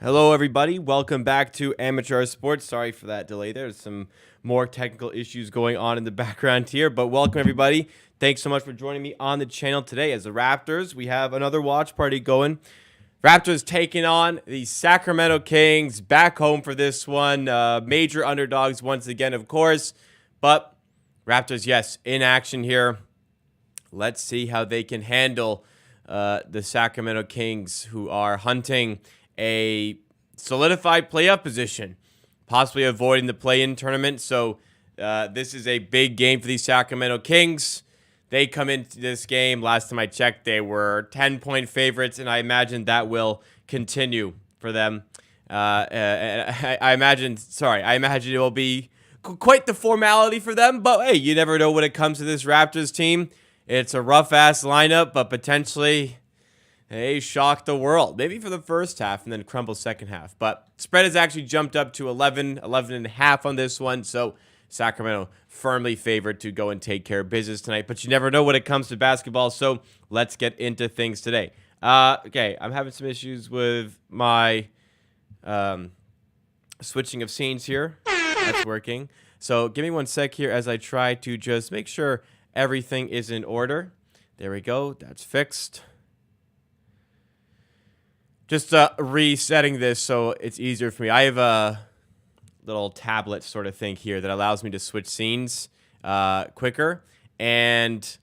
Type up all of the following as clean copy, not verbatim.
Hello, everybody. Welcome back to Amateur Sports. Sorry for that delay. There's some more technical issues going on in the background here, but welcome, everybody. Thanks so much for joining me on the channel today. As the Raptors, we have another watch party going. Raptors taking on the Sacramento Kings, back home for this one. Major underdogs once again, of course, but Raptors, yes, in action here. Let's see how they can handle the Sacramento Kings, who are hunting a solidified playoff position, possibly avoiding the play-in tournament. So this is a big game for the Sacramento Kings. They come into this game, last time I checked, they were 10-point favorites, and I imagine that will continue for them. I imagine it will be quite the formality for them, but hey, you never know when it comes to this Raptors team. It's a rough-ass lineup, but potentially they shock the world. Maybe for the first half and then crumble second half. But spread has actually jumped up to 11.5 on this one. So Sacramento firmly favored to go and take care of business tonight. But you never know when it comes to basketball. So let's get into things today. Okay, I'm having some issues with my switching of scenes here. That's working. So give me one sec here as I try to just make sure everything is in order. There we go. That's fixed. Just resetting this so it's easier for me. I have a little tablet sort of thing here that allows me to switch scenes quicker. And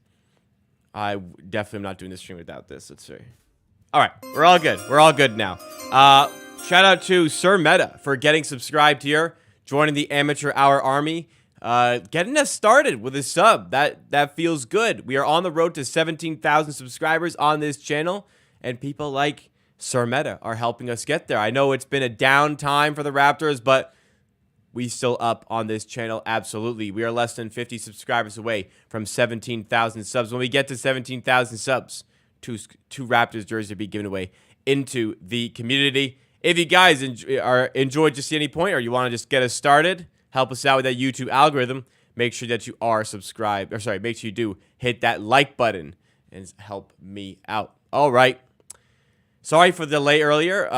I definitely am not doing this stream without this. Let's see. All right. We're all good. We're all good now. Shout out to Sir Meta for getting subscribed here, joining the Amateur Hour Army. Getting us started with a sub. That feels good. We are on the road to 17,000 subscribers on this channel. And people like Sir Meta are helping us get there. I know it's been a down time for the Raptors, but we still up on this channel. Absolutely. We are less than 50 subscribers away from 17,000 subs. When we get to 17,000 subs, two Raptors jerseys will be given away into the community. If you guys enjoyed just at any point, or you want to just get us started, help us out with that YouTube algorithm, make sure that you are subscribed. Or sorry, make sure you do hit that like button and help me out. All right. Sorry for the delay earlier.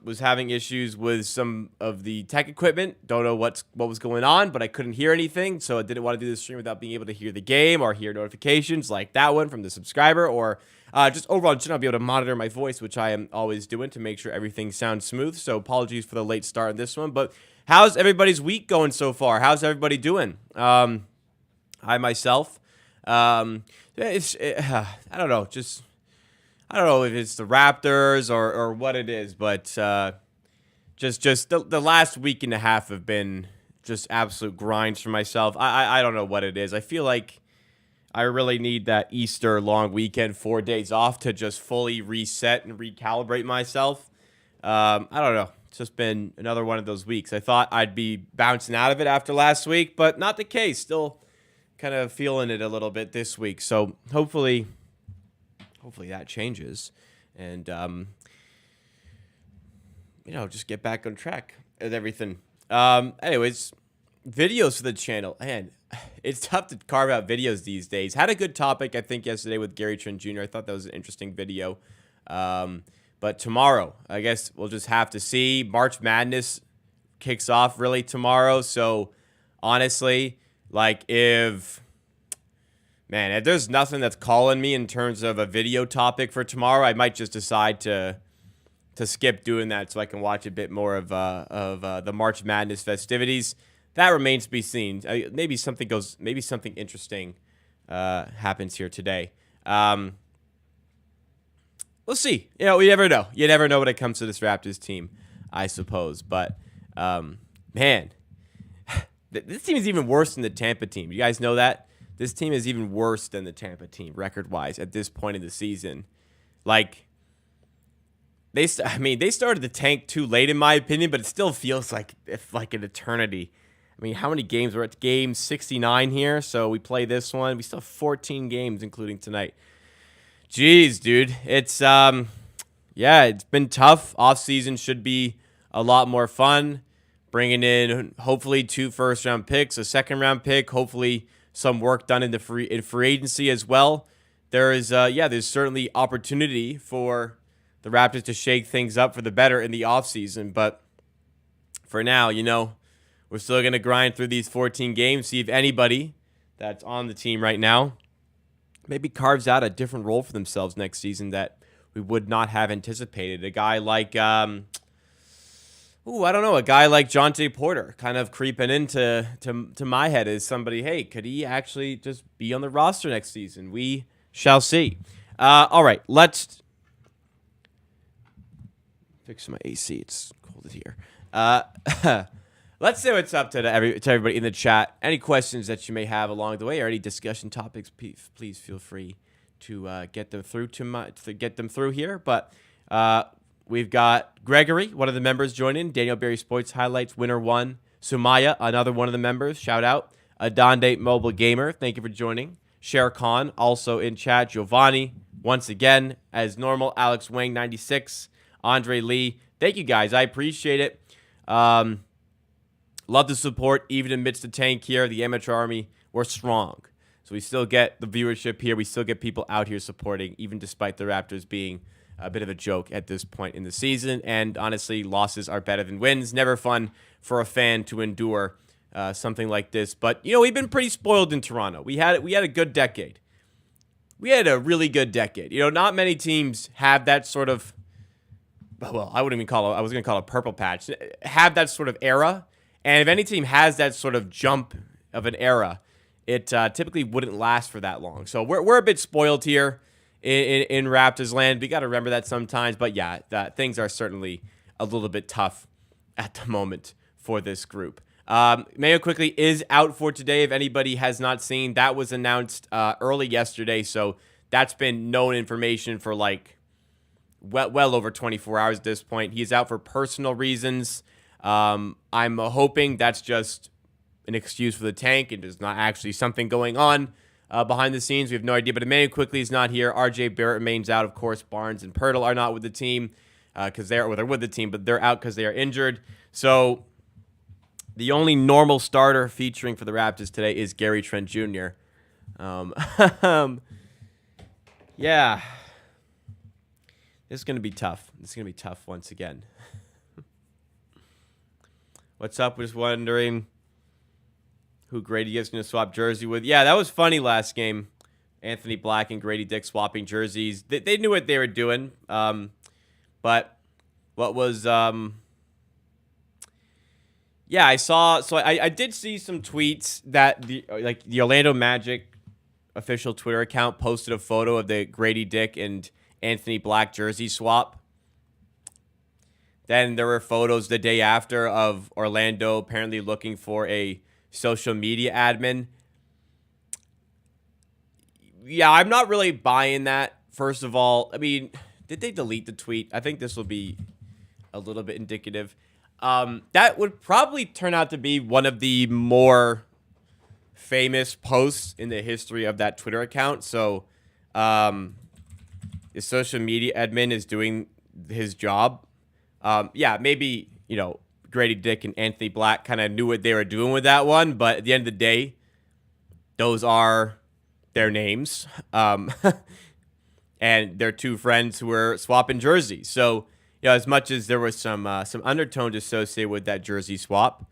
Was having issues with some of the tech equipment. Don't know what was going on, but I couldn't hear anything, so I didn't want to do the stream without being able to hear the game or hear notifications like that one from the subscriber, or just overall just not be able to monitor my voice, which I am always doing to make sure everything sounds smooth. So apologies for the late start on this one, but how's everybody's week going so far? How's everybody doing? I myself, I don't know, I don't know if it's the Raptors or what it is, but just the last week and a half have been just absolute grinds for myself. I don't know what it is. I feel like I really need that Easter long weekend, 4 days off, to just fully reset and recalibrate myself. I don't know. It's just been another one of those weeks. I thought I'd be bouncing out of it after last week, but not the case. Still kind of feeling it a little bit this week. So hopefully that changes, and just get back on track with everything. Anyways, videos for the channel, man, it's tough to carve out videos these days. Had a good topic, I think, yesterday with Gary Trent Jr. I thought that was an interesting video. But tomorrow, I guess we'll just have to see. March Madness kicks off really tomorrow, so honestly, if there's nothing that's calling me in terms of a video topic for tomorrow, I might just decide to skip doing that so I can watch a bit more of the March Madness festivities. That remains to be seen. Maybe something interesting happens here today. We'll see. We never know. You never know when it comes to this Raptors team, I suppose. But man, this team is even worse than the Tampa team. You guys know that? This team is even worse than the Tampa team, record-wise, at this point in the season. They started the tank too late, in my opinion, but it still feels like an eternity. I mean, how many games? We're at game 69 here, so we play this one. We still have 14 games, including tonight. Jeez, dude. It's been tough. Off-season should be a lot more fun. Bringing in, hopefully, 2 first-round picks, a second-round pick, hopefully some work done in free agency as well. There's certainly opportunity for the Raptors to shake things up for the better in the offseason. But for now, we're still going to grind through these 14 games, see if anybody that's on the team right now maybe carves out a different role for themselves next season that we would not have anticipated. A guy like, I don't know, a guy like Jonte Porter kind of creeping into my head as somebody, hey, could he actually just be on the roster next season? We shall see. All right, let's fix my AC. It's cold in here. Let's see what's up to everybody in the chat. Any questions that you may have along the way or any discussion topics, please feel free to get them through here. But we've got Gregory, one of the members, joining. Daniel Berry Sports Highlights, Winner 1. Sumaya, another one of the members. Shout out. Adonde Mobile Gamer, thank you for joining. Sher Khan, also in chat. Giovanni, once again, as normal. Alex Wang, 96. Andre Lee, thank you guys. I appreciate it. Love the support, even amidst the tank here. The amateur army, we're strong. So we still get the viewership here. We still get people out here supporting, even despite the Raptors being a bit of a joke at this point in the season. And honestly, losses are better than wins. Never fun for a fan to endure something like this. But, we've been pretty spoiled in Toronto. We had a good decade. We had a really good decade. Not many teams have that sort of, well, I was going to call it a purple patch, have that sort of era. And if any team has that sort of jump of an era, it typically wouldn't last for that long. So we're a bit spoiled here in Raptors land. We got to remember that sometimes. But yeah, things are certainly a little bit tough at the moment for this group. Mayo Quickly is out for today. If anybody has not seen, that was announced early yesterday. So that's been known information for well over 24 hours at this point. He's out for personal reasons. I'm hoping that's just an excuse for the tank and there's not actually something going on behind the scenes. We have no idea, but Emmanuel Quickly is not here. RJ Barrett remains out. Of course, Barnes and Pirtle are not with the team because they're with the team, but they're out because they are injured. So the only normal starter featuring for the Raptors today is Gary Trent Jr. Yeah. This is going to be tough. This is going to be tough once again. What's up? We're just wondering who Grady is going to swap jersey with. Yeah, that was funny last game. Anthony Black and Grady Dick swapping jerseys. They knew what they were doing. But what was... yeah, I saw... So I did see some tweets that the Orlando Magic official Twitter account posted a photo of the Grady Dick and Anthony Black jersey swap. Then there were photos the day after of Orlando apparently looking for a social media admin. Yeah, I'm not really buying that. First of all, I mean, did they delete the tweet? I think this will be a little bit indicative. That would probably turn out to be one of the more famous posts in the history of that Twitter account. So, the social media admin is doing his job. Yeah, maybe, Grady Dick and Anthony Black kind of knew what they were doing with that one, but at the end of the day, those are their names. And they're two friends who were swapping jerseys. So, as much as there was some undertones associated with that jersey swap,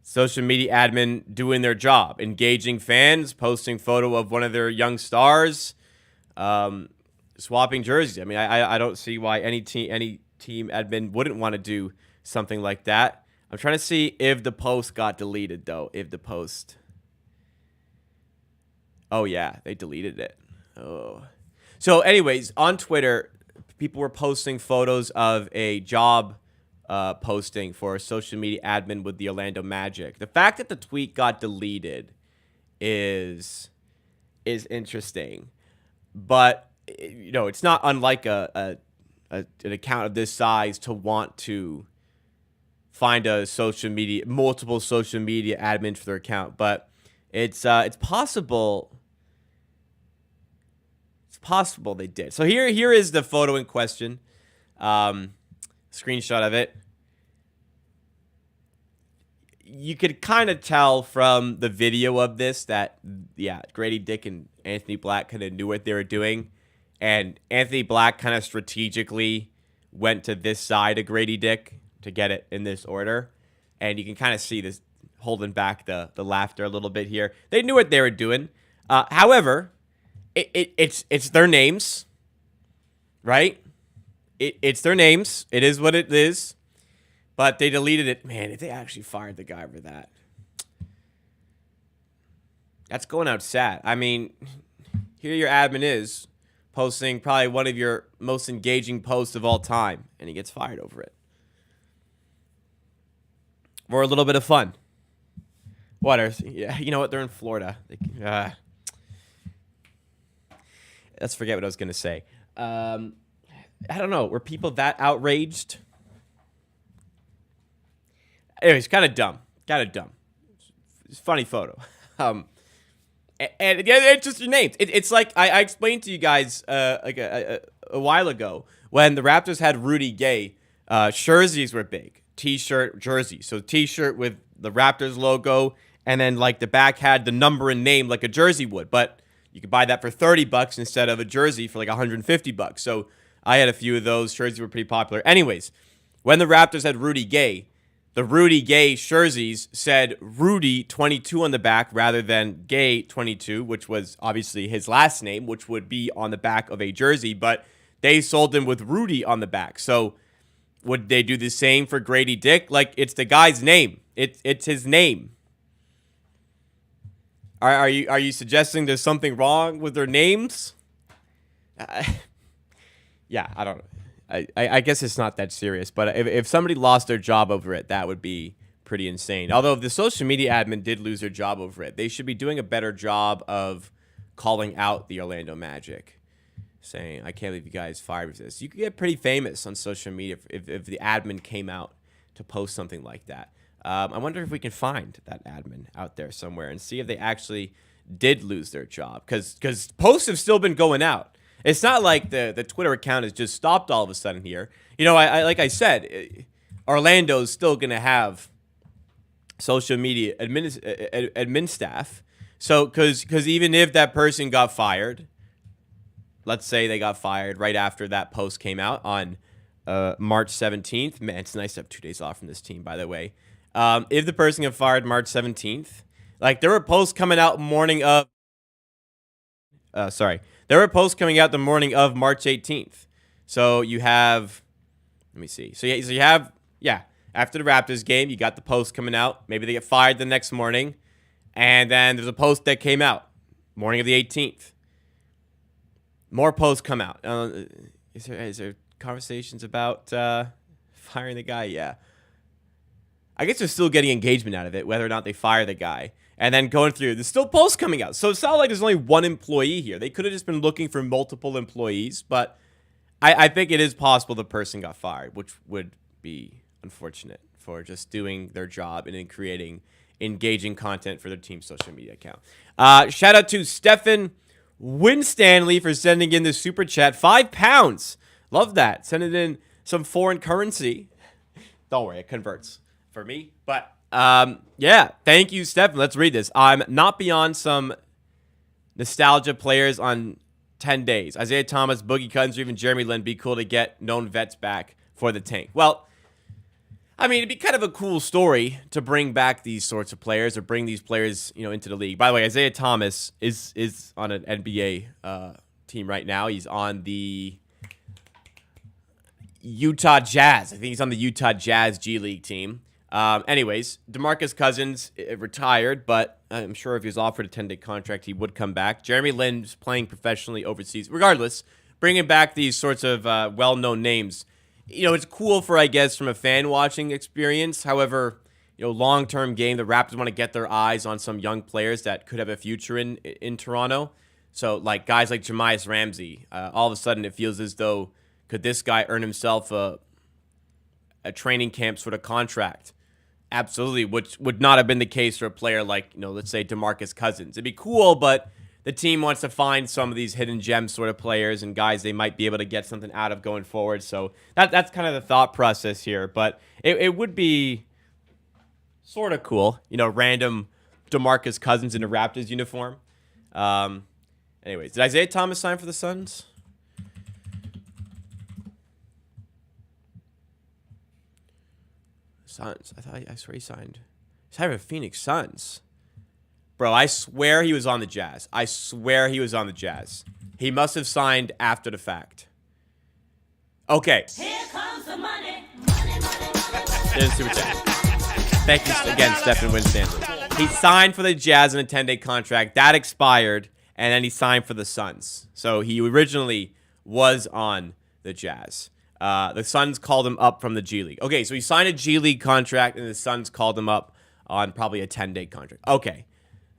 social media admin doing their job, engaging fans, posting photo of one of their young stars, swapping jerseys. I mean, I don't see why any team admin wouldn't want to do something like that. I'm trying to see if the post got deleted, though. Oh, yeah, they deleted it. Oh. So, anyways, on Twitter, people were posting photos of a job posting for a social media admin with the Orlando Magic. The fact that the tweet got deleted is interesting. But, it's not unlike an account of this size to want to find multiple social media admins for their account, but it's possible. It's possible they did. So here is the photo in question, screenshot of it. You could kind of tell from the video of this that Grady Dick and Anthony Black kind of knew what they were doing. And Anthony Black kind of strategically went to this side of Grady Dick to get it in this order. And you can kind of see this holding back the laughter a little bit here. They knew what they were doing. However, it's their names, right? It's their names. It is what it is. But they deleted it. Man, if they actually fired the guy for that. That's going out sad. I mean, here your admin is posting probably one of your most engaging posts of all time, and he gets fired over it. For a little bit of fun. Yeah, you know what? They're in Florida. Let's forget what I was going to say. I don't know. Were people that outraged? Anyways, kind of dumb. It's a funny photo. And it's just your names. It's like I explained to you guys like a while ago when the Raptors had Rudy Gay. Jerseys were big. T-shirt, jersey. So T-shirt with the Raptors logo, and then like the back had the number and name like a jersey would. But you could buy that for $30 instead of a jersey for like $150. So I had a few of those. Jerseys were pretty popular. Anyways, when the Raptors had Rudy Gay, the Rudy Gay jerseys said Rudy 22 on the back rather than Gay 22, which was obviously his last name, which would be on the back of a jersey, but they sold him with Rudy on the back. So would they do the same for Grady Dick? Like, it's the guy's name. It's his name. Are you suggesting there's something wrong with their names? Yeah, I don't know. I guess it's not that serious, but if somebody lost their job over it, that would be pretty insane. Although if the social media admin did lose their job over it, they should be doing a better job of calling out the Orlando Magic, saying, I can't believe you guys fired for this. You could get pretty famous on social media if the admin came out to post something like that. I wonder if we can find that admin out there somewhere and see if they actually did lose their job, because posts have still been going out. It's not like the Twitter account has just stopped all of a sudden here. You know, I like I said, Orlando's still going to have social media admin staff. So, because even if that person got fired, let's say they got fired right after that post came out on March 17th. Man, it's nice to have 2 days off from this team, by the way. If the person got fired March 17th, like there were posts coming out morning of... There were posts coming out the morning of March 18th. So you have, let me see. So you have, after the Raptors game, you got the post coming out. Maybe they get fired the next morning. And then there's a post that came out morning of the 18th. More posts come out. Is there conversations about firing the guy? Yeah. I guess they're still getting engagement out of it, whether or not they fire the guy. And then going through, there's still posts coming out. So it's not like there's only one employee here. They could have just been looking for multiple employees. But I think it is possible the person got fired, which would be unfortunate for just doing their job and in creating engaging content for their team's social media account. Shout out to Stefan Winstanley for sending in the super chat. £5. Love that. Sending in some foreign currency. Don't worry, it converts for me. But yeah, thank you, Stefan. Let's read this. I'm not beyond some nostalgia players on 10 days. Isaiah Thomas, Boogie Cousins, or even Jeremy Lin. Be cool to get known vets back for the tank. Well, I mean, it'd be kind of a cool story to bring back these sorts of players or bring these players, into the league. By the way, Isaiah Thomas is on an NBA team right now. He's on the Utah Jazz. I think he's on the Utah Jazz G League team. Anyways, DeMarcus Cousins retired, but I'm sure if he was offered a 10-day contract, he would come back. Jeremy Lin's playing professionally overseas. Regardless, bringing back these sorts of well-known names, it's cool for, I guess, from a fan-watching experience. However, long-term game, the Raptors want to get their eyes on some young players that could have a future in Toronto. So, like, guys like Jamias Ramsey, all of a sudden it feels as though, could this guy earn himself a training camp sort of contract? Absolutely, which would not have been the case for a player like, let's say DeMarcus Cousins. It'd be cool, but the team wants to find some of these hidden gem sort of players and guys they might be able to get something out of going forward. So that's kind of the thought process here. But it would be sort of cool, random DeMarcus Cousins in a Raptors uniform. Anyways, did Isaiah Thomas sign for the Suns? Suns. I swear he signed. He's hired with Phoenix Suns. Bro, I swear he was on the Jazz. I swear he was on the Jazz. He must have signed after the fact. Okay. Here comes the money. There's super chat. Thank you again, Stephen Winstanley. He signed for the Jazz in a 10-day contract. That expired, and then he signed for the Suns. So he originally was on the Jazz. The Suns called him up from the G League. Okay, so he signed a G League contract, and the Suns called him up on probably a 10-day contract. Okay,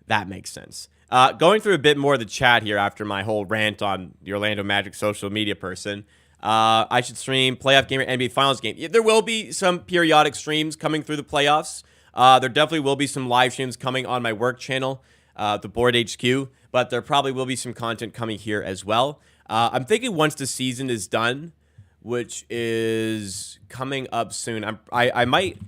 that makes sense. Going through a bit more of the chat here after my whole rant on the Orlando Magic social media person. I should stream playoff game or NBA Finals game. There will be some periodic streams coming through the playoffs. There definitely will be some live streams coming on my work channel, the Board HQ, but there probably will be some content coming here as well. I'm thinking once the season is done, which is coming up soon. I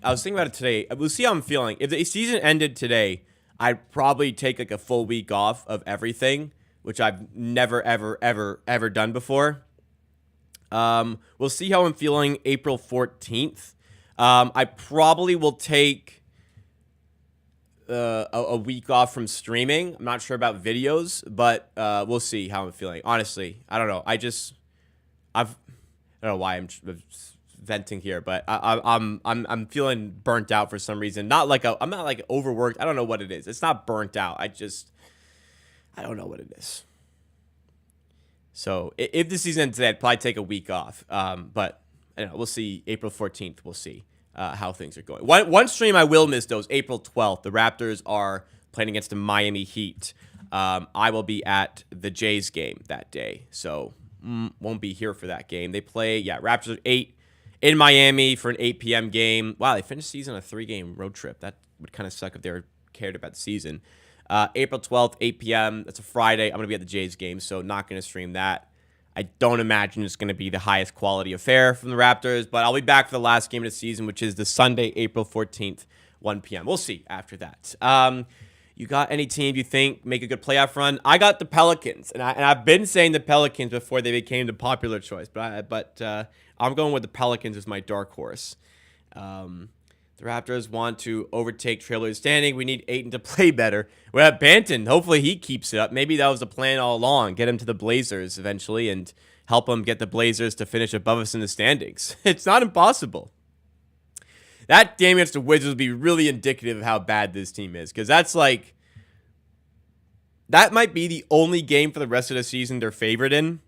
was thinking about it today. We'll see how I'm feeling. If the season ended today, I'd probably take like a full week off of everything, which I've never, ever done before. We'll see how I'm feeling April 14th. I probably will take a week off from streaming. I'm not sure about videos, but we'll see how I'm feeling. Honestly, I don't know. I don't know why I'm venting here, but I'm feeling burnt out for some reason. I'm not like overworked. I don't know what it is. It's not burnt out. I don't know what it is. So if the season ends today, I'd probably take a week off. But I don't know, we'll see. April 14th, we'll see how things are going. One stream I will miss, though, is April 12th. The Raptors are playing against the Miami Heat. I will be at the Jays game that day, so won't be here for that game. They play, Raptors are 8 in Miami for an 8 p.m. game. Wow, they finished the season on a 3-game road trip. That would kind of suck if they were cared about the season. April 12th, 8 p.m. That's a Friday. I'm going to be at the Jays game, so not going to stream that. I don't imagine it's going to be the highest quality affair from the Raptors, but I'll be back for the last game of the season, which is the Sunday, April 14th, 1 p.m. We'll see after that. You got any team you think make a good playoff run? I got the Pelicans, and I've been saying the Pelicans before they became the popular choice, but I'm going with the Pelicans as my dark horse. The Raptors want to overtake Trailblazers standing. We need Ayton to play better. We're at Banton. Hopefully he keeps it up. Maybe that was the plan all along. Get him to the Blazers eventually and help him get the Blazers to finish above us in the standings. It's not impossible. That game against the Wizards would be really indicative of how bad this team is, because that might be the only game for the rest of the season they're favored in,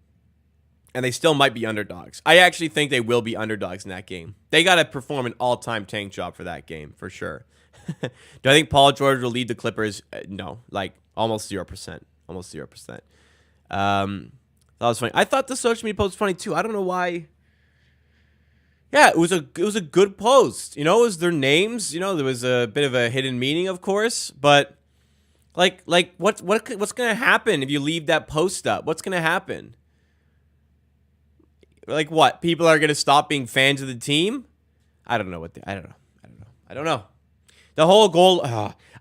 and they still might be underdogs. I actually think they will be underdogs in that game. They got to perform an all-time tank job for that game, for sure. Do I think Paul George will lead the Clippers? No, like almost 0%. Almost 0%. That was funny. I thought the social media post was funny too. I don't know why. Yeah, it was a good post. You know, it was their names. You know, there was a bit of a hidden meaning, of course, but like what's gonna happen if you leave that post up? What's gonna happen? Like what? People are gonna stop being fans of the team? I don't know. I don't know. The whole goal.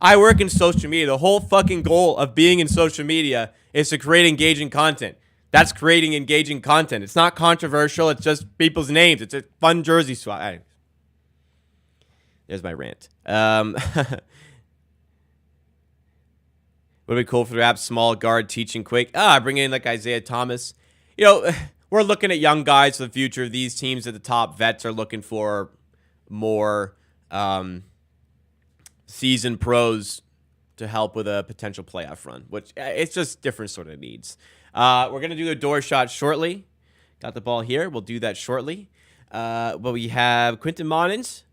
I work in social media. The whole fucking goal of being in social media is to create engaging content. That's creating engaging content. It's not controversial. It's just people's names. It's a fun jersey swap. There's my rant. Would be cool for the Raps small guard teaching quick. Bring in like Isaiah Thomas. You know, we're looking at young guys for the future. These teams at the top, vets, are looking for more seasoned pros to help with a potential playoff run, which it's just different sort of needs. We're going to do a door shot shortly. Got the ball here. We'll do that shortly. But we have Quinton Monins,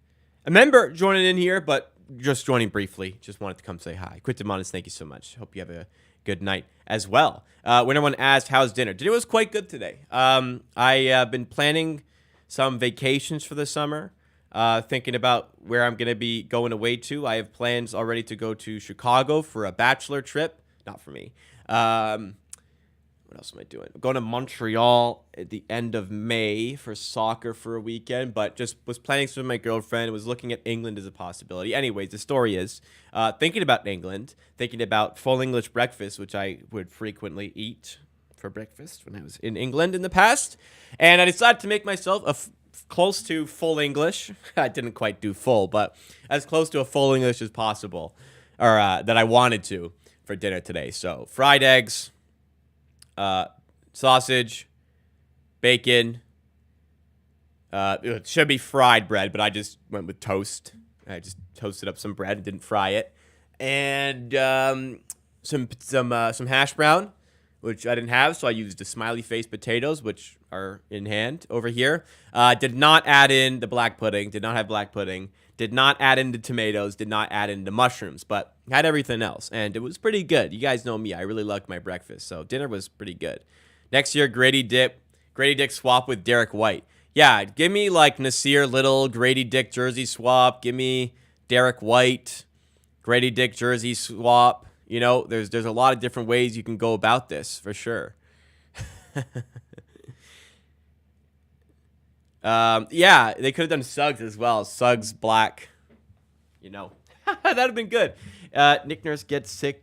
a member, joining in here, but just joining briefly. Just wanted to come say hi. Quinton Monins, thank you so much. Hope you have a good night as well. When everyone asked, how's dinner? Dinner was quite good today. I've been planning some vacations for the summer, thinking about where I'm going to be going away to. I have plans already to go to Chicago for a bachelor trip. Not for me. What else am I doing? I'm going to Montreal at the end of May for soccer for a weekend, but just was planning some with my girlfriend, was looking at England as a possibility. Anyways, the story is thinking about England, thinking about full English breakfast, which I would frequently eat for breakfast when I was in England in the past. And I decided to make myself a close to full English. I didn't quite do full, but as close to a full English as possible, or that I wanted to for dinner today. So fried eggs, sausage, bacon. It should be fried bread, but I just went with toast. I just toasted up some bread and didn't fry it, and some hash brown, which I didn't have, so I used the smiley face potatoes, which are in hand over here. Did not add in the black pudding. Did not have black pudding. Did not add in the tomatoes. Did not add in the mushrooms, but had everything else, and it was pretty good. You guys know me. I really like my breakfast, so dinner was pretty good. Next year, Grady Dick swap with Derek White. Yeah, give me like Nasir Little, Grady Dick jersey swap. Give me Derek White, Grady Dick jersey swap. You know, there's a lot of different ways you can go about this, for sure. Yeah, they could have done Suggs as well. Suggs black. You know, that'd have been good. Nick Nurse gets sick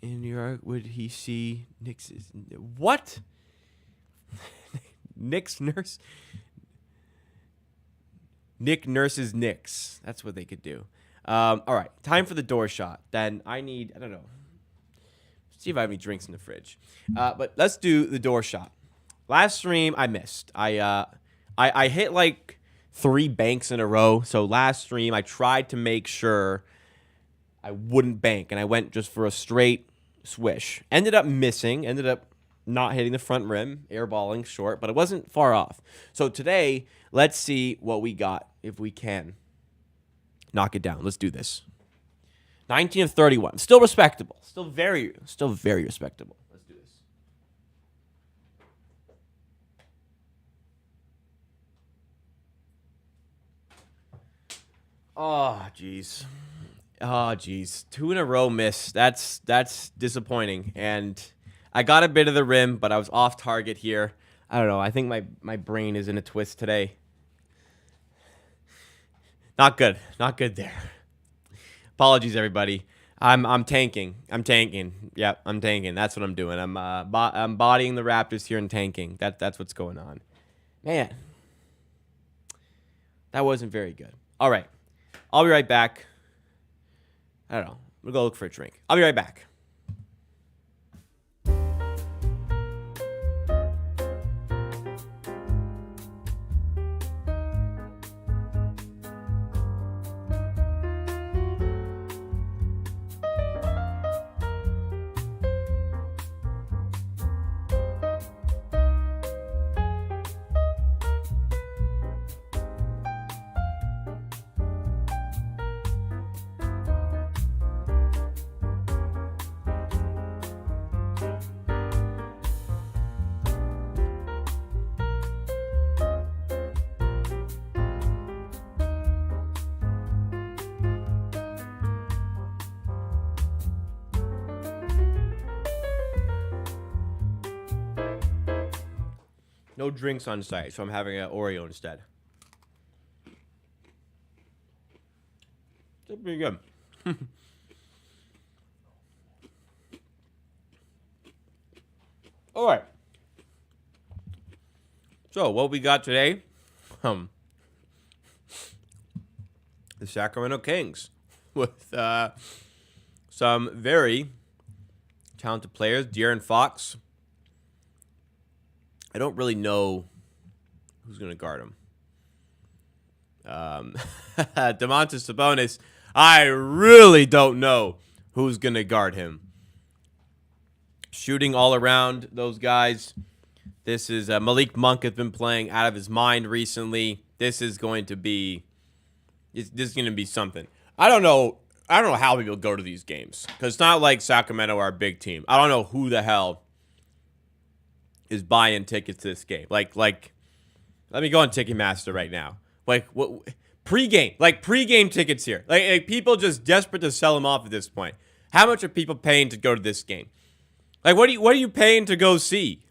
in New York. Would he see Nick's? What? Nick's Nurse? Nick Nurse's Knicks. That's what they could do. All right, time for the door shot. Then I don't know. See if I have any drinks in the fridge. But let's do the door shot. Last stream I missed. I hit like 3 banks in a row. So last stream I tried to make sure I wouldn't bank, and I went just for a straight swish. Ended up missing. Ended up not hitting the front rim, airballing short, but it wasn't far off. So today, let's see what we got if we can knock it down. Let's do this. 19 of 31. Still respectable. Still very respectable. Let's do this. Oh, jeez. Oh, jeez. 2 in a row miss. That's disappointing. And I got a bit of the rim, but I was off target here. I don't know. I think my brain is in a twist today. Not good. Not good there. Apologies, everybody. I'm tanking. Yep, I'm tanking. That's what I'm doing. I'm bodying the Raptors here and tanking. That's what's going on. Man, that wasn't very good. All right, I'll be right back. I don't know. We'll go look for a drink. I'll be right back. No drinks on site, so I'm having an Oreo instead. It's pretty good. All right. So what we got today? The Sacramento Kings with some very talented players. De'Aaron Fox. I don't really know who's going to guard him. Domantas Sabonis, I really don't know who's going to guard him. Shooting all around those guys. This is Malik Monk has been playing out of his mind recently. This is going to be something. I don't know how people go to these games because it's not like Sacramento are a big team. I don't know who the hell is buying tickets to this game. Like, let me go on Ticketmaster right now. Like, what pregame tickets here. Like people just desperate to sell them off at this point. How much are people paying to go to this game? Like, what are you paying to go see?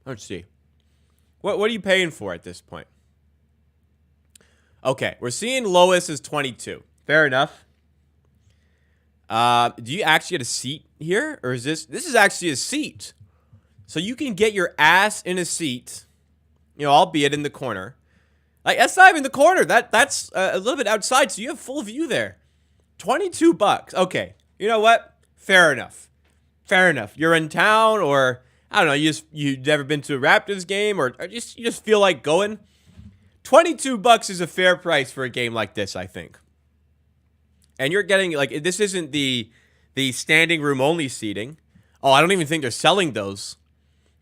Let's see. What are you paying for at this point? Okay, we're seeing lowest is 22. Fair enough. Do you actually get a seat here? Or is this is actually a seat. So you can get your ass in a seat, albeit in the corner. Like, that's not even the corner. That's a little bit outside, so you have full view there. $22. Okay. You know what? Fair enough. You're in town, or I don't know, you've never been to a Raptors game, or you just feel like going. $22 is a fair price for a game like this, I think. And you're getting, like, this isn't the standing room only seating. Oh, I don't even think they're selling those.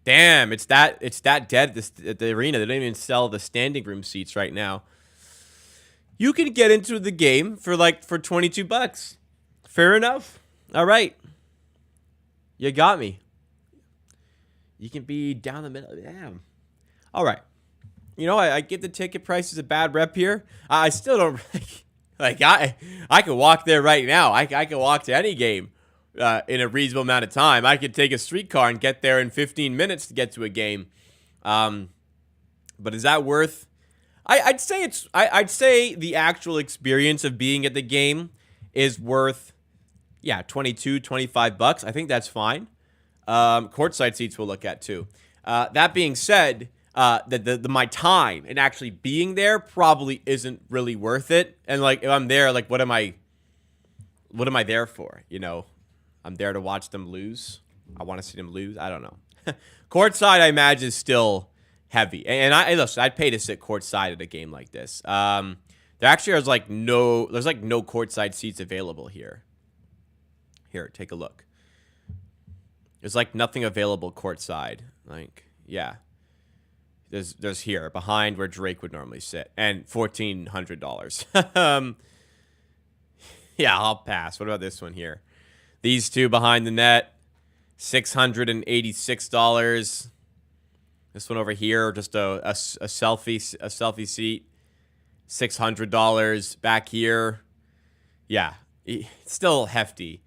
Damn, it's that dead at the arena. They don't even sell the standing room seats right now. You can get into the game for $22. Fair enough. All right. You got me. You can be down the middle. Damn. All right. I give the ticket prices a bad rep here. I still don't I could walk there right now. I could walk to any game in a reasonable amount of time. I could take a streetcar and get there in 15 minutes to get to a game. But is that worth? I'd say the actual experience of being at the game is worth, $22-25. I think that's fine. Courtside seats we'll look at too. That being said, my time and actually being there probably isn't really worth it. And if I'm there, what am I there for? I'm there to watch them lose. I want to see them lose. I don't know. Courtside, I imagine, is still heavy. And I'd pay to sit courtside at a game like this. There actually is no courtside seats available here. Here, take a look. There's nothing available courtside. There's here behind where Drake would normally sit, and $1,400. Yeah, I'll pass. What about this one here? These two behind the net, $686. This one over here, just a selfie seat, $600. Back here, yeah, it's still hefty.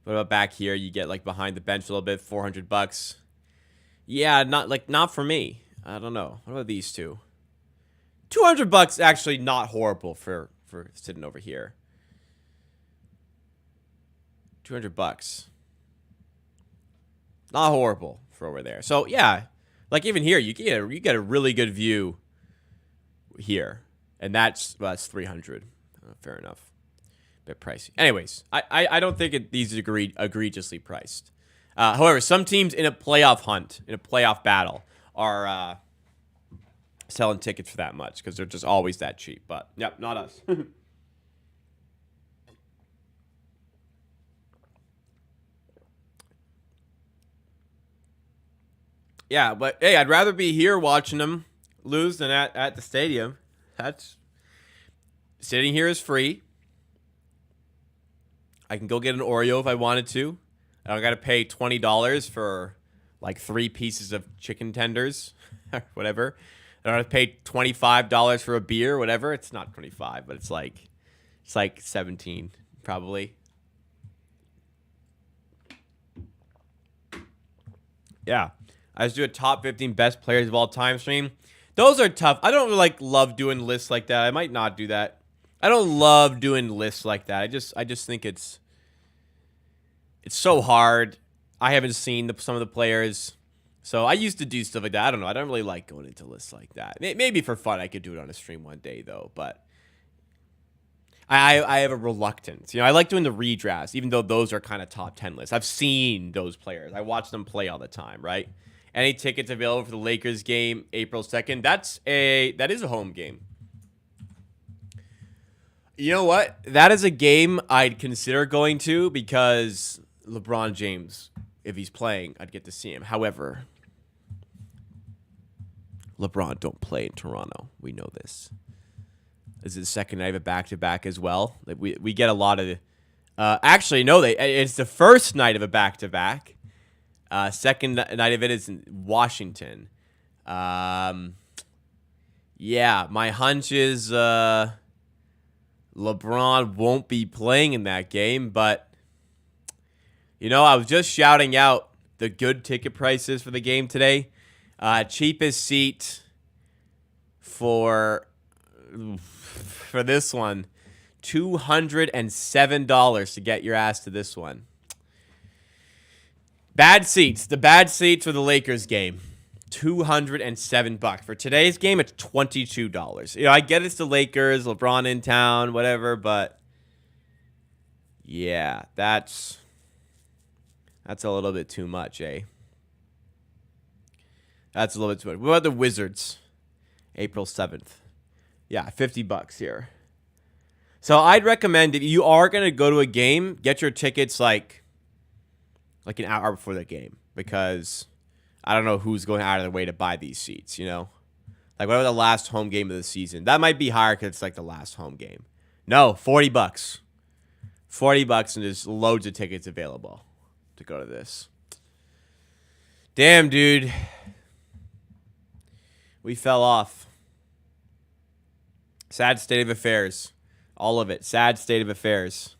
What about back here? You get behind the bench a little bit, $400. Yeah, not for me. I don't know. What about these two? $200 actually not horrible for sitting over here. $200. Not horrible for over there. So yeah, even here, you get a really good view here, and that's $300. Fair enough. Bit pricey. Anyways, I don't think these are egregiously priced. However, some teams in a playoff hunt, in a playoff battle, are selling tickets for that much because they're just always that cheap. But yep, not us. Yeah, but hey, I'd rather be here watching them lose than at the stadium. Sitting here is free. I can go get an Oreo if I wanted to. I don't got to pay $20 for 3 pieces of chicken tenders or whatever. I don't have to pay $25 for a beer, whatever. It's not 25, but it's 17 probably. Yeah. I just do a top 15 best players of all time stream. Those are tough. I don't love doing lists like that. I might not do that. I don't love doing lists like that. I just think it's so hard. I haven't seen some of the players. So I used to do stuff like that. I don't know. I don't really like going into lists like that. Maybe for fun, I could do it on a stream one day, though. But I have a reluctance. I like doing the redrafts, even though those are kind of top 10 lists. I've seen those players. I watch them play all the time, right? Any tickets available for the Lakers game, April 2nd? That is a home game. You know what? That is a game I'd consider going to because LeBron James, if he's playing, I'd get to see him. However, LeBron don't play in Toronto. We know this. This is the second night of a back-to-back as well. We get a lot of... actually, no, it's the first night of a back-to-back. Second night of it is in Washington. Yeah, my hunch is LeBron won't be playing in that game, but I was just shouting out the good ticket prices for the game today. Cheapest seat for this one, $207 to get your ass to this one. Bad seats. The bad seats for the Lakers game. $207 for today's game. It's $22. I get it's the Lakers, LeBron in town, whatever, but yeah, that's a little bit too much, eh? That's a little bit too much. What about the Wizards? April 7th. Yeah, $50 here. So I'd recommend if you are going to go to a game, get your tickets like an hour before the game, because I don't know who's going out of their way to buy these seats, Like, whatever the last home game of the season. That might be higher because it's like the last home game. No, $40. $40, and there's loads of tickets available to go to this. Damn, dude. We fell off. Sad state of affairs. All of it. Sad state of affairs.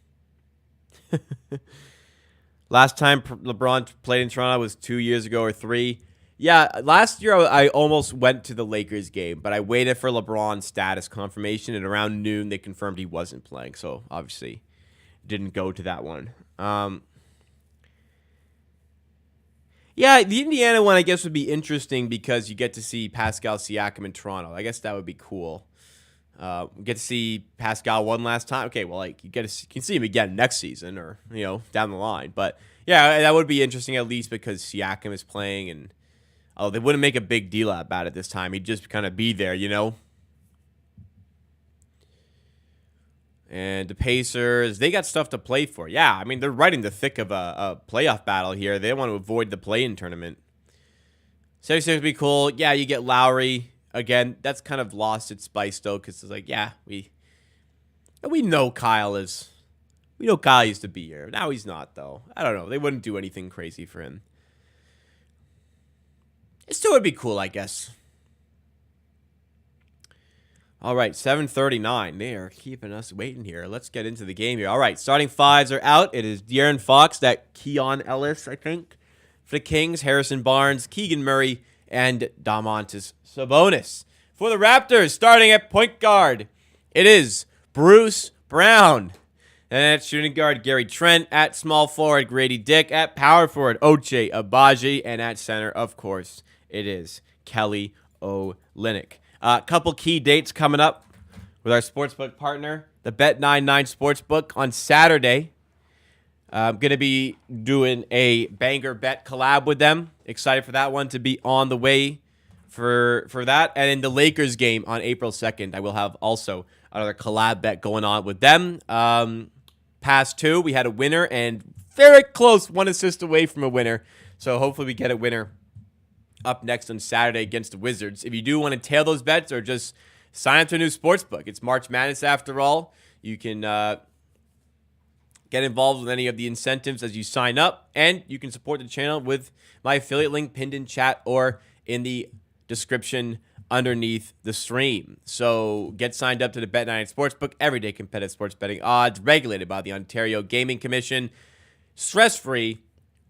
Last time LeBron played in Toronto was 2 years ago or 3. Yeah, last year I almost went to the Lakers game, but I waited for LeBron's status confirmation, and around noon they confirmed he wasn't playing, so obviously didn't go to that one. Yeah, the Indiana one I guess would be interesting because you get to see Pascal Siakam in Toronto. I guess that would be cool. Get to see Pascal one last time. Okay, well, you can see him again next season or down the line. But yeah, that would be interesting at least because Siakam is playing, and they wouldn't make a big deal about it this time. He'd just kind of be there, And the Pacers, they got stuff to play for. Yeah, I mean they're right in the thick of a playoff battle here. They want to avoid the play-in tournament. 76 would be cool. Yeah, you get Lowry. Again, that's kind of lost its spice, though, because it's like, yeah, we know Kyle is... We know Kyle used to be here. Now he's not, though. I don't know. They wouldn't do anything crazy for him. It still would be cool, I guess. All right, 7:39. They are keeping us waiting here. Let's get into the game here. All right, starting fives are out. It is De'Aaron Fox, that Keon Ellis, I think, for the Kings, Harrison Barnes, Keegan Murray, and Domantas Sabonis. For the Raptors, starting at point guard, it is Bruce Brown. And at shooting guard, Gary Trent. At small forward, Grady Dick. At power forward, Ochai Agbaji. And at center, of course, it is Kelly Olynyk. A couple key dates coming up with our sportsbook partner, the Bet99 Sportsbook, on Saturday. I'm going to be doing a banger bet collab with them. Excited for that one to be on the way for that. And in the Lakers game on April 2nd, I will have also another collab bet going on with them. Past two, we had a winner and very close, one assist away from a winner. So hopefully we get a winner up next on Saturday against the Wizards. If you do want to tail those bets or just sign up to a new sportsbook, it's March Madness after all. You can get involved with any of the incentives as you sign up, and you can support the channel with my affiliate link pinned in chat or in the description underneath the stream. So get signed up to the Bet99 Sportsbook, everyday competitive sports betting odds, regulated by the Ontario Gaming Commission. Stress-free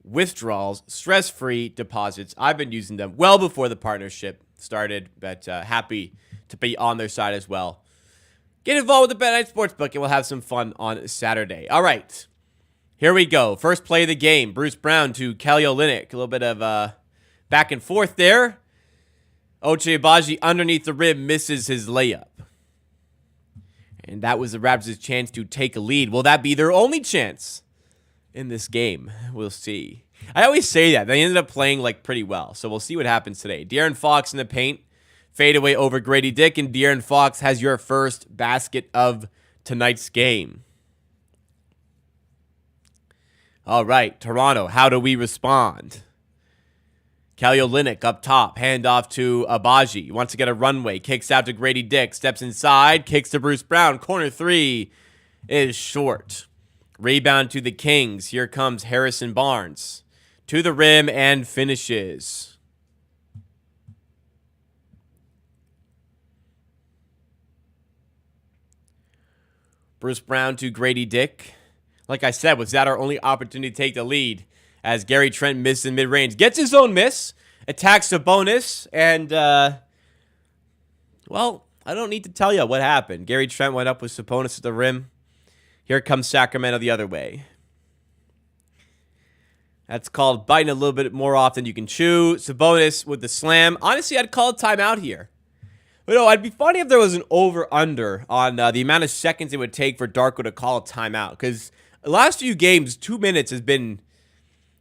withdrawals, stress-free deposits. I've been using them well before the partnership started, but happy to be on their side as well. Get involved with the Bet99 Sportsbook, and we'll have some fun on Saturday. All right, here we go. First play of the game, Bruce Brown to Kelly Olynyk. A little bit of back and forth there. Ochai Agbaji underneath the rim misses his layup. And that was the Raptors' chance to take a lead. Will that be their only chance in this game? We'll see. I always say that. They ended up playing pretty well. So we'll see what happens today. De'Aaron Fox in the paint. Fadeaway over Grady Dick. And De'Aaron Fox has your first basket of tonight's game. All right, Toronto, how do we respond? Kelly Olynyk up top. Handoff to Agbaji. Wants to get a runway. Kicks out to Grady Dick. Steps inside. Kicks to Bruce Brown. Corner three is short. Rebound to the Kings. Here comes Harrison Barnes. To the rim and finishes. Bruce Brown to Grady Dick. Like I said, was that our only opportunity to take the lead? As Gary Trent misses in mid-range. Gets his own miss. Attacks Sabonis. And, well, I don't need to tell you what happened. Gary Trent went up with Sabonis at the rim. Here comes Sacramento the other way. That's called biting a little bit more off than you can chew. Sabonis with the slam. Honestly, I'd call a timeout here. But no, it'd be funny if there was an over-under on the amount of seconds it would take for Darko to call a timeout. Because the last few games, 2 minutes has been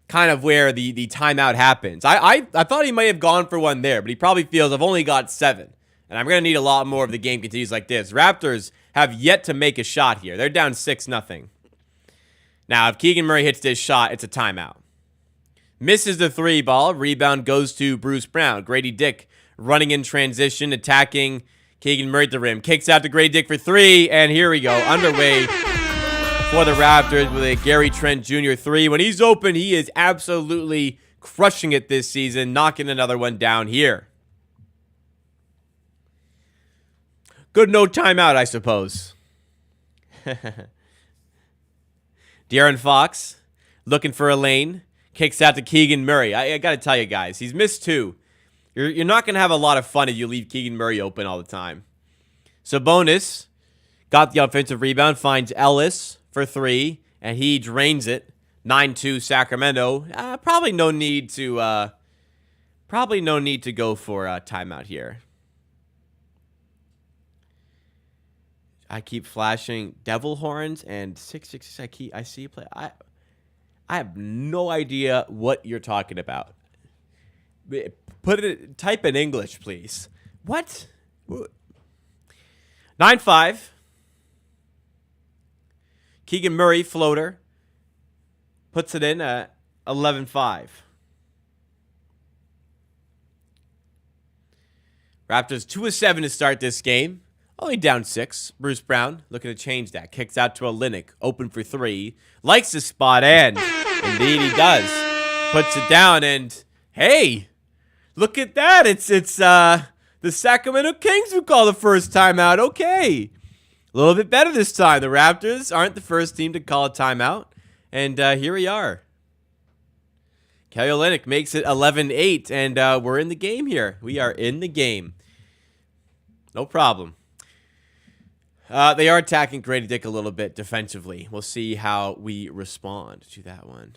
kind of where the timeout happens. I thought he might have gone for one there, but he probably feels I've only got 7. And I'm going to need a lot more if the game continues like this. Raptors have yet to make a shot here. They're down 6-0. Now, if Keegan Murray hits this shot, it's a timeout. Misses the 3 ball. Rebound goes to Bruce Brown. Grady Dick running in transition, attacking Keegan Murray at the rim. Kicks out to Grady Dick for 3, and here we go. Underway for the Raptors with a Gary Trent Jr. 3. When he's open, he is absolutely crushing it this season, knocking another one down here. Good no timeout, I suppose. De'Aaron Fox looking for a lane. Kicks out to Keegan Murray. I got to tell you guys, he's missed 2. You're not going to have a lot of fun if you leave Keegan Murray open all the time. Sabonis got the offensive rebound, finds Ellis for 3, and he drains it. 9-2 Sacramento. Probably no need to go for a timeout here. I keep flashing devil horns and 666. I see you play. I have no idea what you're talking about. Type in English, please. What? 9-5. Keegan Murray floater puts it in at 11-5. Raptors 2 of 7 to start this game. Only down 6. Bruce Brown looking to change that. Kicks out to Olynyk. Open for 3. Likes the spot, and indeed he does. Puts it down, and hey, look at that. It's the Sacramento Kings who call the first timeout. Okay. A little bit better this time. The Raptors aren't the first team to call a timeout. And here we are. Kelly Olynyk makes it 11-8, and we're in the game here. We are in the game. No problem. They are attacking Grady Dick a little bit defensively. We'll see how we respond to that one.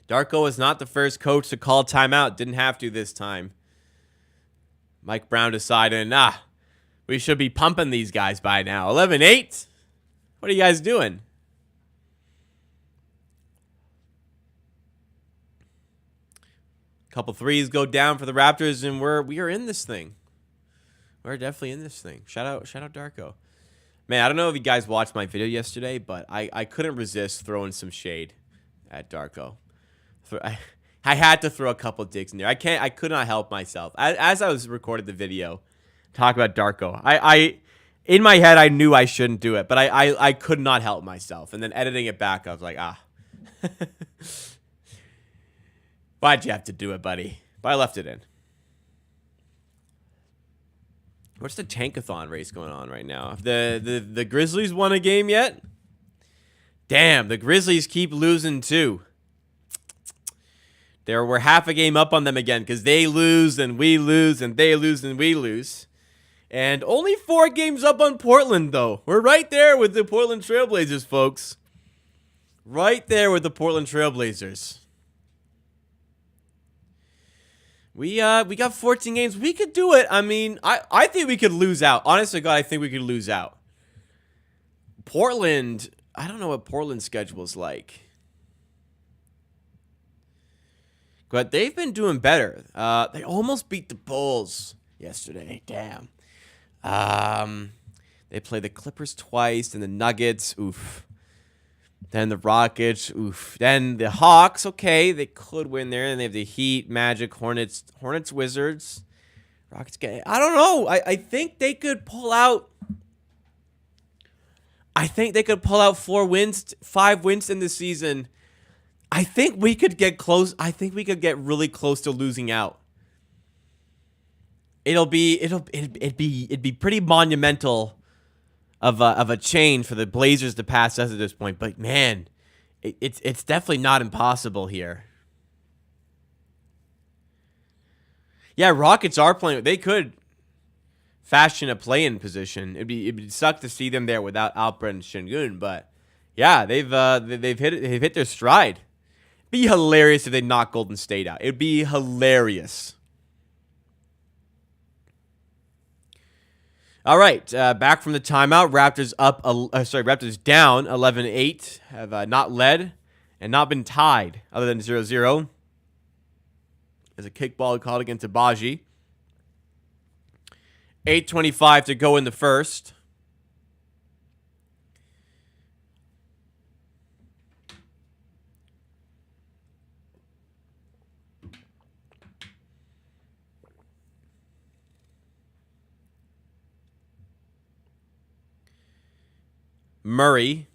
Darko is not the first coach to call timeout. Didn't have to this time. Mike Brown decided, we should be pumping these guys by now. 11-8? What are you guys doing? Couple threes go down for the Raptors, and we are in this thing. We're definitely in this thing. Shout out Darko. Man, I don't know if you guys watched my video yesterday, but I couldn't resist throwing some shade at Darko. I had to throw a couple digs in there. I could not help myself. As I was recording the video, talk about Darko. I in my head I knew I shouldn't do it, but I could not help myself. And then editing it back, I was like, why'd you have to do it, buddy? But I left it in. What's the tankathon race going on right now? The Grizzlies won a game yet? Damn, the Grizzlies keep losing too. We're half a game up on them again because they lose and we lose and they lose and we lose. And only 4 games up on Portland, though. We're right there with the Portland Trailblazers, folks. Right there with the Portland Trailblazers. We got 14 games. We could do it. I mean, I think we could lose out. Honestly, God, I think we could lose out. Portland, I don't know what Portland's schedule is like. But they've been doing better. They almost beat the Bulls yesterday. Damn. They play the Clippers twice, and the Nuggets. Oof. Then the Rockets. Oof. Then the Hawks. Okay, they could win there. And they have the Heat, Magic, Hornets, Wizards. Rockets. I don't know. I think they could pull out. I think they could pull out 4 wins, 5 wins in the season. I think we could get close. I think we could get really close to losing out. It'd be pretty monumental of a change for the Blazers to pass us at this point. But man, it's definitely not impossible here. Yeah, Rockets are playing. They could fashion a play-in position. It'd suck to see them there without Alperen Şengün, but Yeah, they've hit their stride. Be hilarious if they knock Golden State out. It'd be hilarious. All right, back from the timeout. Raptors down 11-8. Have not led and not been tied other than 0-0. There's a kickball called against Abaji. 8:25 to go in the first. Murray,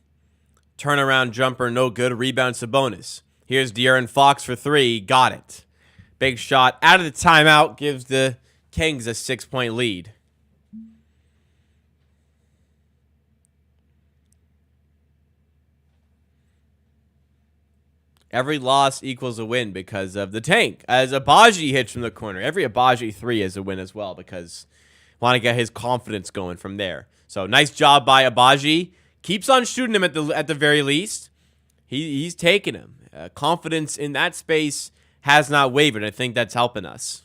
turnaround jumper, no good. Rebound, Sabonis. Here's De'Aaron Fox for three. Got it. Big shot out of the timeout. Gives the Kings a 6-point lead. Every loss equals a win because of the tank. As Abaji hits from the corner. Every Abaji 3 is a win as well because want to get his confidence going from there. So nice job by Abaji. Keeps on shooting him at the very least. He's taking him. Confidence in that space has not wavered. I think that's helping us.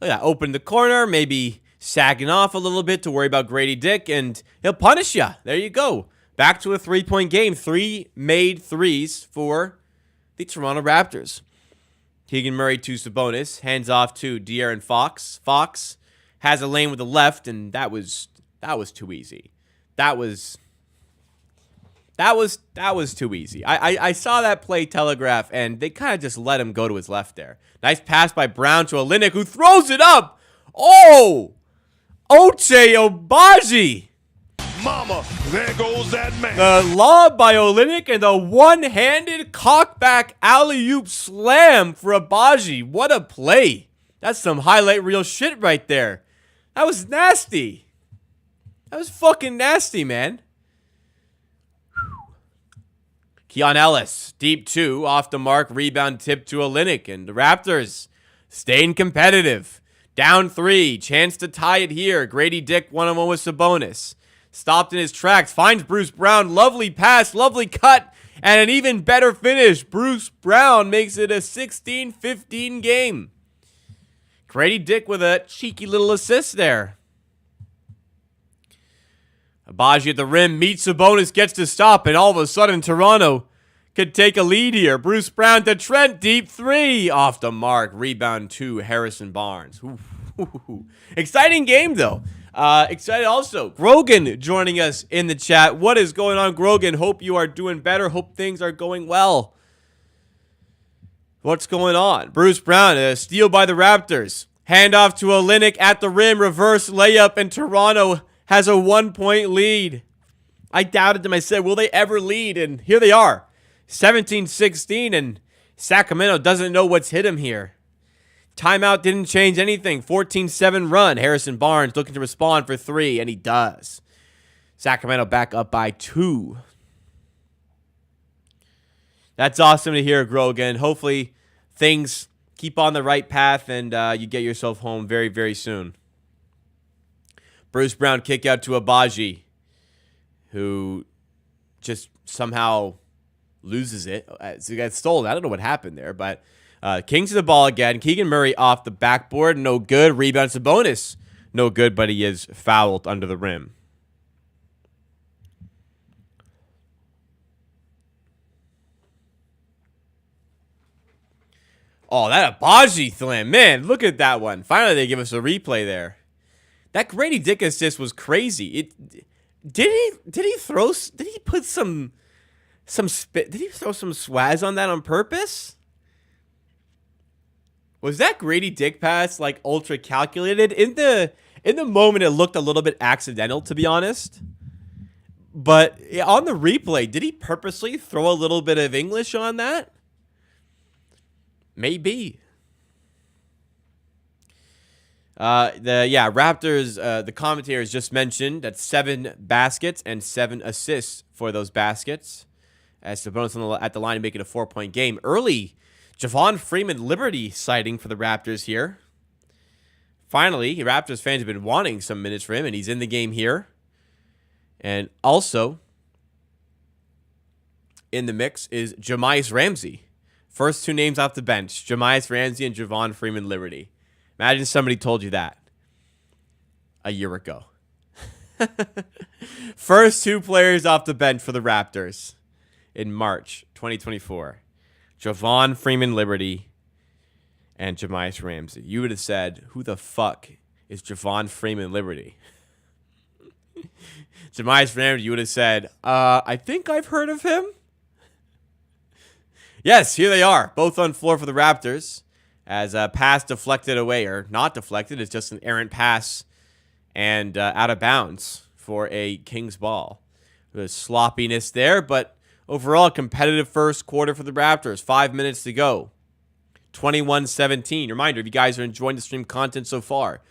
Look at that. Open the corner, maybe sagging off a little bit to worry about Grady Dick, and he'll punish you. There you go. Back to a 3-point game. 3 made threes for the Toronto Raptors. Keegan Murray to Sabonis. Hands off to De'Aaron Fox. Fox has a lane with the left, and that was too easy. That was too easy. I saw that play telegraph, and they kind of just let him go to his left there. Nice pass by Brown to Olynyk, who throws it up. Oh! Ochai Agbaji. Mama, there goes that man. The lob by Olynyk and the one-handed cockback alley-oop slam for Agbaji. What a play. That's some highlight reel shit right there. That was nasty. That was fucking nasty, man. Keon Ellis, deep 2, off the mark, rebound tip to Olynyk, and the Raptors staying competitive. Down 3, chance to tie it here. Grady Dick one-on-one with Sabonis. Stopped in his tracks, finds Bruce Brown. Lovely pass, lovely cut, and an even better finish. Bruce Brown makes it a 16-15 game. Grady Dick with a cheeky little assist there. Agbaji at the rim, meets Sabonis, gets to stop, and all of a sudden Toronto could take a lead here. Bruce Brown to Trent, deep 3, off the mark. Rebound to Harrison Barnes. Ooh. Exciting game, though. Excited also. Grogan joining us in the chat. What is going on, Grogan? Hope you are doing better. Hope things are going well. What's going on? Bruce Brown, a steal by the Raptors. Handoff to Olynyk at the rim, reverse layup, and Toronto has a 1-point lead. I doubted them. I said, will they ever lead? And here they are. 17-16, and Sacramento doesn't know what's hit him here. Timeout didn't change anything. 14-7 run. Harrison Barnes looking to respond for 3, and he does. Sacramento back up by 2. That's awesome to hear, Grogan. Hopefully things keep on the right path, and you get yourself home very, very soon. Bruce Brown kick out to Agbaji, who just somehow loses it. So he got stolen. I don't know what happened there, but Kings to the ball again. Keegan Murray off the backboard. No good. Rebound Sabonis. No good, but he is fouled under the rim. Oh, that Agbaji slam. Man, look at that one. Finally, they give us a replay there. That Grady Dick assist was crazy. Did he put some spit? Did he throw some swaz on that on purpose? Was that Grady Dick pass like ultra calculated? In the moment, it looked a little bit accidental, to be honest. But on the replay, did he purposely throw a little bit of English on that? Maybe. Raptors, the commentators just mentioned that 7 baskets and 7 assists for those baskets. As Sabonis at the line to make it a 4-point game. Early Javon Freeman Liberty sighting for the Raptors here. Finally, Raptors fans have been wanting some minutes for him, and he's in the game here. And also in the mix is Jamias Ramsey. First two names off the bench, Jamias Ramsey and Javon Freeman-Liberty. Imagine somebody told you that a year ago. First two players off the bench for the Raptors in March 2024. Javon Freeman-Liberty and Jamias Ramsey. You would have said, who the fuck is Javon Freeman-Liberty? Jamias Ramsey, you would have said, I think I've heard of him. Yes, here they are, both on floor for the Raptors. As a pass deflected away, or not deflected, it's just an errant pass and out of bounds for a Kings ball. There's sloppiness there, but overall, competitive first quarter for the Raptors. 5 minutes to go. 21-17. Reminder, if you guys are enjoying the stream content so far,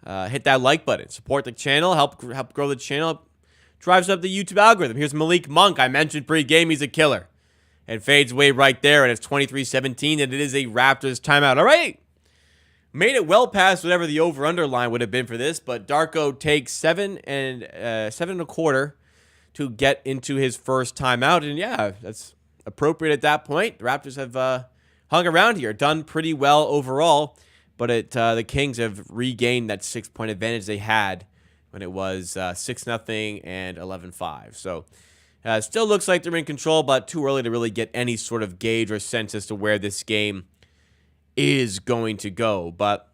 hit that like button. Support the channel. Help grow the channel. Drives up the YouTube algorithm. Here's Malik Monk. I mentioned pre-game. He's a killer. And fades away right there, and it's 23-17, and it is a Raptors timeout. All right. Made it well past whatever the over-under line would have been for this, but Darko takes 7 1/4 to get into his first timeout. And yeah, that's appropriate at that point. The Raptors have hung around here, done pretty well overall, but the Kings have regained that 6-point advantage they had when it was 6-0 and 11-5. So still looks like they're in control, but too early to really get any sort of gauge or sense as to where this game is going to go. But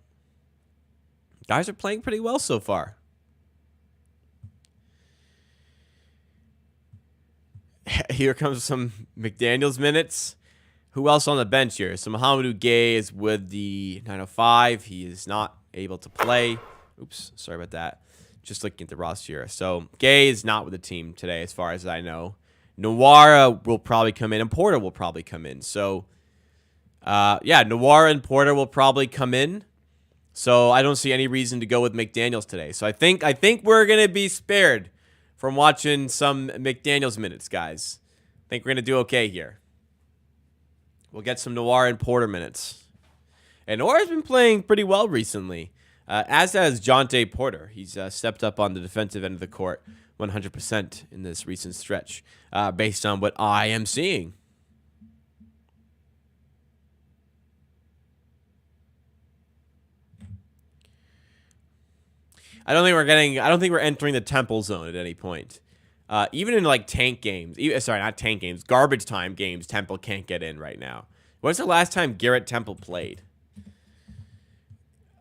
guys are playing pretty well so far. Here comes some McDaniels minutes. Who else on the bench here? So Mohamedou Gay is with the 905. He is not able to play. Oops, sorry about that. Just looking at the roster here. So Gay is not with the team today, as far as I know. Nwara will probably come in, and Porter will probably come in. So, yeah, Nwara and Porter will probably come in. So I don't see any reason to go with McDaniels today. So I think we're gonna be spared from watching some McDaniels minutes, guys. I think we're gonna do okay here. We'll get some Nwara and Porter minutes. And Nwara's been playing pretty well recently. As has Jonte Porter. He's stepped up on the defensive end of the court 100% in this recent stretch, based on what I am seeing. I don't think we're entering the temple zone at any point. Even in like tank games, not tank games, garbage time games, Temple can't get in right now. When's the last time Garrett Temple played?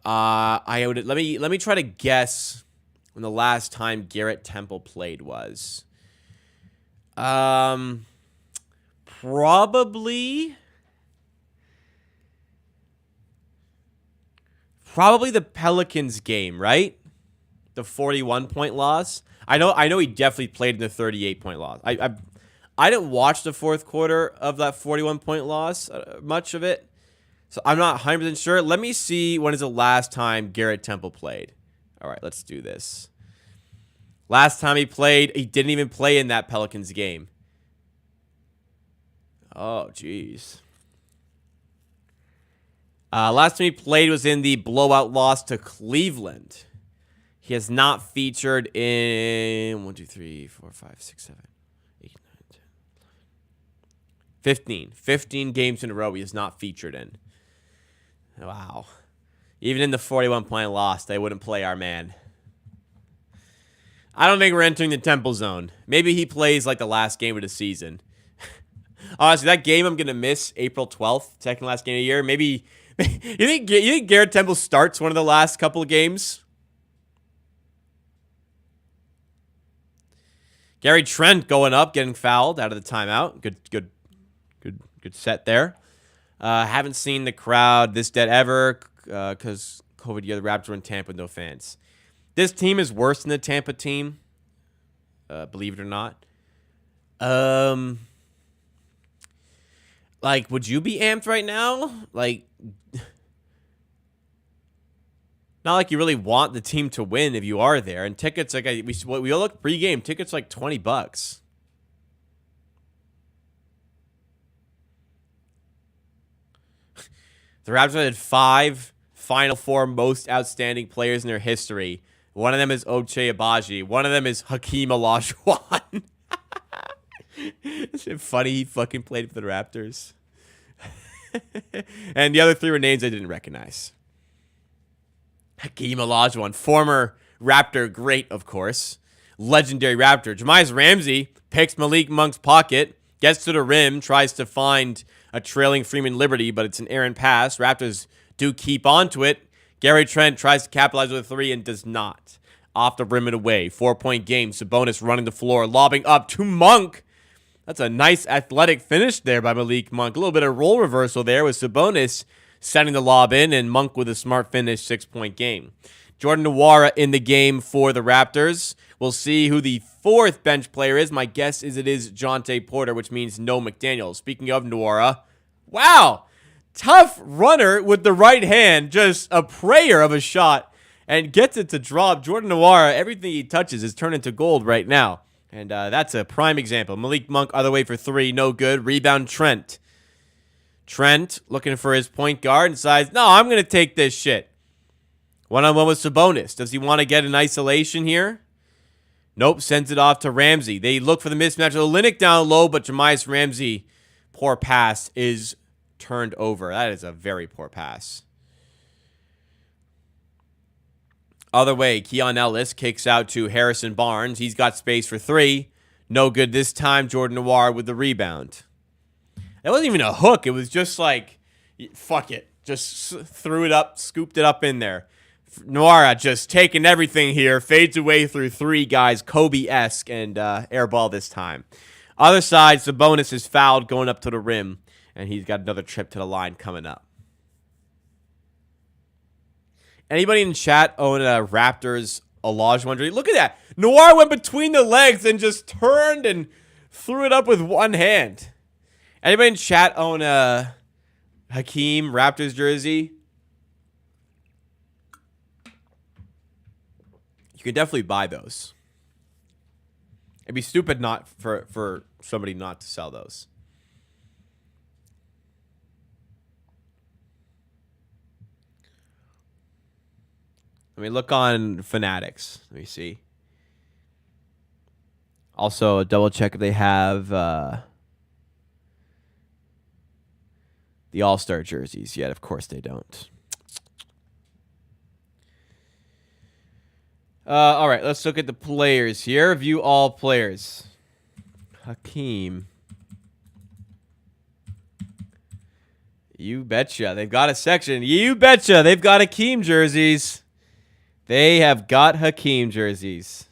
Let me try to guess when the last time Garrett Temple played was. Probably the Pelicans game, right? The 41-point loss. I know he definitely played in the 38-point loss. I didn't watch the fourth quarter of that 41-point loss, much of it. So I'm not 100% sure. Let me see when is the last time Garrett Temple played. All right, let's do this. Last time he played, he didn't even play in that Pelicans game. Oh, jeez. Last time he played was in the blowout loss to Cleveland. He has not featured in 1, 2, 3, 4, 5, 6, 7, 8, 9, 10, 11, 15 games in a row he has not featured in. Wow. Even in the 41-point loss, they wouldn't play our man. I don't think we're entering the Temple zone. Maybe he plays like the last game of the season. Honestly, that game I'm going to miss, April 12th, second last game of the year. Maybe, you think Garrett Temple starts one of the last couple of games? Gary Trent going up, getting fouled out of the timeout. Good set there. Haven't seen the crowd this dead ever because COVID year, the Raptors were in Tampa with no fans. This team is worse than the Tampa team, believe it or not. Like, would you be amped right now? Like, not like you really want the team to win if you are there. And tickets, like we all look pregame, tickets like $20. The Raptors had 5 Final Four most outstanding players in their history One of them is Ochai Agbaji. One of them is Hakeem Olajuwon. Is it funny he fucking played for the Raptors? And the other three were names I didn't recognize. Hakeem Olajuwon, former Raptor great, of course. Legendary Raptor. Jahmi'us Ramsey picks Malik Monk's pocket, gets to the rim, tries to find a trailing Freeman Liberty, but it's an errant pass. Raptors do keep onto it. Gary Trent tries to capitalize with a three and does not. Off the rim and away. 4-point game. Sabonis running the floor, lobbing up to Monk. That's a nice athletic finish there by Malik Monk. A little bit of role reversal there with Sabonis sending the lob in and Monk with a smart finish, 6-point game. Jordan Nwora in the game for the Raptors. We'll see who the fourth bench player is. My guess is it is Jonte Porter, which means no McDaniel. Speaking of Nwora, wow, tough runner with the right hand, just a prayer of a shot, and gets it to drop. Jordan Nwora, everything he touches is turned into gold right now. And that's a prime example. Malik Monk other way for three, no good. Rebound Trent. Trent looking for his point guard and decides, no, I'm going to take this shit. One-on-one with Sabonis. Does he want to get an isolation here? Nope, sends it off to Ramsey. They look for the mismatch. Olynyk down low, but Jahmi'us Ramsey, poor pass, is turned over. That is a very poor pass. Other way, Keon Ellis kicks out to Harrison Barnes. He's got space for three. No good this time. Jordan Nwora with the rebound. That wasn't even a hook. It was just like, fuck it. Just threw it up, scooped it up in there. Nwora just taking everything here. Fades away through three guys. Kobe-esque and air ball this time. Other side, Sabonis is fouled going up to the rim. And he's got another trip to the line coming up. Anybody in chat own a Raptors Olajuwon jersey? Look at that. Nwora went between the legs and just turned and threw it up with one hand. Anybody in chat own a Hakeem Raptors jersey? You can definitely buy those. It'd be stupid not for somebody not to sell those. Let me look on Fanatics. Let me see. Also, double check if they have the All-Star jerseys yet. Of course they don't. All right, let's look at the players here. View all players. Hakeem. You betcha. They've got a section. You betcha. They've got Hakeem jerseys. They have got Hakeem jerseys.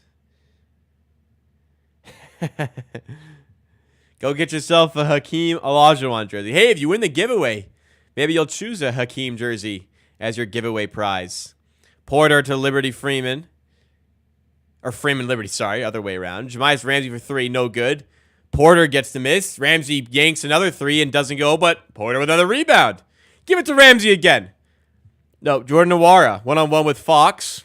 Go get yourself a Hakeem Olajuwon jersey. Hey, if you win the giveaway, maybe you'll choose a Hakeem jersey as your giveaway prize. Porter to Liberty Freeman. Or Freeman Liberty, sorry, other way around. Jahmi'us Ramsey for three, no good. Porter gets the miss. Ramsey yanks another three and doesn't go, but Porter with another rebound. Give it to Ramsey again. No, Jordan Nwora, one-on-one with Fox.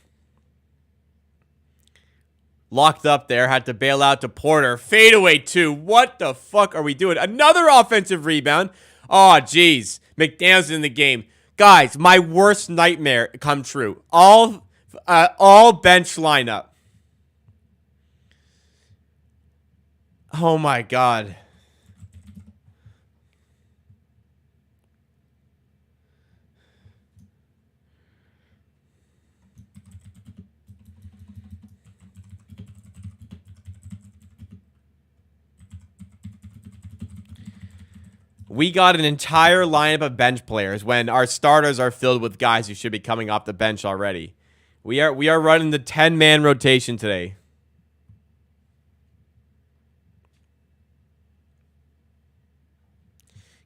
Locked up there, had to bail out to Porter. Fadeaway two. What the fuck are we doing? Another offensive rebound. Oh, jeez. McDaniel's in the game. Guys, my worst nightmare come true. All bench lineup. Oh, my God. We got an entire lineup of bench players when our starters are filled with guys who should be coming off the bench already. We are running the 10-man rotation today.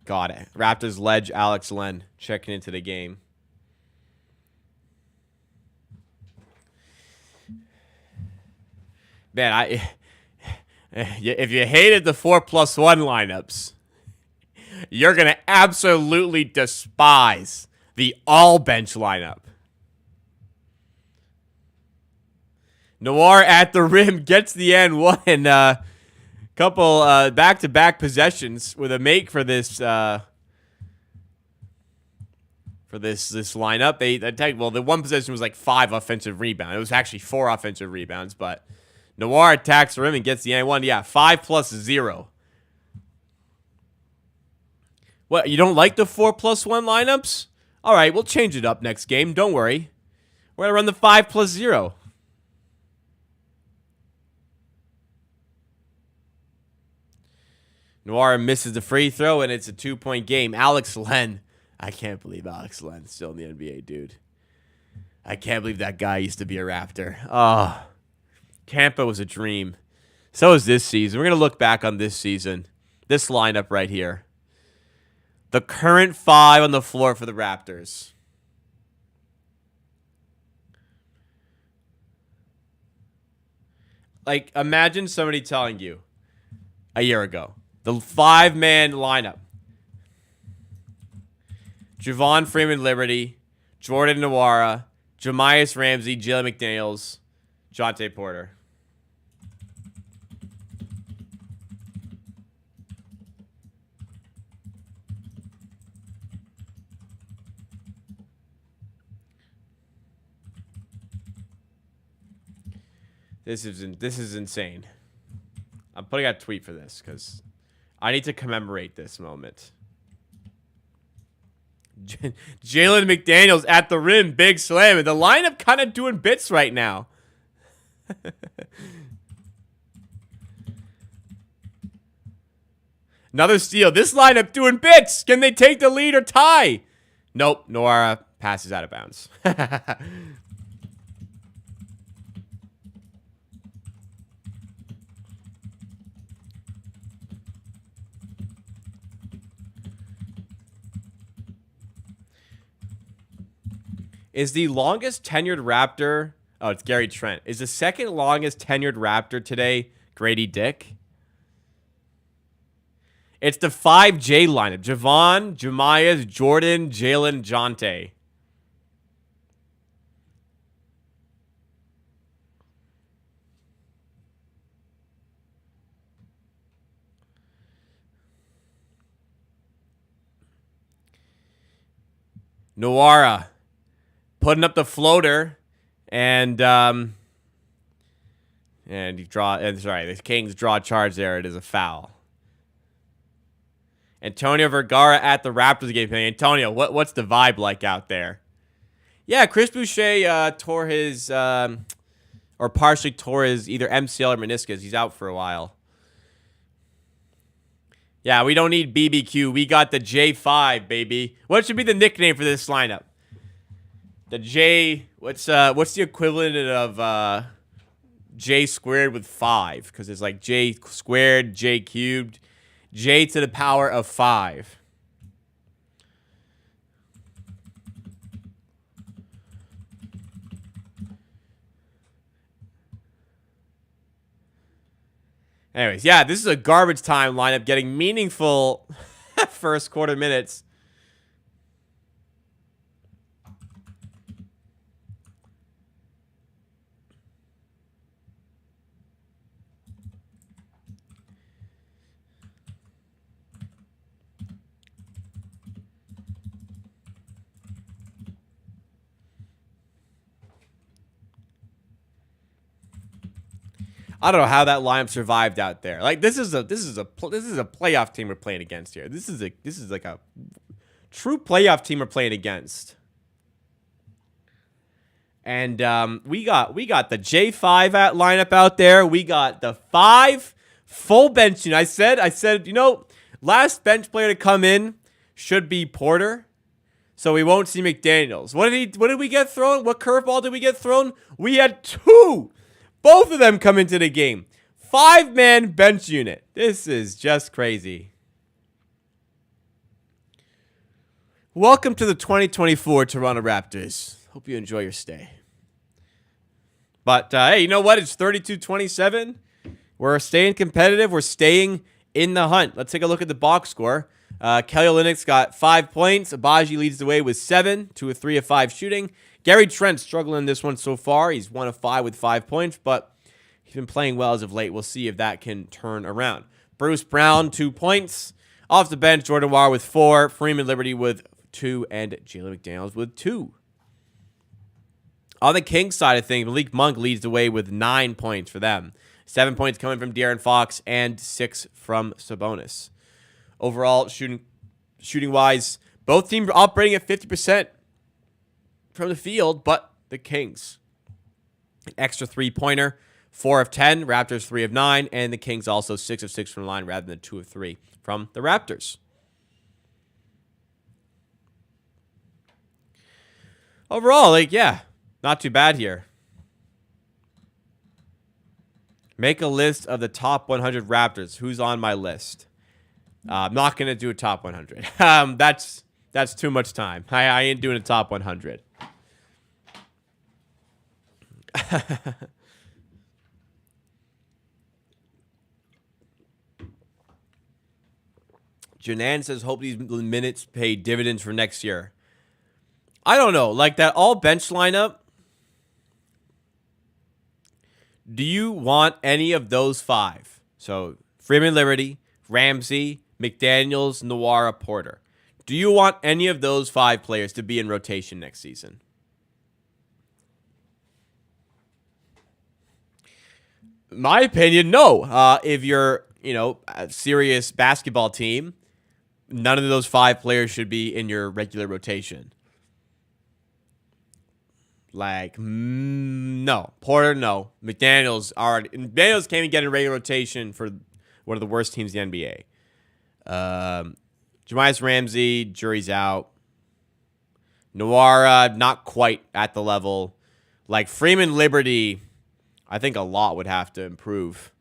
Got it. Raptors ledge Alex Len checking into the game. Man, if you hated the 4+1 lineups, you're going to absolutely despise the all-bench lineup. Nwora at the rim gets the end one. Couple back-to-back possessions with a make for this for this lineup. The one possession was like 5 offensive rebounds. It was actually 4 offensive rebounds, but Noir attacks the rim and gets the N1. Yeah, 5 plus 0. What, you don't like the 4 plus 1 lineups? All right, we'll change it up next game. Don't worry. We're going to run the 5 plus 0. Noir misses the free throw, and it's a 2-point game. Alex Len. I can't believe Alex Len's still in the NBA, dude. I can't believe that guy used to be a Raptor. Oh, Tampa was a dream. So is this season. We're going to look back on this season. This lineup right here. The current 5 on the floor for the Raptors. Like, imagine somebody telling you a year ago, the 5-man lineup. Javon Freeman Liberty, Jordan Nwora, Jamias Ramsey, Jalen McDaniels, Jonte Porter. This is insane. I'm putting out a tweet for this because I need to commemorate this moment. Jalen McDaniels at the rim, big slam. And the lineup kind of doing bits right now. Another steal. This lineup doing bits. Can they take the lead or tie? Nope. Noir passes out of bounds. Is the longest tenured Raptor... Oh, it's Gary Trent. Is the second longest tenured Raptor today Grady Dick? It's the 5J lineup. Javon, Jamias, Jordan, Jalen, Jonte. Nwora putting up the floater, and the Kings draw charge there. It is a foul. Antonio Vergara at the Raptors game. Antonio, what's the vibe like out there? Yeah, Chris Boucher tore his or partially tore his either MCL or meniscus. He's out for a while. Yeah, we don't need BBQ. We got the J5, baby. What should be the nickname for this lineup? The J, what's the equivalent of J squared with 5? Because it's like J squared, J cubed, J to the power of 5. Anyways, yeah, this is a garbage time lineup getting meaningful first quarter minutes. I don't know how that lineup survived out there. Like this is a playoff team we're playing against here. This is like a true playoff team we're playing against. And we got the J5 lineup out there. We got the 5 full bench. I said, you know, last bench player to come in should be Porter. So we won't see McDaniels. What did we get thrown? What curveball did we get thrown? We had 2. Both of them come into the game. 5-man bench unit. This is just crazy. Welcome to the 2024 Toronto Raptors. Hope you enjoy your stay. But, hey, you know what? It's 32-27. We're staying competitive. We're staying in the hunt. Let's take a look at the box score. Kelly Olynyk's got 5 points. Abaji leads the way with 7, 2 of 3 of 5 shooting. Gary Trent struggling in this one so far. He's 1 of 5 with 5 points, but he's been playing well as of late. We'll see if that can turn around. Bruce Brown, 2 points. Off the bench, Jordan Nwora with 4. Freeman Liberty with 2, and Jalen McDaniels with 2. On the Kings side of things, Malik Monk leads the way with 9 points for them. 7 points coming from De'Aaron Fox and 6 from Sabonis. Overall, shooting-wise, both teams are operating at 50% from the field, but the Kings. An extra 3-pointer, 4 of 10, Raptors 3 of 9, and the Kings also 6 of 6 from the line rather than 2 of 3 from the Raptors. Overall, not too bad here. Make a list of the top 100 Raptors. Who's on my list? I'm not going to do a top 100. That's too much time. I ain't doing a top 100. Janan says, hope these minutes pay dividends for next year. I don't know. Like that all bench lineup. Do you want any of those 5? So Freeman Liberty, Ramsey, McDaniels, Nwora, Porter. Do you want any of those 5 players to be in rotation next season? My opinion, no. If you're, a serious basketball team, none of those 5 players should be in your regular rotation. No. Porter, no. McDaniels can't even get in regular rotation for one of the worst teams in the NBA. Jamias Ramsey, jury's out. Nwora, not quite at the level. Like Freeman Liberty, I think a lot would have to improve.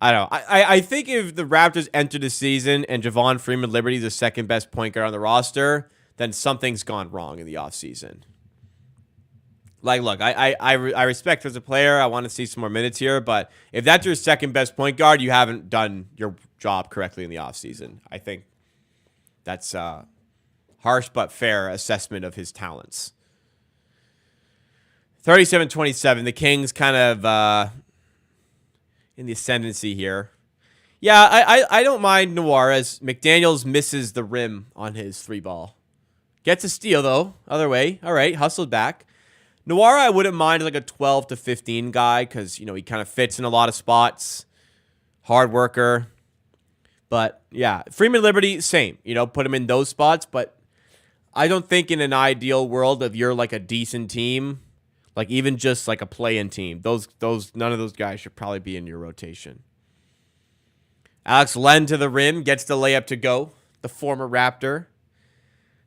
I don't know. I think if the Raptors enter the season and Javon Freeman Liberty is the second best point guard on the roster, then something's gone wrong in the offseason. Like, look, I respect as a player. I want to see some more minutes here. But if that's your second best point guard, you haven't done your job correctly in the offseason. I think that's a harsh but fair assessment of his talents. 37-27. The Kings kind of in the ascendancy here. Yeah, I don't mind Nwora as McDaniels misses the rim on his 3-ball. Gets a steal, though. Other way. All right, hustled back. Nwora, I wouldn't mind like a 12 to 15 guy because, he kind of fits in a lot of spots. Hard worker. But, yeah, Freeman Liberty, same. Put him in those spots. But I don't think in an ideal world, if you're like a decent team, like even just like a play-in team, none of those guys should probably be in your rotation. Alex Len to the rim, gets the layup to go. The former Raptor.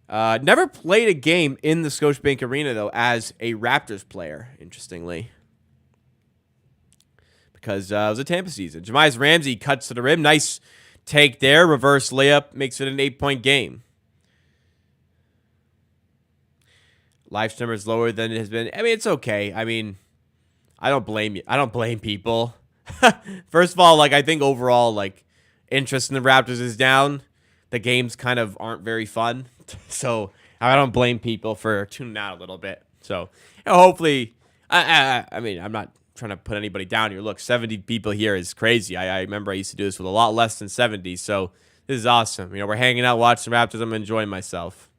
Never played a game in the Scotiabank Arena, though, as a Raptors player, interestingly. Because it was a Tampa season. Jamias Ramsey cuts to the rim. Nice take there. Reverse layup. Makes it an 8-point game. Life's number is lower than it has been. I mean, it's okay. I mean, I don't blame you. I don't blame people. First of all, I think overall, interest in the Raptors is down. The games kind of aren't very fun. So I don't blame people for tuning out a little bit. So hopefully, I mean, I'm not trying to put anybody down here. Look, 70 people here is crazy. I remember I used to do this with a lot less than 70. So this is awesome. We're hanging out, watching the Raptors. I'm enjoying myself.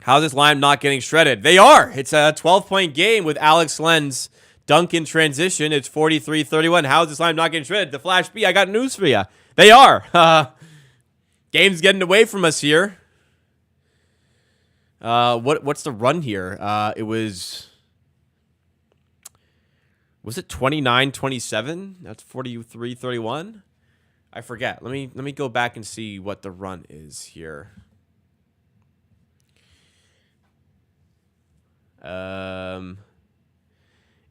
How's this line not getting shredded? They are. It's a 12-point game with Alex Len's dunk in transition. It's 43-31. How is this line not getting shredded? The Flash B, I got news for you. They are. Game's getting away from us here. What's the run here? It was it 29-27? That's 43-31? I forget. Let me go back and see what the run is here.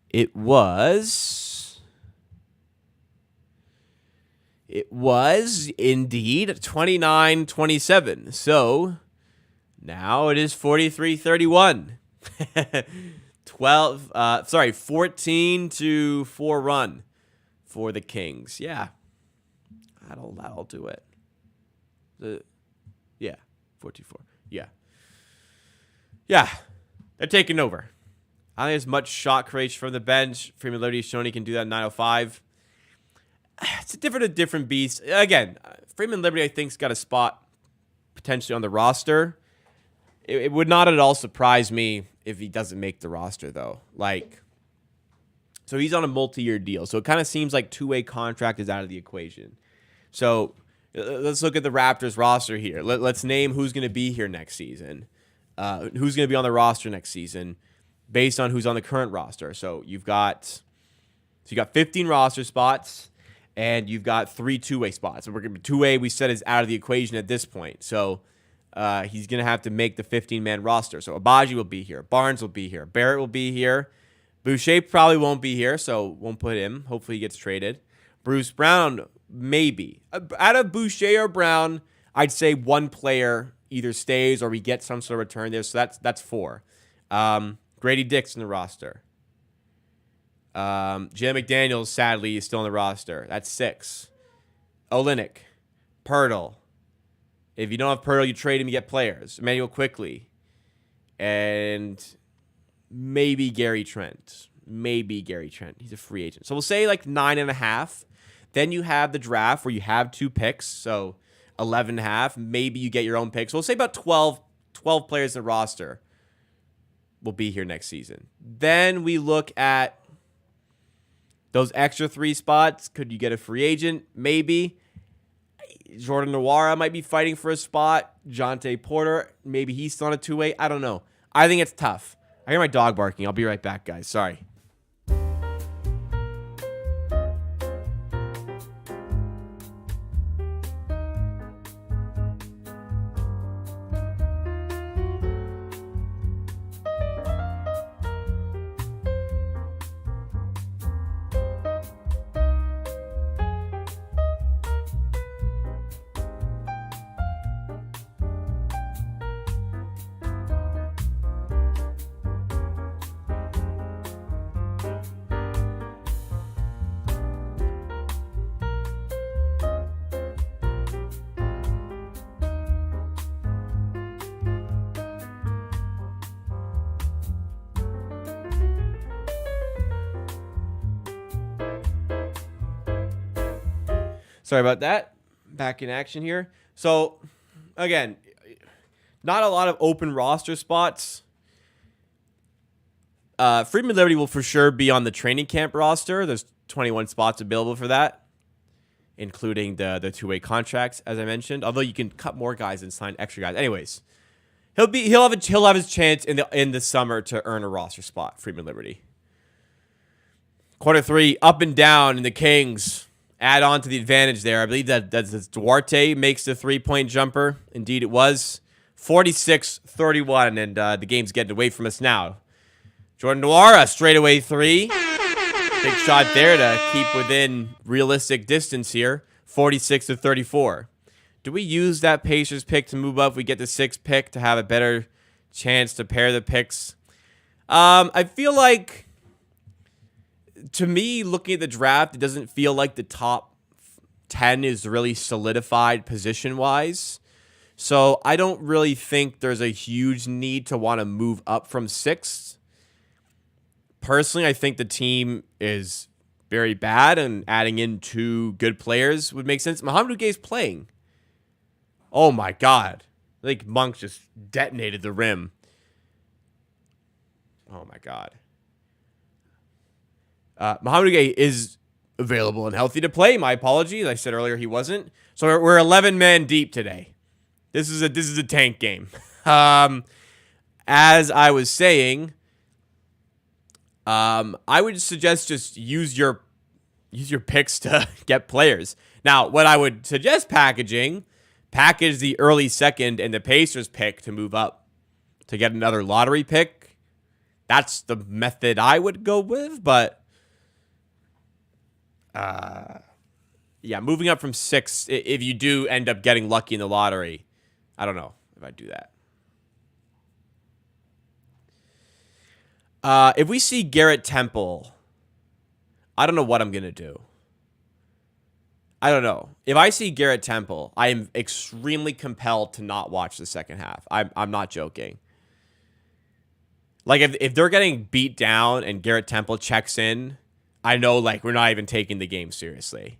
It was indeed 29-27. So now it is 43-31. 14-4 run for the Kings. Yeah. That'll do it. 44. Yeah. Yeah. They're taking over. I don't think there's much shot creation from the bench. Freeman Liberty shown he can do that in 9:05. It's a different beast. Again, Freeman Liberty, I think, has got a spot potentially on the roster. It would not at all surprise me if he doesn't make the roster, though. Like, so he's on a multi-year deal. So it kind of seems like two-way contract is out of the equation. So let's look at the Raptors roster here. Let's name who's going to be here next season. Who's going to be on the roster next season based on who's on the current roster. So you got 15 roster spots, and you've got 3 two-way spots. So we're going to be two-way, we said, is out of the equation at this point. So he's going to have to make the 15-man roster. So Abaji will be here. Barnes will be here. Barrett will be here. Boucher probably won't be here, so won't put him. Hopefully he gets traded. Bruce Brown, maybe. Out of Boucher or Brown, I'd say one player either stays or we get some sort of return there. So that's 4. Grady Dick's in the roster. Jim McDaniels, sadly, is still on the roster. That's 6. Olynyk. Pirtle. If you don't have Pirtle, you trade him, you get players. Emmanuel Quickley. And maybe Gary Trent. He's a free agent. So we'll say like 9.5. Then you have the draft where you have 2 picks. So 11.5. Maybe you get your own picks. So we'll say about 12 players in the roster will be here next season. Then we look at those extra 3 spots. Could you get a free agent? Maybe. Jordan Nwora might be fighting for a spot. Jonte Porter, maybe he's still on a 2-way. I don't know. I think it's tough. I hear my dog barking. I'll be right back, guys. Sorry. Sorry about that. Back in action here. So, again, not a lot of open roster spots. Freedom and Liberty will for sure be on the training camp roster. There's 21 spots available for that, including the two-way contracts, as I mentioned. Although you can cut more guys and sign extra guys. Anyways, he'll have his chance in the summer to earn a roster spot. Freedom and Liberty. Quarter 3, up and down in the Kings. Add on to the advantage there. I believe that's Duarte makes the 3-point jumper. Indeed, it was 46-31, and the game's getting away from us now. Jordan Nwora, straightaway 3. Big shot there to keep within realistic distance here. 46-34. Do we use that Pacers pick to move up? If we get the 6th pick to have a better chance to pair the picks. I feel like, to me, looking at the draft, it doesn't feel like the top 10 is really solidified position-wise. So I don't really think there's a huge need to want to move up from 6th. Personally, I think the team is very bad, and adding in 2 good players would make sense. Mohamed Ugay's playing. Oh, my God. I think Monk just detonated the rim. Oh, my God. Mohamed Ugay is available and healthy to play. My apologies. I said earlier he wasn't. So we're 11 men deep today. This is a tank game. As I was saying, I would suggest just use your picks to get players. Now, what I would suggest package the early 2nd and the Pacers pick to move up to get another lottery pick. That's the method I would go with, but yeah, moving up from 6, if you do end up getting lucky in the lottery, I don't know if I'd do that. If we see Garrett Temple, I don't know what I'm going to do. I don't know. If I see Garrett Temple, I am extremely compelled to not watch the second half. I'm not joking. Like, if they're getting beat down and Garrett Temple checks in, I know, we're not even taking the game seriously.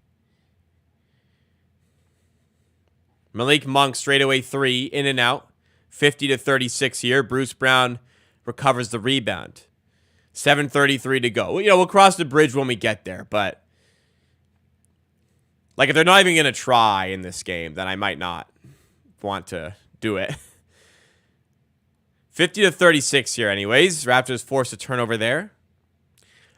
Malik Monk straightaway 3, in and out. 50 to 36 here. Bruce Brown recovers the rebound. 7:33 to go. We'll cross the bridge when we get there, but if they're not even going to try in this game, then I might not want to do it. 50 to 36 here anyways. Raptors forced a turnover there.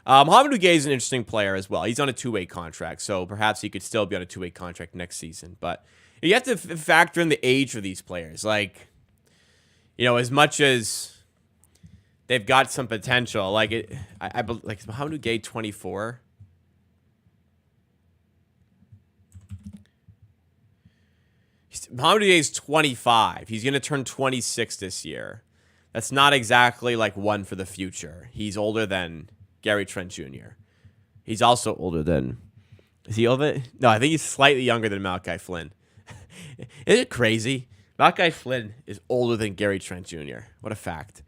Mohamed Ugay is an interesting player as well. He's on a two-way contract, so perhaps he could still be on a two-way contract next season. But you have to factor in the age of these players. As much as they've got some potential, Mohamed Ugay, 24. Mohamed Ugay is 25. He's going to turn 26 this year. That's not exactly one for the future. He's older than Gary Trent Jr. He's also older than... Is he older? No, I think he's slightly younger than Malachi Flynn. Isn't it crazy? Malachi Flynn is older than Gary Trent Jr. What a fact.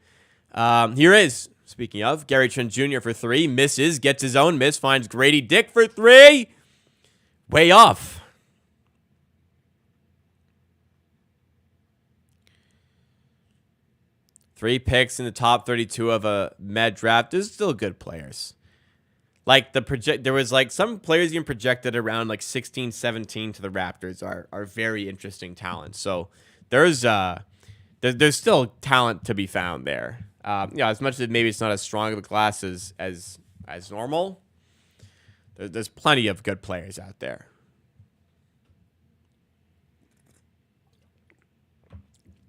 Here is, speaking of, Gary Trent Jr. for 3. Misses, gets his own miss, finds Grady Dick for 3. Way off. Three picks in the top 32 of a Med draft. They're still good players. There was some players even projected around 16, 17 to the Raptors are very interesting talents. So there's still talent to be found there. As much as maybe it's not as strong of a class as normal, there's plenty of good players out there.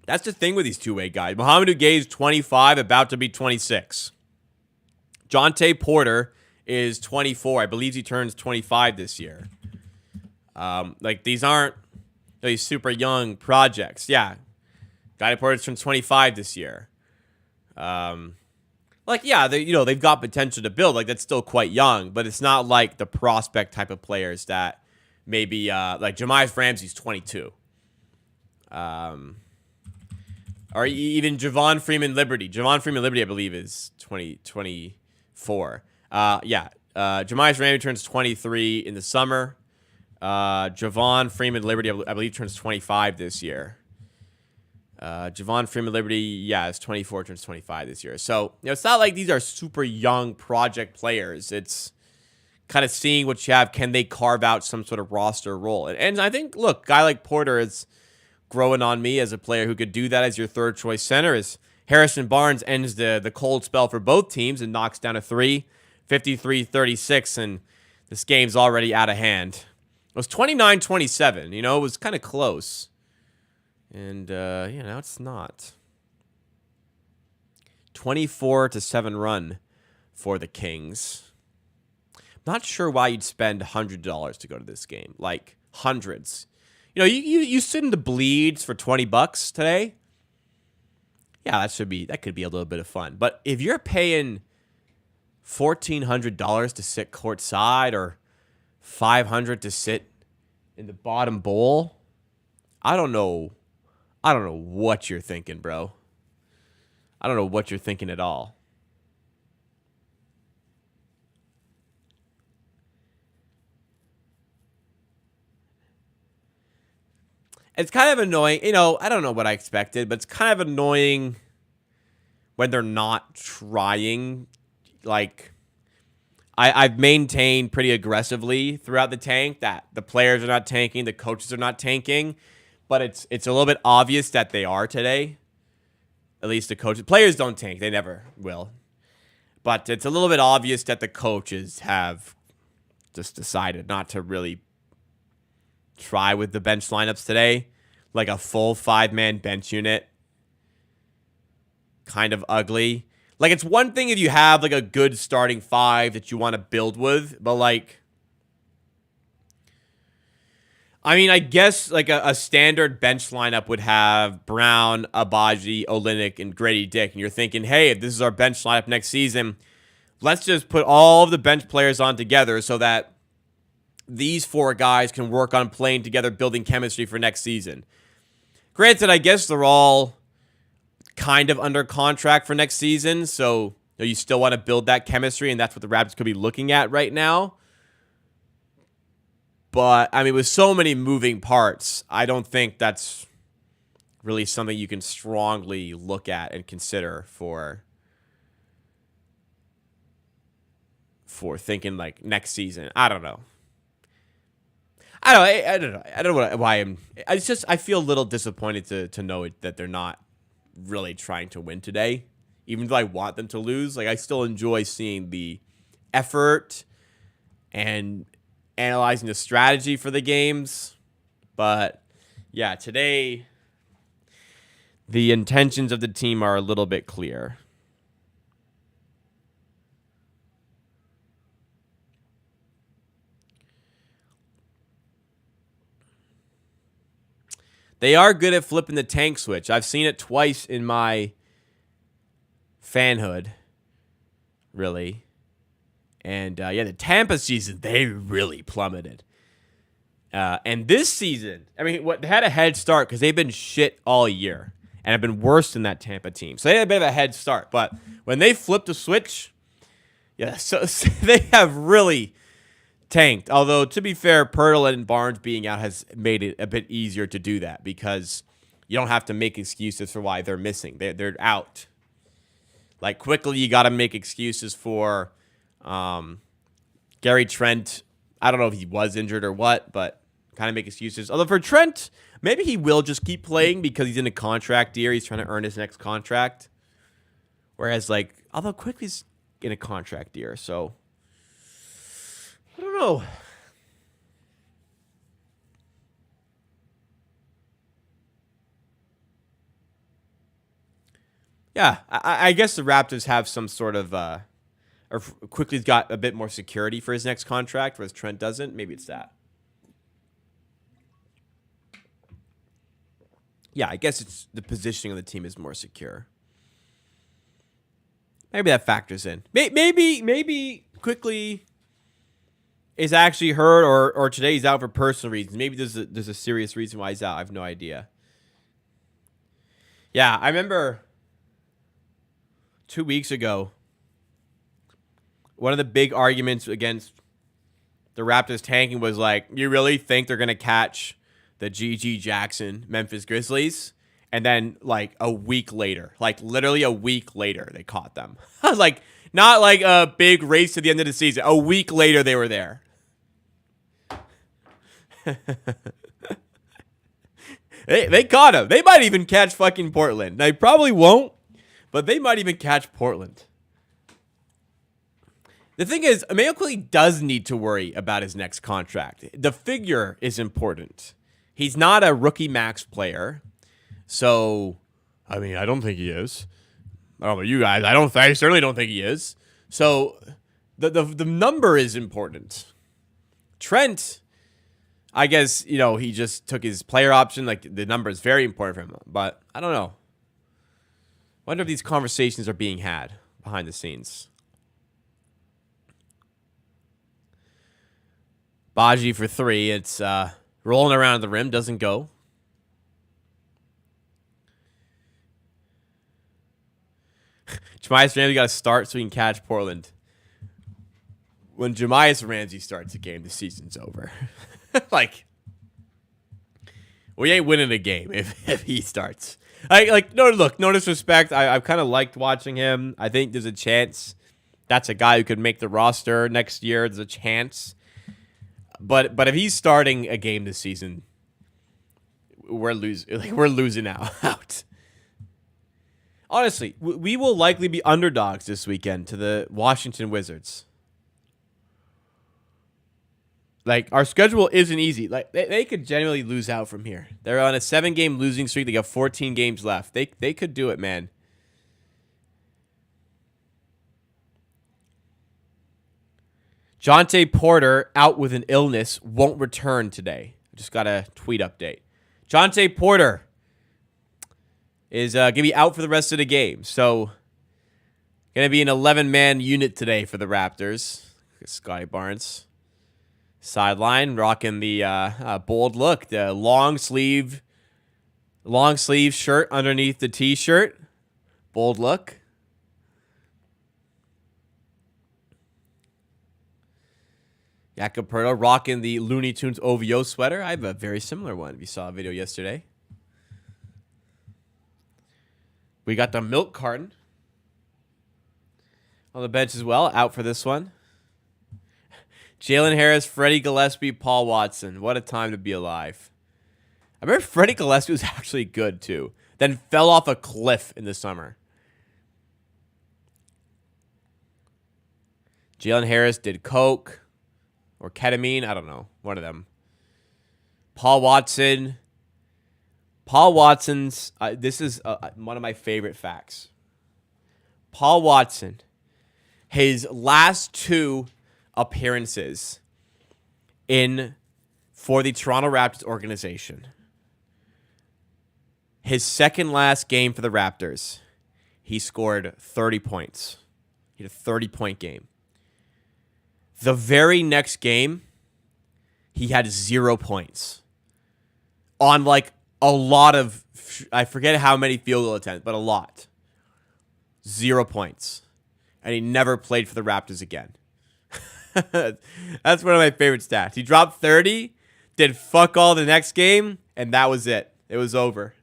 That's the thing with these two-way guys. Mohamed Ugay is 25, about to be 26. Jonte Porter is 24. I believe he turns 25 this year. These aren't these super young projects. Yeah. Jonte Porter turns 25 this year. They've got potential to build. That's still quite young, but it's not like the prospect type of players that maybe Jamias Ramsey's 22. Or even Javon Freeman Liberty. Javon Freeman Liberty, I believe, is 24. Jamias Ramsey turns 23 in the summer. Javon Freeman Liberty, I believe, turns 25 this year. Javon Freeman Liberty, is 24, turns 25 this year. So, it's not like these are super young project players. It's kind of seeing what you have. Can they carve out some sort of roster role? And I think, look, guy like Porter is growing on me as a player who could do that as your third choice center. As Harrison Barnes ends the cold spell for both teams and knocks down a 3, 53-36, and this game's already out of hand. It was 29-27. It was kind of close. And, now it's not. 24-7 run for the Kings. Not sure why you'd spend $100 to go to this game. Hundreds. You sit in the bleeds for $20 today. Yeah, that could be a little bit of fun. But if you're paying $1,400 to sit courtside or $500 to sit in the bottom bowl, I don't know what you're thinking, bro. I don't know what you're thinking at all. It's kind of annoying. I don't know what I expected, but it's kind of annoying when they're not trying. I've maintained pretty aggressively throughout the tank that the players are not tanking, the coaches are not tanking, but it's a little bit obvious that they are today. At least the coaches. Players don't tank. They never will. But it's a little bit obvious that the coaches have just decided not to really try with the bench lineups today. A full 5-man bench unit. Kind of ugly. It's one thing if you have a good starting 5 that you want to build with, but I guess a standard bench lineup would have Brown, Abaji, Olynyk, and Grady Dick, and you're thinking, hey, if this is our bench lineup next season, let's just put all of the bench players on together so that these 4 guys can work on playing together, building chemistry for next season. Granted, I guess they're all kind of under contract for next season, so you still want to build that chemistry, and that's what the Raptors could be looking at right now. But, I mean, with so many moving parts, I don't think that's really something you can strongly look at and consider for thinking, like, next season. I don't know. I don't know. I don't know why I'm... It's just, I feel a little disappointed to know that they're not really trying to win today. Even though I want them to lose, like, I still enjoy seeing the effort and analyzing the strategy for the games. But, yeah, today, the intentions of the team are a little bit clear. They are good at flipping the tank switch. I've seen it twice in my fanhood, really. And, yeah, the Tampa season, they really plummeted. And this season, I mean, they had a head start because they've been shit all year and have been worse than that Tampa team. So they had a bit of a head start. But when they flipped the switch, yeah, so they have really tanked. Although, to be fair, Pirtle and Barnes being out has made it a bit easier to do that because you don't have to make excuses for why they're missing. They're out. Like, quickly, you got to make excuses for Gary Trent. I don't know if he was injured or what, but kind of make excuses. Although for Trent, maybe he will just keep playing because he's in a contract year. He's trying to earn his next contract. Whereas, like, although Quickly's in a contract year, so I don't know. Yeah, I guess the Raptors have some sort of, or Quickly's got a bit more security for his next contract, whereas Trent doesn't. Maybe it's that. Yeah, I guess it's the positioning of the team is more secure. Maybe that factors in. Maybe Quickly is actually hurt, or today he's out for personal reasons. Maybe there's a serious reason why he's out. I have no idea. Yeah, I remember 2 weeks ago, one of the big arguments against the Raptors tanking was like, you really think they're going to catch the G.G. Jackson Memphis Grizzlies? And then, like, a week later, like, literally a week later, they caught them. Like, not like a big race to the end of the season. A week later, they were there. They caught him. They might even catch fucking Portland. They probably won't, but they might even catch Portland. The thing is, Emmanuel Quickly does need to worry about his next contract. The figure is important. He's not a rookie max player. So, I mean, I don't think he is. I don't know you guys. I certainly don't think he is. So, the number is important. Trent, I guess, you know, he just took his player option. Like, the number is very important for him. But, I don't know. I wonder if these conversations are being had behind the scenes. Baji for 3. It's rolling around the rim. Doesn't go. Jamias Ramsey got to start so he can catch Portland. When Jamias Ramsey starts a game, the season's over. Like, we ain't winning a game if he starts. No disrespect. I've kind of liked watching him. I think there's a chance that's a guy who could make the roster next year. There's a chance. But if he's starting a game this season, we're losing out. Honestly, we will likely be underdogs this weekend to the Washington Wizards. Like, our schedule isn't easy. Like, they could genuinely lose out from here. They're on a 7-game losing streak. They got 14 games left. They could do it, man. Jonte Porter, out with an illness, won't return today. Just got a tweet update. Jonte Porter is going to be out for the rest of the game. So, going to be an 11-man unit today for the Raptors. Scotty Barnes. Sideline, rocking the bold look. The long sleeve shirt underneath the T-shirt. Bold look. Jakob Pertl rocking the Looney Tunes OVO sweater. I have a very similar one if you saw a video yesterday. We got the milk carton on the bench as well, out for this one. Jalen Harris, Freddie Gillespie, Paul Watson. What a time to be alive. I remember Freddie Gillespie was actually good too. Then fell off a cliff in the summer. Jalen Harris did coke or ketamine. I don't know. One of them. Paul Watson. Paul Watson's, this is one of my favorite facts. Paul Watson, his last 2 appearances for the Toronto Raptors organization. His second last game for the Raptors, he scored 30 points. He had a 30-point game. The very next game, he had 0 points. On like a lot of, I forget how many field goal attempts, but a lot. 0 points. And he never played for the Raptors again. That's one of my favorite stats. He dropped 30, did fuck all the next game, and that was it. It was over.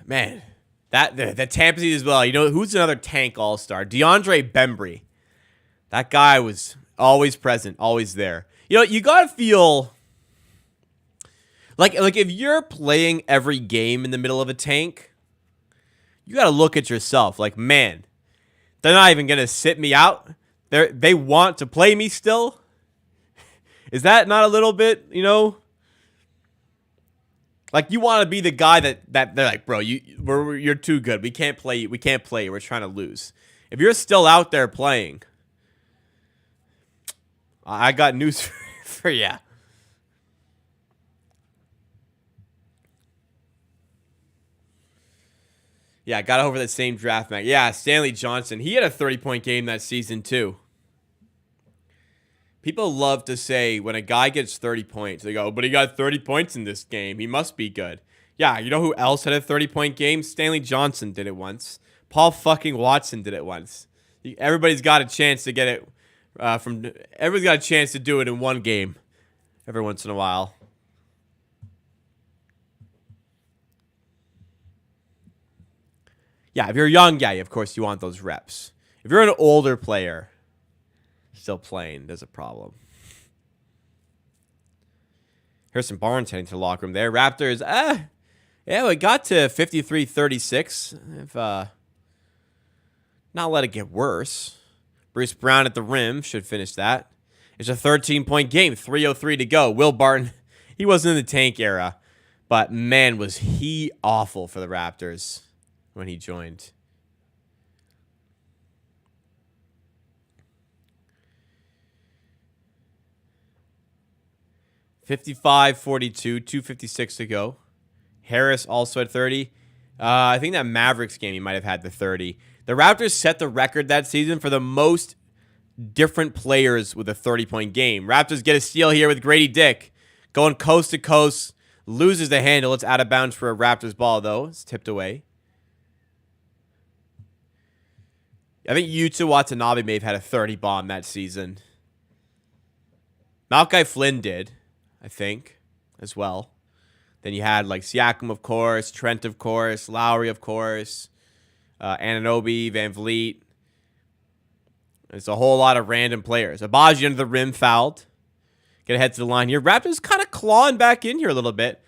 Man, the Tampa City as well. You know, who's another tank all-star? DeAndre Bembry. That guy was always present, always there. You know, you got to feel like if you're playing every game in the middle of a tank, you got to look at yourself like, man, they're not even going to sit me out. They want to play me still. Is that not a little bit, you know? Like, you want to be the guy that they're like, bro, you're too good. We can't play. We can't play. We're trying to lose. If you're still out there playing, I got news for you. Yeah, I got over that same draft match. Yeah, Stanley Johnson. He had a 30-point game that season too. People love to say when a guy gets 30 points, they go, but he got 30 points in this game. He must be good. Yeah, you know who else had a 30-point game? Stanley Johnson did it once. Paul fucking Watson did it once. Everybody's got a chance to get it everybody's got a chance to do it in one game every once in a while. Yeah, if you're young, yeah, of course you want those reps. If you're an older player still playing, there's a problem. Harrison Barnes heading to the locker room there. Raptors, yeah, we got to 53-36. If not let it get worse. Bruce Brown at the rim should finish that. It's a 13-point game, 3:03 to go. Will Barton, he wasn't in the tank era, but man, was he awful for the Raptors when he joined. $55-42, 2:56 to go. Harris also at 30. I think that Mavericks game he might have had the 30. The Raptors set the record that season for the most different players with a 30-point game. Raptors get a steal here with Grady Dick. Going coast to coast. Loses the handle. It's out of bounds for a Raptors ball, though. It's tipped away. I think Yuta Watanabe may have had a 30 bomb that season. Malachi Flynn did, I think, as well. Then you had like Siakam, of course, Trent, of course, Lowry, of course, Anunoby, Van Vliet. It's a whole lot of random players. Abaji under the rim fouled. Get ahead to the line here. Raptors kind of clawing back in here a little bit.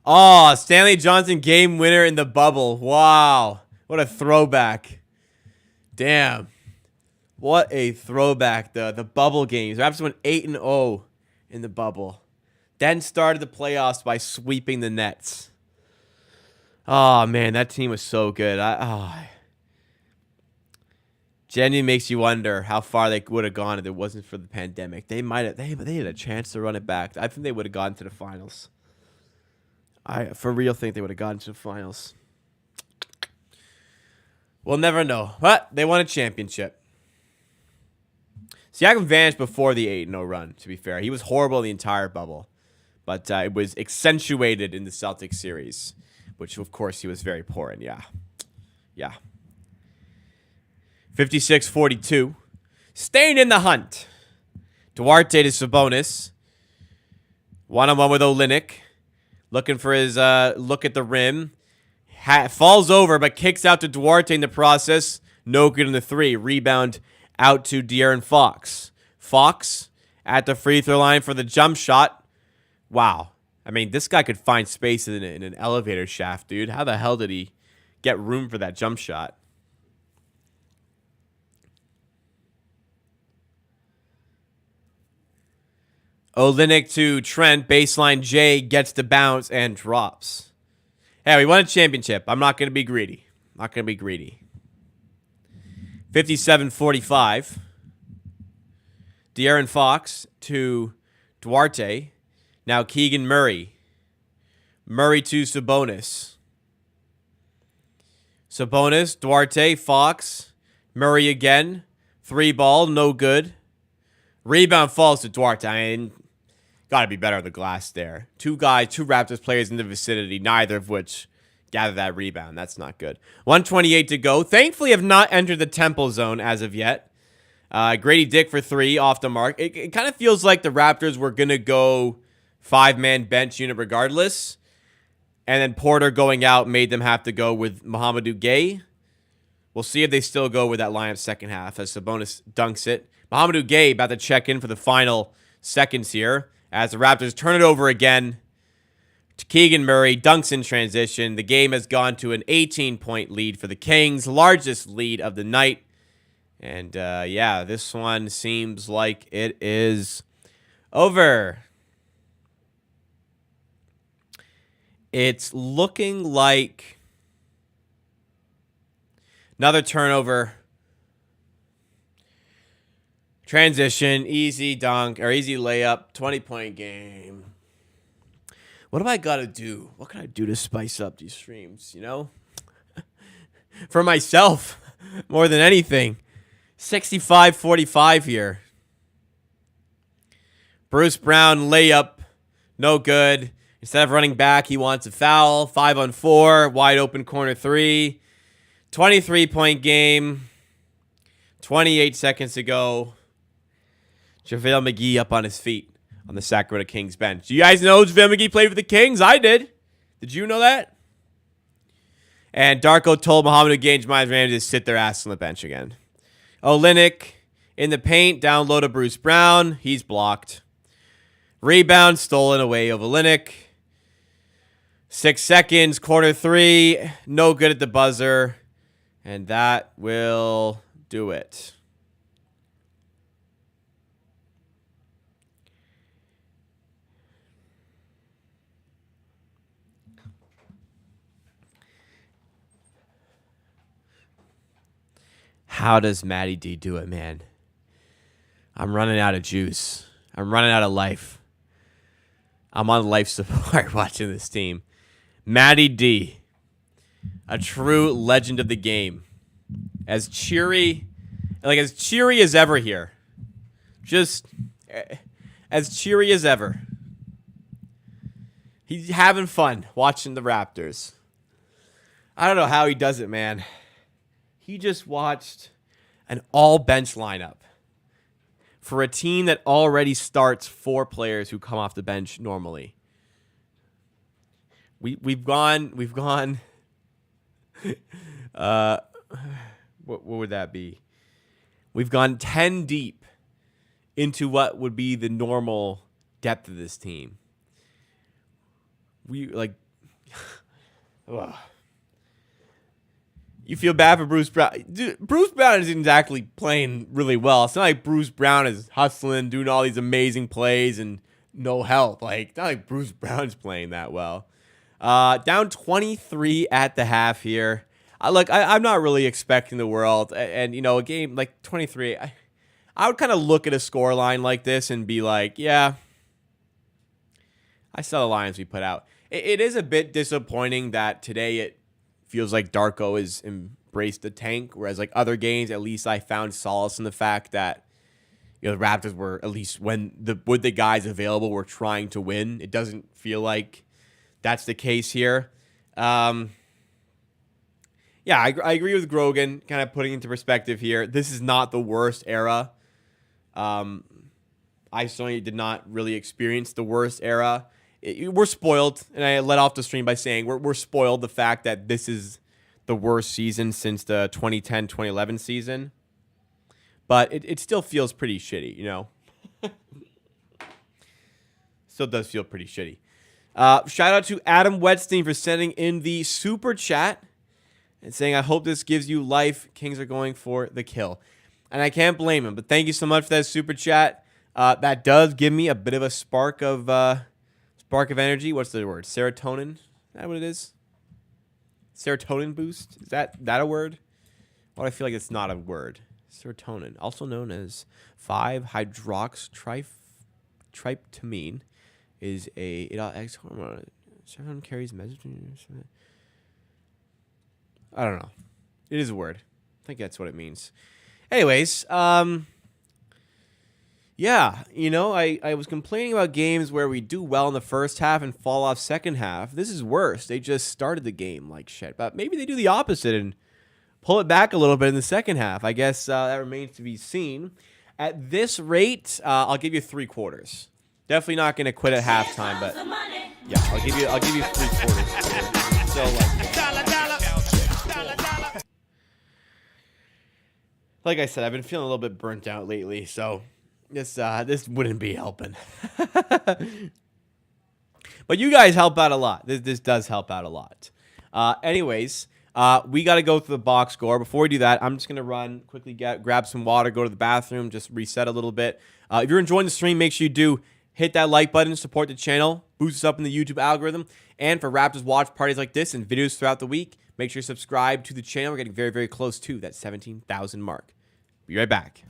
Oh, Stanley Johnson game winner in the bubble. Wow. What a throwback. Damn. What a throwback. The bubble games. Raptors went 8-0 in the bubble. Then started the playoffs by sweeping the Nets. Oh, man, that team was so good. Genuinely makes you wonder how far they would have gone if it wasn't for the pandemic. They might have. They had a chance to run it back. I think they would have gotten to the finals. I for real think they would have gotten to the finals. We'll never know. But they won a championship. Siakam vanished before the 8-0 run, to be fair. He was horrible the entire bubble. But it was accentuated in the Celtics series which of course he was very poor in. Yeah. 56-42. Staying in the hunt. Duarte to Sabonis. One-on-one with Olynyk. Looking for his look at the rim. Falls over, but kicks out to Duarte in the process. No good in the three. Rebound out to De'Aaron Fox. Fox at the free throw line for the jump shot. Wow. I mean, this guy could find space in an elevator shaft, dude. How the hell did he get room for that jump shot? Olynyk to Trent. Baseline J gets the bounce and drops. Hey, we won a championship. I'm not going to be greedy. 57-45. De'Aaron Fox to Duarte. Now Keegan Murray. Murray to Sabonis. Sabonis, Duarte, Fox. Murray again. 3-ball, no good. Rebound falls to Duarte. I mean, got to be better on the glass there. Two Raptors players in the vicinity, neither of which gather that rebound. That's not good. 1:28 to go. Thankfully, have not entered the temple zone as of yet. Grady Dick for 3 off the mark. It kind of feels like the Raptors were going to go 5-man bench unit regardless. And then Porter going out made them have to go with Mohamedou Gay. We'll see if they still go with that lineup second half as Sabonis dunks it. Mohamedou Gay about to check in for the final seconds here as the Raptors turn it over again to Keegan Murray. Dunks in transition. The game has gone to an 18-point lead for the Kings. Largest lead of the night. And, yeah, this one seems like it is over. It's looking like another turnover. Transition, easy dunk, or easy layup, 20-point game. What do I got to do? What can I do to spice up these streams, you know? For myself, more than anything. 65-45 here. Bruce Brown layup, no good. Instead of running back, he wants a foul. 5-on-4, wide open corner 3. 23-point game. 28 seconds to go. JaVale McGee up on his feet on the Sacramento Kings bench. Do you guys know JaVale McGee played for the Kings? I did. Did you know that? And Darko told Mohamedou Gay and Jamal Ramsey to sit their ass on the bench again. Olynyk in the paint, down low to Bruce Brown. He's blocked. Rebound stolen away of Olynyk. 6 seconds, quarter 3. No good at the buzzer. And that will do it. How does Matty D do it, man? I'm running out of juice. I'm running out of life. I'm on life support watching this team. Matty D, a true legend of the game. As cheery as ever here. Just as cheery as ever. He's having fun watching the Raptors. I don't know how he does it, man. He just watched an all-bench lineup for a team that already starts 4 players who come off the bench normally. We've gone what would that be? We've gone 10 deep into what would be the normal depth of this team. You feel bad for Bruce Brown. Dude, Bruce Brown isn't exactly playing really well. It's not like Bruce Brown is hustling, doing all these amazing plays and no help. Like, it's not like Bruce Brown's playing that well. Down 23 at the half here. I'm not really expecting the world. And you know, a game like 23, I would kind of look at a score line like this and be like, yeah, I saw the lines we put out. It is a bit disappointing that today it feels like Darko has embraced the tank, whereas like other games, at least I found solace in the fact that, you know, the Raptors were, at least when with the guys available, were trying to win. It doesn't feel like that's the case here. Yeah, I agree with Grogan, kind of putting into perspective here. This is not the worst era. I certainly did not really experience the worst era. We're spoiled, and I let off the stream by saying we're spoiled the fact that this is the worst season since the 2010-2011 season. But it still feels pretty shitty, you know? Still does feel pretty shitty. Shout out to Adam Wetstein for sending in the super chat and saying, I hope this gives you life. Kings are going for the kill. And I can't blame him, but thank you so much for that super chat. That does give me a bit of a spark of energy. What's the word? Serotonin? Is that what it is? Serotonin boost? Is that a word? Well, I feel like it's not a word. Serotonin, also known as 5-hydroxytryptamine, is a X hormone. Serotonin carries messaging. I don't know. It is a word. I think that's what it means. Anyways, yeah, you know, I was complaining about games where we do well in the first half and fall off second half. This is worse. They just started the game like shit. But maybe they do the opposite and pull it back a little bit in the second half. I guess that remains to be seen. At this rate, I'll give you 3 quarters. Definitely not going to quit at halftime, but yeah, I'll give you 3 quarters. So like I said, I've been feeling a little bit burnt out lately, so this wouldn't be helping. But you guys help out a lot. This does help out a lot. Anyways, we got to go through the box score. Before we do that, I'm just going to run quickly, grab some water, go to the bathroom, just reset a little bit. If you're enjoying the stream, make sure you do hit that like button, support the channel, boost us up in the YouTube algorithm. And for Raptors watch parties like this and videos throughout the week, make sure you subscribe to the channel. We're getting very, very close to that 17,000 mark. Be right back.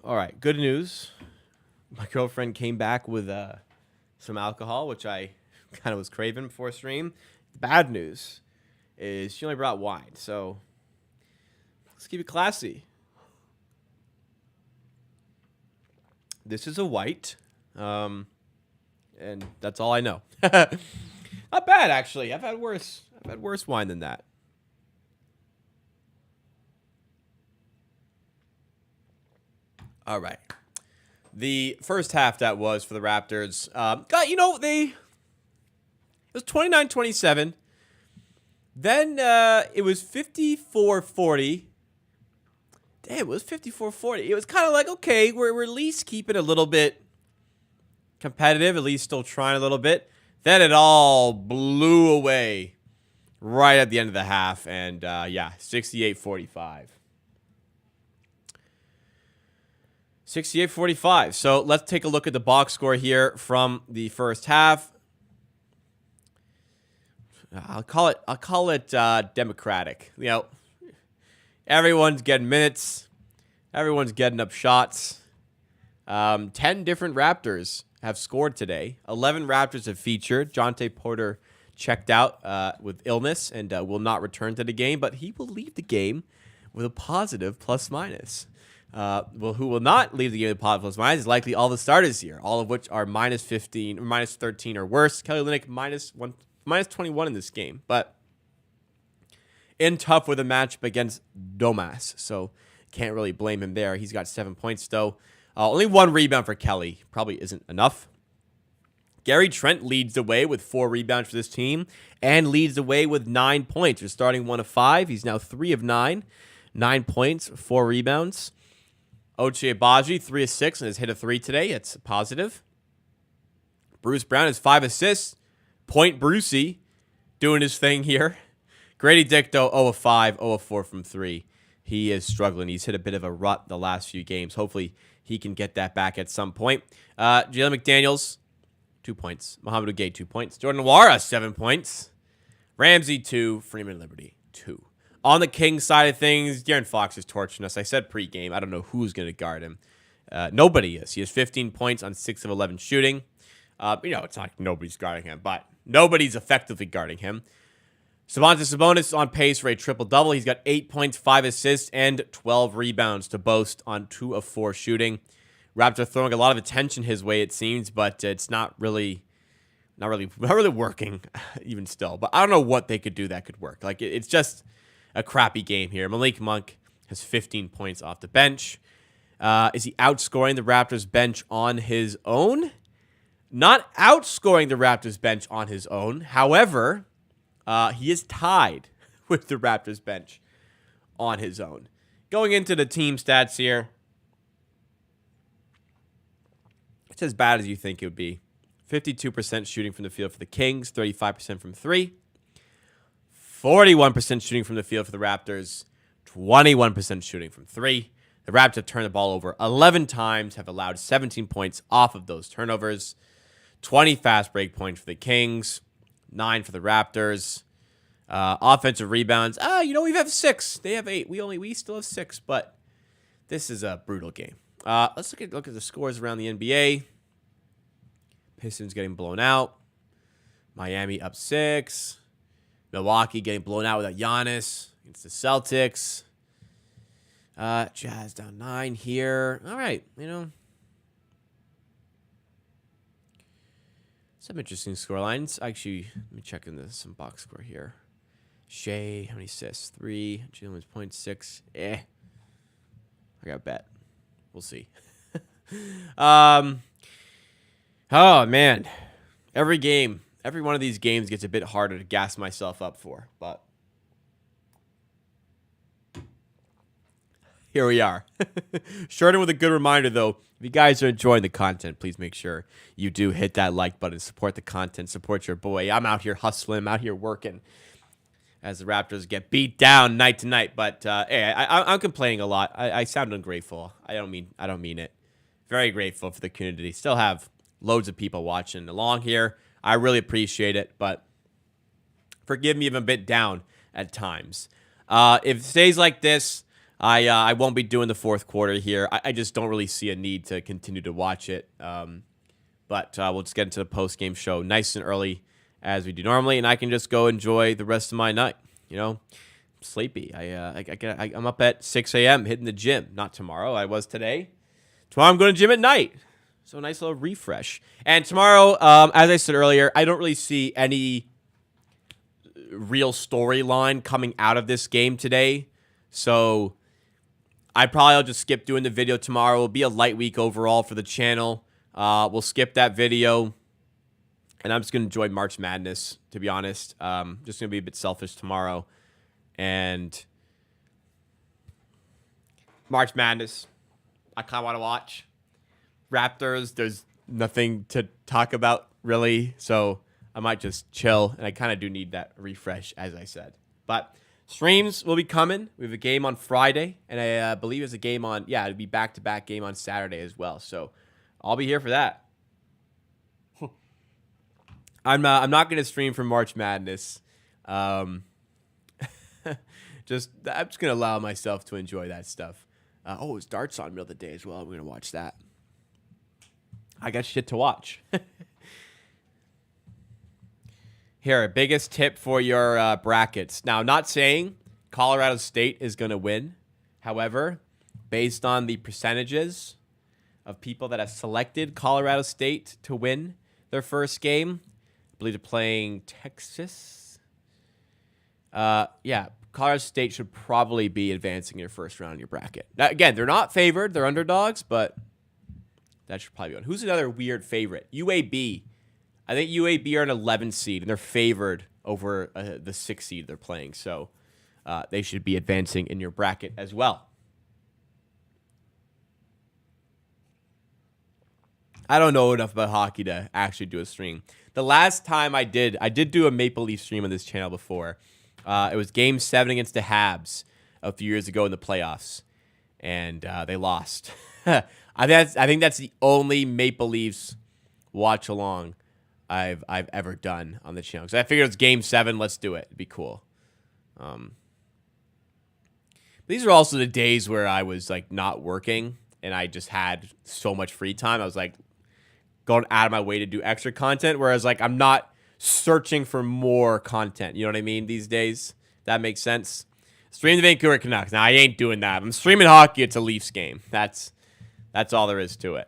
All right, good news. My girlfriend came back with some alcohol, which I kind of was craving before stream. The bad news is she only brought wine, so let's keep it classy. This is a white. And that's all I know. Not bad, actually. I've had worse wine than that. All right. The first half that was for the Raptors. It was 29-27. Then it was 54-40. Damn, it was 54-40. It was kind of like, okay, we're at least keeping it a little bit competitive, at least still trying a little bit. Then it all blew away right at the end of the half. And, 68-45. 68-45. So let's take a look at the box score here from the first half. I'll call it democratic. Everyone's getting minutes. Everyone's getting up shots. 10 different Raptors have scored today. 11 Raptors have featured. Jonte Porter checked out with illness and will not return to the game, but he will leave the game with a positive plus-minus. Who will not leave the game with positive plus-minus is likely all the starters here, all of which are minus 15 or minus 13 or worse. Kelly Olynyk minus 21 in this game, but in tough with a matchup against Domas, so can't really blame him there. He's got 7 points, though. Only 1 rebound for Kelly. Probably isn't enough. Gary Trent leads the way with 4 rebounds for this team and leads the way with 9 points. They're starting 1 of 5. He's now 3 of 9. 9 points, 4 rebounds. Ochai Agbaji, 3 of 6, and has hit a 3 today. It's positive. Bruce Brown has 5 assists. Point Brucey doing his thing here. Grady Dick, though, 0 of 5, 0 of 4 from 3. He is struggling. He's hit a bit of a rut the last few games. Hopefully, he can get that back at some point. Jalen McDaniels, 2 points. Mohamed Gay, 2 points. Jordan Nwora, 7 points. Ramsey, 2. Freeman Liberty, 2. On the Kings side of things, De'Aaron Fox is torching us. I said pregame. I don't know who's going to guard him. Nobody is. He has 15 points on 6 of 11 shooting. It's not like nobody's guarding him, but nobody's effectively guarding him. Sabonis on pace for a triple-double. He's got 8 points, 5 assists, and 12 rebounds to boast on 2 of 4 shooting. Raptors throwing a lot of attention his way, it seems, but it's not really working even still. But I don't know what they could do that could work. It's just a crappy game here. Malik Monk has 15 points off the bench. Is he outscoring the Raptors bench on his own? Not outscoring the Raptors bench on his own. However, he is tied with the Raptors bench on his own. Going into the team stats here, it's as bad as you think it would be. 52% shooting from the field for the Kings, 35% from 3. 41% shooting from the field for the Raptors, 21% shooting from 3. The Raptors have turned the ball over 11 times, have allowed 17 points off of those turnovers. 20 fast break points for the Kings, 9 for the Raptors. Offensive rebounds, we have 6. They have 8. We still have 6, but this is a brutal game. Let's look at the scores around the NBA. Pistons getting blown out. Miami up 6. Milwaukee getting blown out without Giannis against the Celtics. Jazz down 9 here. All right, some interesting score lines. Actually, let me check into some box score here. Shea, how many assists? 3. Jalen's 0.6. I got a bet. We'll see. Oh, man. Every one of these games gets a bit harder to gas myself up for, but here we are. Starting with a good reminder, though, if you guys are enjoying the content, please make sure you do hit that like button, support the content, support your boy. I'm out here hustling, I'm out here working as the Raptors get beat down night to night. But hey, I'm complaining a lot. I sound ungrateful. I don't mean it. Very grateful for the community. Still have loads of people watching along here. I really appreciate it, but forgive me if I'm a bit down at times. If it stays like this, I won't be doing the fourth quarter here. I just don't really see a need to continue to watch it. But we'll just get into the post-game show nice and early as we do normally, and I can just go enjoy the rest of my night. I'm sleepy. I'm up at 6 a.m. hitting the gym. Not tomorrow. I was today. Tomorrow I'm going to gym at night. So a nice little refresh. And tomorrow, as I said earlier, I don't really see any real storyline coming out of this game today. So I'll just skip doing the video tomorrow. It'll be a light week overall for the channel. We'll skip that video. And I'm just going to enjoy March Madness, to be honest. Just going to be a bit selfish tomorrow. And March Madness, I kind of want to watch. Raptors, there's nothing to talk about, really. So I might just chill. And I kind of do need that refresh, as I said. But streams will be coming. We have a game on Friday. And I believe there's a game on, it'll be back-to-back game on Saturday as well. So I'll be here for that. I'm not going to stream for March Madness. I'm just going to allow myself to enjoy that stuff. It's darts on middle of the day as well. I'm going to watch that. I got shit to watch. Here, biggest tip for your brackets. Now, I'm not saying Colorado State is going to win. However, based on the percentages of people that have selected Colorado State to win their first game, I believe they're playing Texas. Colorado State should probably be advancing in your first round in your bracket. Now, again, they're not favored. They're underdogs, but that should probably be one. Who's another weird favorite? UAB. I think UAB are an 11 seed, and they're favored over the 6 seed they're playing. So they should be advancing in your bracket as well. I don't know enough about hockey to actually do a stream. The last time I did do a Maple Leaf stream on this channel before. It was Game 7 against the Habs a few years ago in the playoffs, and they lost. I think that's the only Maple Leafs watch along I've ever done on the channel. Because I figured it's Game 7, let's do it. It'd be cool. These are also the days where I was like not working and I just had so much free time. I was like going out of my way to do extra content, whereas like I'm not searching for more content. You know what I mean? These days, that makes sense. Stream the Vancouver Canucks. Now I ain't doing that. I'm streaming hockey. It's a Leafs game. That's all there is to it.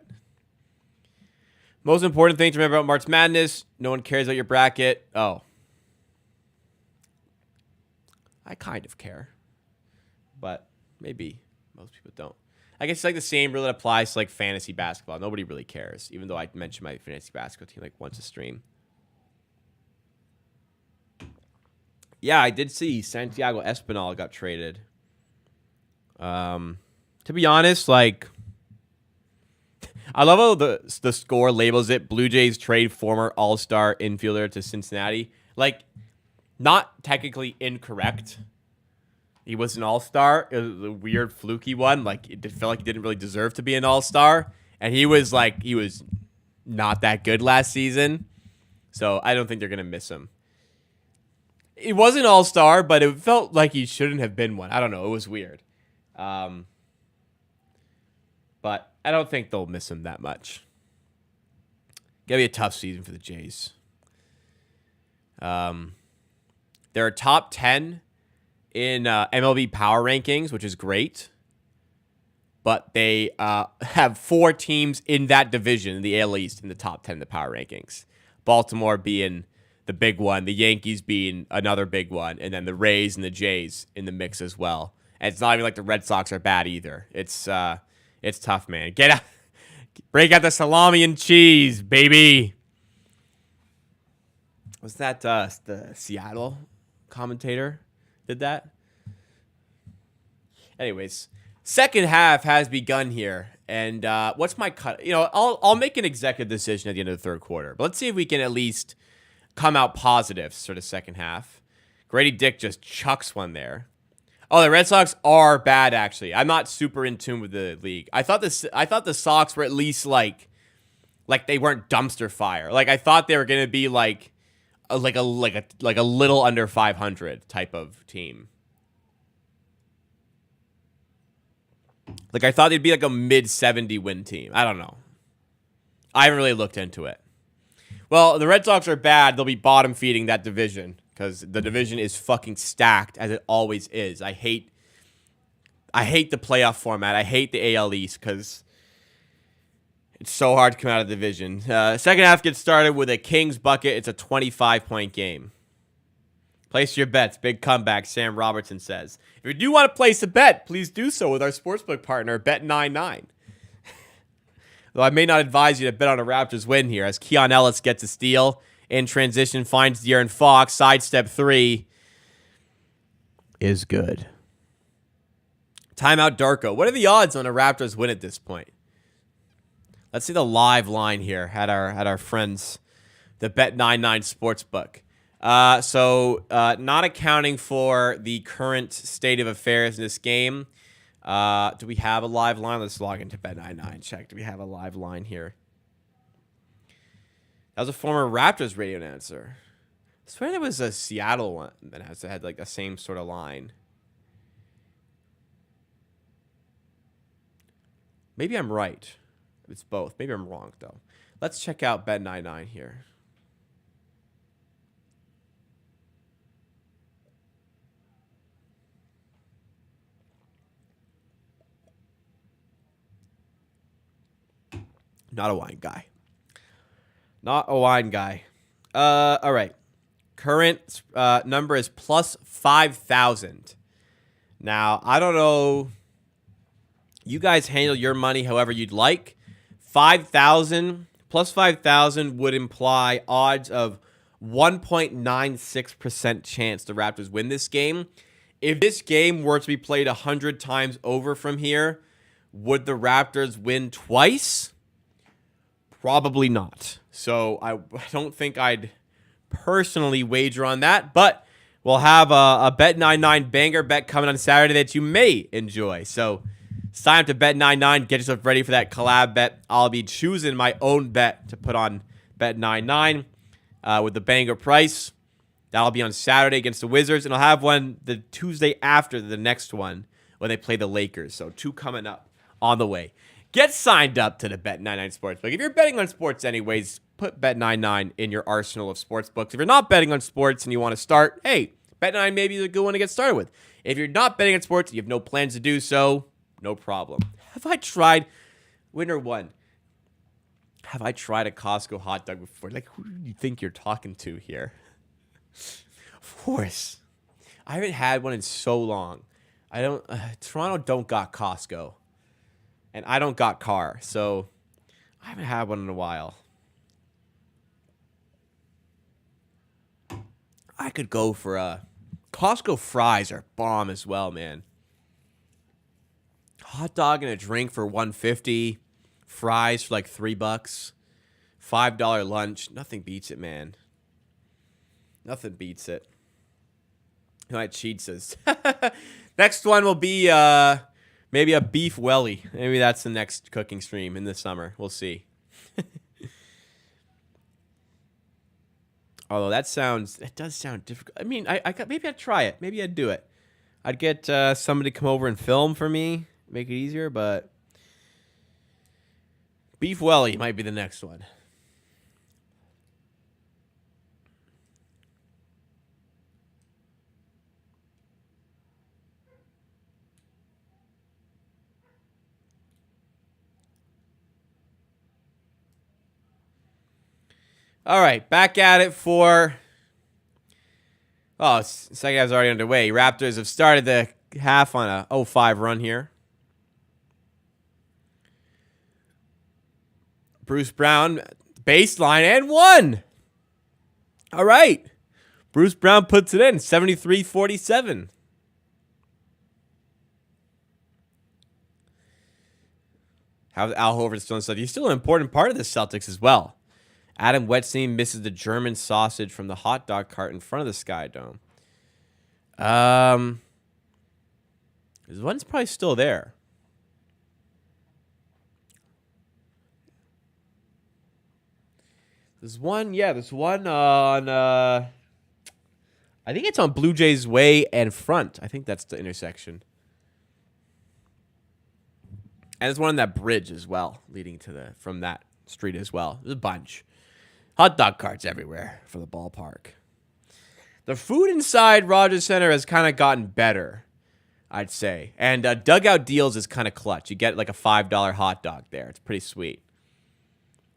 Most important thing to remember about March Madness: no one cares about your bracket. Oh, I kind of care, but maybe most people don't. I guess it's like the same rule that applies to like fantasy basketball. Nobody really cares, even though I mention my fantasy basketball team like once a stream. Yeah, I did see Santiago Espinal got traded. To be honest, like, I love how the score labels it: Blue Jays trade former All-Star infielder to Cincinnati. Like, not technically incorrect. He was an All-Star. It was a weird, fluky one. Like, it felt like he didn't really deserve to be an All-Star. And he was not that good last season. So I don't think they're going to miss him. It was an All-Star, but it felt like he shouldn't have been one. I don't know. It was weird. But I don't think they'll miss him that much. Gonna be a tough season for the Jays. They're a top 10 in MLB Power Rankings, which is great. But they have 4 teams in that division, in the AL East, in the top 10 in the Power Rankings. Baltimore being the big one, the Yankees being another big one, and then the Rays and the Jays in the mix as well. And it's not even like the Red Sox are bad either. It's tough, man. Get out, break out the salami and cheese, baby. Was that the Seattle commentator did that? Anyways, second half has begun here, and what's my cut? You know, I'll make an executive decision at the end of the third quarter, but let's see if we can at least come out positive, sort of second half. Grady Dick just chucks one there. Oh, the Red Sox are bad, actually. I'm not super in tune with the league. I thought the Sox were at least like they weren't dumpster fire. Like I thought they were gonna be like a little under 500 type of team. Like I thought they'd be like a mid 70 win team. I don't know. I haven't really looked into it. Well, the Red Sox are bad. They'll be bottom feeding that division because the division is fucking stacked as it always is. I hate the playoff format. I hate the AL East because It's so hard to come out of the division. Second half gets started with a Kings bucket. It's a 25-point game. Place your bets. Big comeback, Sam Robertson says. If you do want to place a bet, please do so with our sportsbook partner, Bet99. Though I may not advise you to bet on a Raptors win here, as Keon Ellis gets a steal. In transition, finds De'Aaron Fox. Sidestep 3 is good. Timeout Darko. What are the odds on a Raptors win at this point? Let's see the live line here at our friends, the Bet99 Sportsbook. So not accounting for the current state of affairs in this game. Do we have a live line? Let's log into Bet99. Check. Do we have a live line here? That was a former Raptors radio announcer. I swear there was a Seattle one that had like the same sort of line. Maybe I'm right. It's both. Maybe I'm wrong, though. Let's check out Bet99 here. Not a wine guy. Not a wine guy. All right. Current number is plus 5,000. Now, I don't know. You guys handle your money however you'd like. 5,000 plus 5,000 would imply odds of 1.96% chance the Raptors win this game. If this game were to be played 100 times over from here, would the Raptors win twice? Probably not. So I don't think I'd personally wager on that, but we'll have a Bet99 banger bet coming on Saturday that you may enjoy. So sign up to Bet99, get yourself ready for that collab bet. I'll be choosing my own bet to put on Bet99 with the banger price. That'll be on Saturday against the Wizards, and I'll have one the Tuesday after the next one when they play the Lakers. So 2 coming up on the way. Get signed up to the Bet99 Sportsbook. If you're betting on sports anyways, put Bet99 in your arsenal of sportsbooks. If you're not betting on sports and you want to start, hey, Bet9 may be a good one to get started with. If you're not betting on sports and you have no plans to do so, no problem. Have I tried, winner one, have I tried a Costco hot dog before? Like, who do you think you're talking to here? Of course. I haven't had one in so long. Toronto don't got Costco. And I don't got car, so I haven't had one in a while. I could go for Costco fries are bomb as well, man. Hot dog and a drink for $1.50, fries for like $3, $5 lunch. Nothing beats it, man. Nothing beats it. My cheat says. Next one will be maybe a beef welly. Maybe that's the next cooking stream in the summer. We'll see. Although it does sound difficult. I mean, maybe I'd try it. Maybe I'd do it. I'd get somebody to come over and film for me, make it easier, but beef welly might be the next one. All right, back at it for... Oh, second half's already underway. Raptors have started the half on a 0-5 run here. Bruce Brown, baseline, and one! All right. Bruce Brown puts it in, 73-47. How's Al Horford still in the Celtics? He's still an important part of the Celtics as well. Adam Wetstein misses the German sausage from the hot dog cart in front of the Sky Dome. This one's probably still there. There's one on, I think it's on Blue Jays Way and Front. I think that's the intersection. And there's one on that bridge as well, leading to from that street as well. There's a bunch. Hot dog carts everywhere for the ballpark. The food inside Rogers Center has kind of gotten better, I'd say. And dugout deals is kind of clutch. You get like a $5 hot dog there. It's pretty sweet.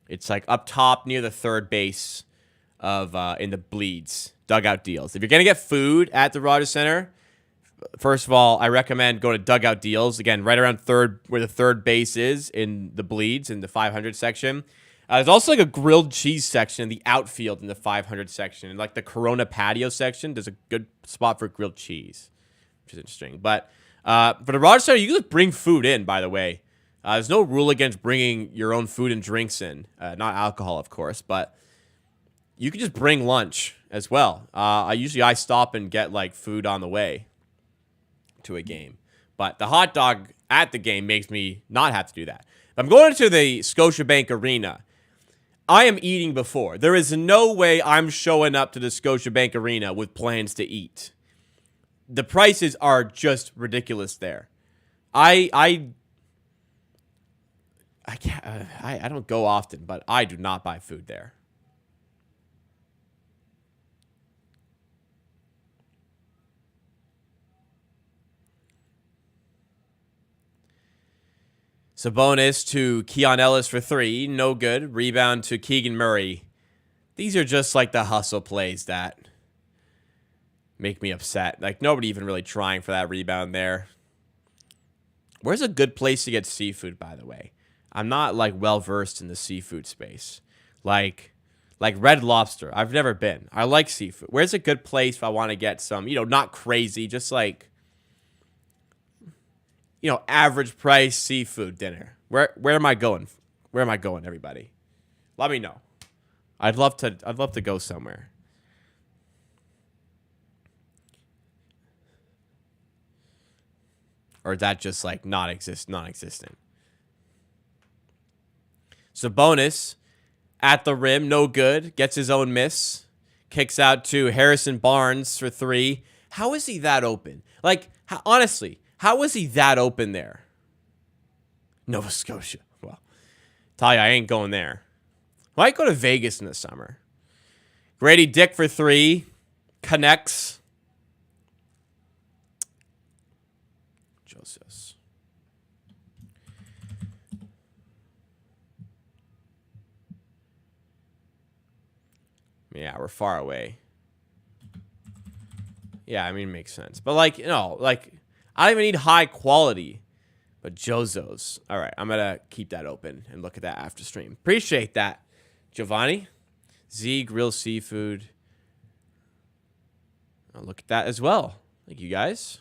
It's like up top near the third base of in the bleeds. Dugout deals. If you're going to get food at the Rogers Center, first of all, I recommend going to dugout deals. Again, right around third, where the third base is in the bleeds in the 500 section. There's also like a grilled cheese section in the outfield in the 500 section. And like the Corona patio section, there's a good spot for grilled cheese, which is interesting. But for the Rogers Center, you can just bring food in, by the way. There's no rule against bringing your own food and drinks in. Not alcohol, of course, but you can just bring lunch as well. I stop and get like food on the way to a game. But the hot dog at the game makes me not have to do that. If I'm going to the Scotiabank Arena, I am eating before. There is no way I'm showing up to the Scotiabank Arena with plans to eat. The prices are just ridiculous there. I can't. I don't go often, but I do not buy food there. Sabonis to Keon Ellis for 3. No good. Rebound to Keegan Murray. These are just like the hustle plays that make me upset. Like, nobody even really trying for that rebound there. Where's a good place to get seafood, by the way? I'm not, like, well-versed in the seafood space. Like Red Lobster. I've never been. I like seafood. Where's a good place if I want to get some, not crazy, just like, average price seafood dinner? Where am I going? Where am I going, everybody? Let me know. I'd love to go somewhere. Or is that just like non-existent? Sabonis at the rim, no good. Gets his own miss. Kicks out to Harrison Barnes for 3. How is he that open? Like, honestly, how was he that open there? Nova Scotia. Well, tell you, I ain't going there. Might go to Vegas in the summer. Grady Dick for 3. Connects. Joseph. Yeah, we're far away. Yeah, I mean, it makes sense. But, I don't even need high quality. But Jozo's. All right, I'm going to keep that open and look at that after stream. Appreciate that, Giovanni. Z Grill Seafood. I'll look at that as well. Thank you, guys.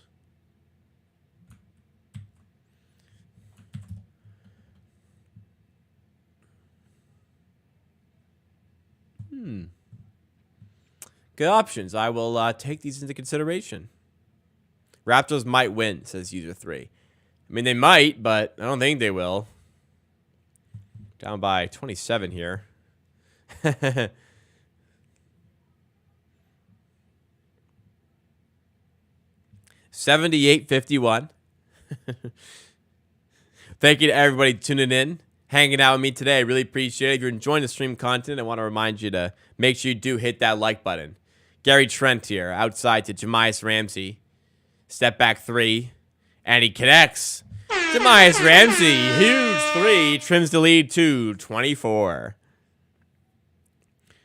Good options. I will take these into consideration. Raptors might win, says user 3. I mean, they might, but I don't think they will. Down by 27 here. 78-51. Thank you to everybody tuning in, hanging out with me today. I really appreciate it. If you're enjoying the stream content, I want to remind you to make sure you do hit that like button. Gary Trent here, outside to Jamias Ramsey. Step back 3, and he connects. Jamias Ramsey, huge 3, trims the lead to 24.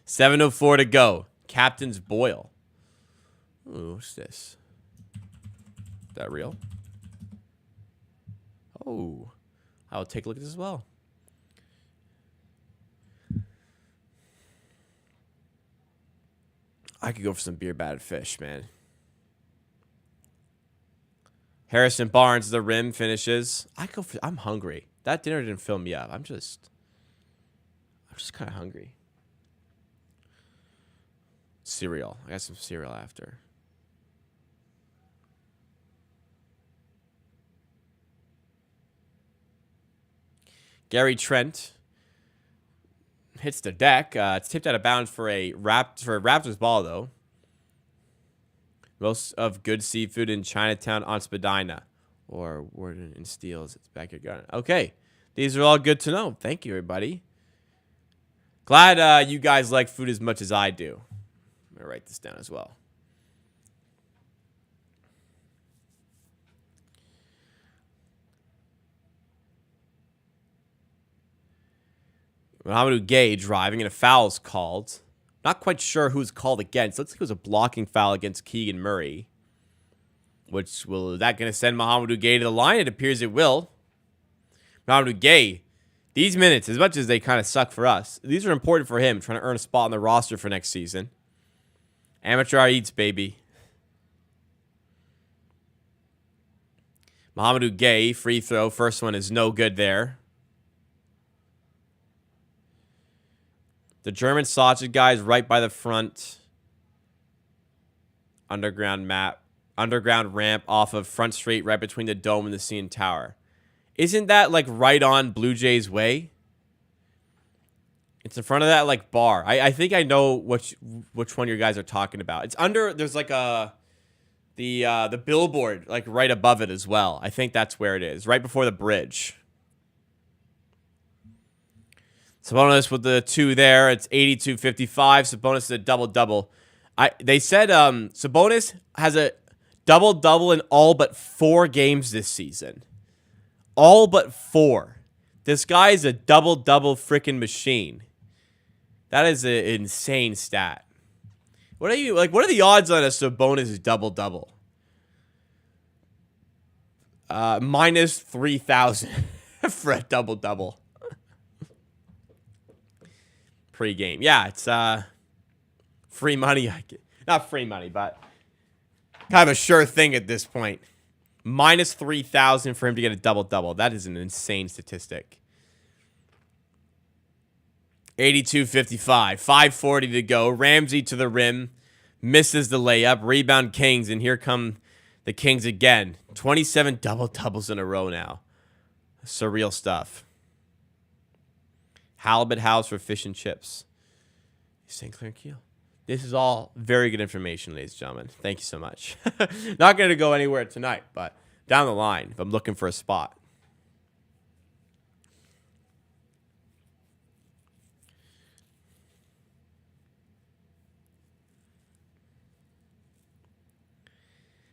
7:04 to go. Captain's Boyle. Ooh, what's this? Is that real? Oh, I'll take a look at this as well. I could go for some beer battered fish, man. Harrison Barnes, the rim finishes. I'm hungry. That dinner didn't fill me up. I'm just kind of hungry. Cereal. I got some cereal after. Gary Trent hits the deck. It's tipped out of bounds for a Raptors ball, though. Most of good seafood in Chinatown on Spadina. Or Warden and Steele's. It's back your gun. Okay. These are all good to know. Thank you, everybody. Glad you guys like food as much as I do. I'm going to write this down as well. Mohamed Gay driving and a foul's called. Not quite sure who's called against. Looks like it was a blocking foul against Keegan Murray. Is that going to send Mohamed Gay to the line? It appears it will. Mohamed Gay, these minutes, as much as they kind of suck for us, these are important for him, trying to earn a spot on the roster for next season. Amateur eats, baby. Mohamed Gay, free throw. First one is no good there. The German sausage guy is right by the front. Underground ramp off of Front Street, right between the Dome and the CN Tower. Isn't that like right on Blue Jays Way? It's in front of that like bar. I think I know which one you guys are talking about. It's under. There's like the billboard like right above it as well. I think that's where it is, right before the bridge. Sabonis with the 2 there. It's 82-55. Sabonis is a double-double. They said Sabonis has a double-double in all but 4 games this season. All but 4. This guy is a double-double freaking machine. That is an insane stat. What are the odds on a Sabonis double-double? Minus 3,000 for a double-double. Pre-game. Yeah, it's free money. Not free money, but kind of a sure thing at this point. Minus 3,000 for him to get a double-double. That is an insane statistic. 82-55. 5:40 to go. Ramsey to the rim. Misses the layup. Rebound Kings, and here come the Kings again. 27 double-doubles in a row now. Surreal stuff. Halibut House for fish and chips. St. Clair Keel. This is all very good information, ladies and gentlemen. Thank you so much. Not going to go anywhere tonight, but down the line if I'm looking for a spot.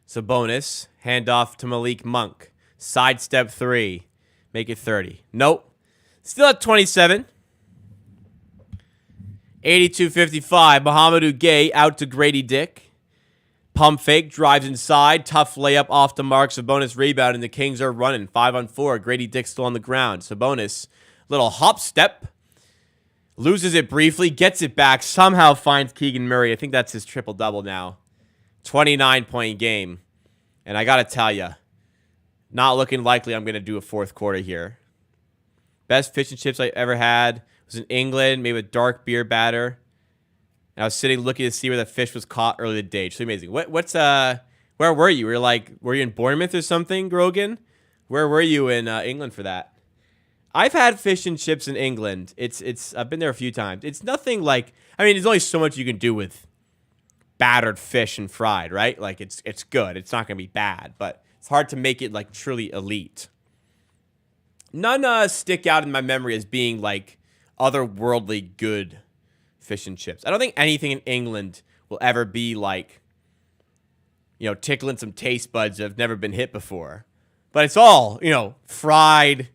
Sabonis, handoff to Malik Monk. Sidestep 3. Make it 30. Nope. Still at 27. 82-55. Mohamed Gay out to Grady Dick. Pump fake, drives inside. Tough layup off the mark. Sabonis rebound, and the Kings are running. 5-on-4. Grady Dick still on the ground. Sabonis, little hop step. Loses it briefly. Gets it back. Somehow finds Keegan Murray. I think that's his triple-double now. 29-point game. And I got to tell you, not looking likely I'm going to do a fourth quarter here. Best fish and chips I ever had was in England, made with dark beer batter. And I was sitting looking to see where the fish was caught early in the day. It's really amazing. Where were you? Were you in Bournemouth or something, Grogan? Where were you in England for that? I've had fish and chips in England. I've been there a few times. It's nothing like, there's only so much you can do with battered fish and fried, right? Like it's good. It's not going to be bad, but it's hard to make it like truly elite. None stick out in my memory as being like otherworldly good fish and chips. I don't think anything in England will ever be like, tickling some taste buds that have never been hit before. But it's all, fried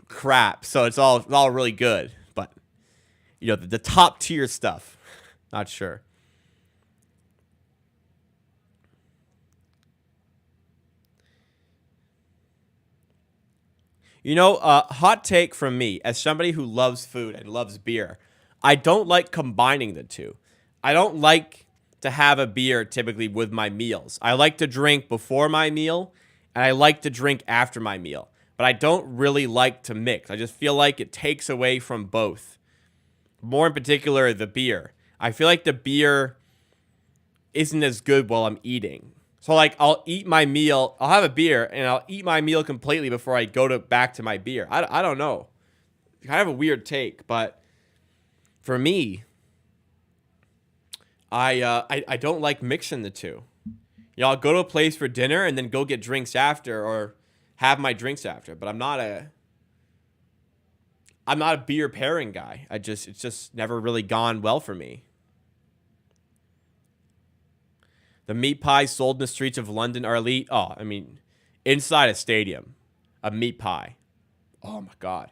crap. So it's all really good. But, the top tier stuff, not sure. Hot take from me, as somebody who loves food and loves beer, I don't like combining the two. I don't like to have a beer typically with my meals. I like to drink before my meal, and I like to drink after my meal. But I don't really like to mix. I just feel like it takes away from both. More in particular, the beer. I feel like the beer isn't as good while I'm eating. So, I'll eat my meal. I'll have a beer, and I'll eat my meal completely before I go back to my beer. I don't know. Kind of a weird take, but for me, I don't like mixing the two. I'll go to a place for dinner and then go get drinks after, or have my drinks after. But I'm not a beer pairing guy. It's just never really gone well for me. The meat pies sold in the streets of London are elite. Inside a stadium, a meat pie. Oh, my God.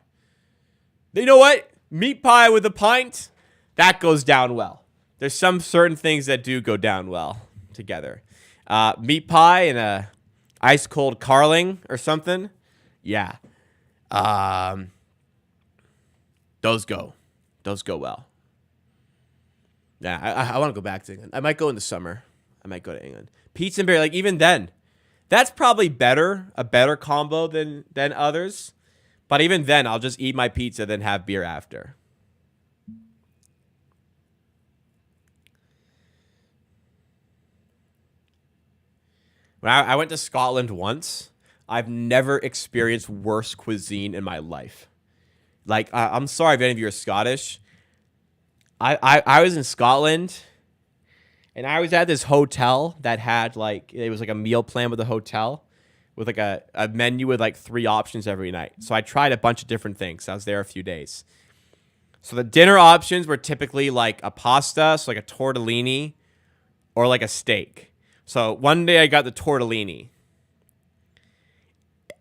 You know what? Meat pie with a pint, that goes down well. There's some certain things that do go down well together. Meat pie and a ice cold Carling or something. Yeah. Those go well. Yeah, I want to go back to England. I might go in the summer. I might go to England. Pizza and beer, like even then, that's probably a better combo than others. But even then, I'll just eat my pizza, then have beer after. When I went to Scotland once, I've never experienced worse cuisine in my life. Like, I'm sorry if any of you are Scottish. I was in Scotland, and I was at this hotel that had, like, it was like a meal plan with the hotel, with like a menu with like 3 options every night. So I tried a bunch of different things. I was there a few days. So the dinner options were typically like a pasta, so like a tortellini, or like a steak. So one day I got the tortellini.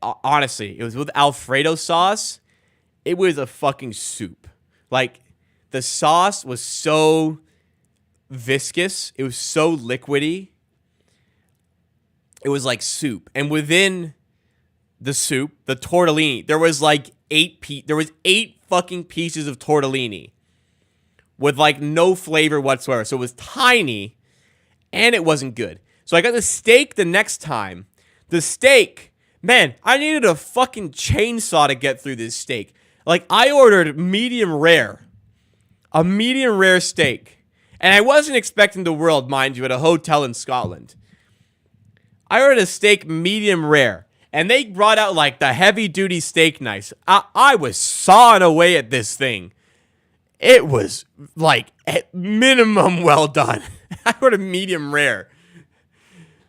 Honestly, it was with Alfredo sauce. It was a fucking soup. Like, the sauce was so viscous. It was so liquidy. It was like soup. And within the soup, the tortellini, there was like 8 fucking pieces of tortellini with like no flavor whatsoever. So it was tiny and it wasn't good. So I got the steak the next time. The steak, man, I needed a fucking chainsaw to get through this steak. Like, I ordered medium rare. A medium rare steak. And I wasn't expecting the world, mind you, at a hotel in Scotland. I ordered a steak medium rare. And they brought out, like, the heavy-duty steak knives. I was sawing away at this thing. It was, like, at minimum well done. I ordered medium rare.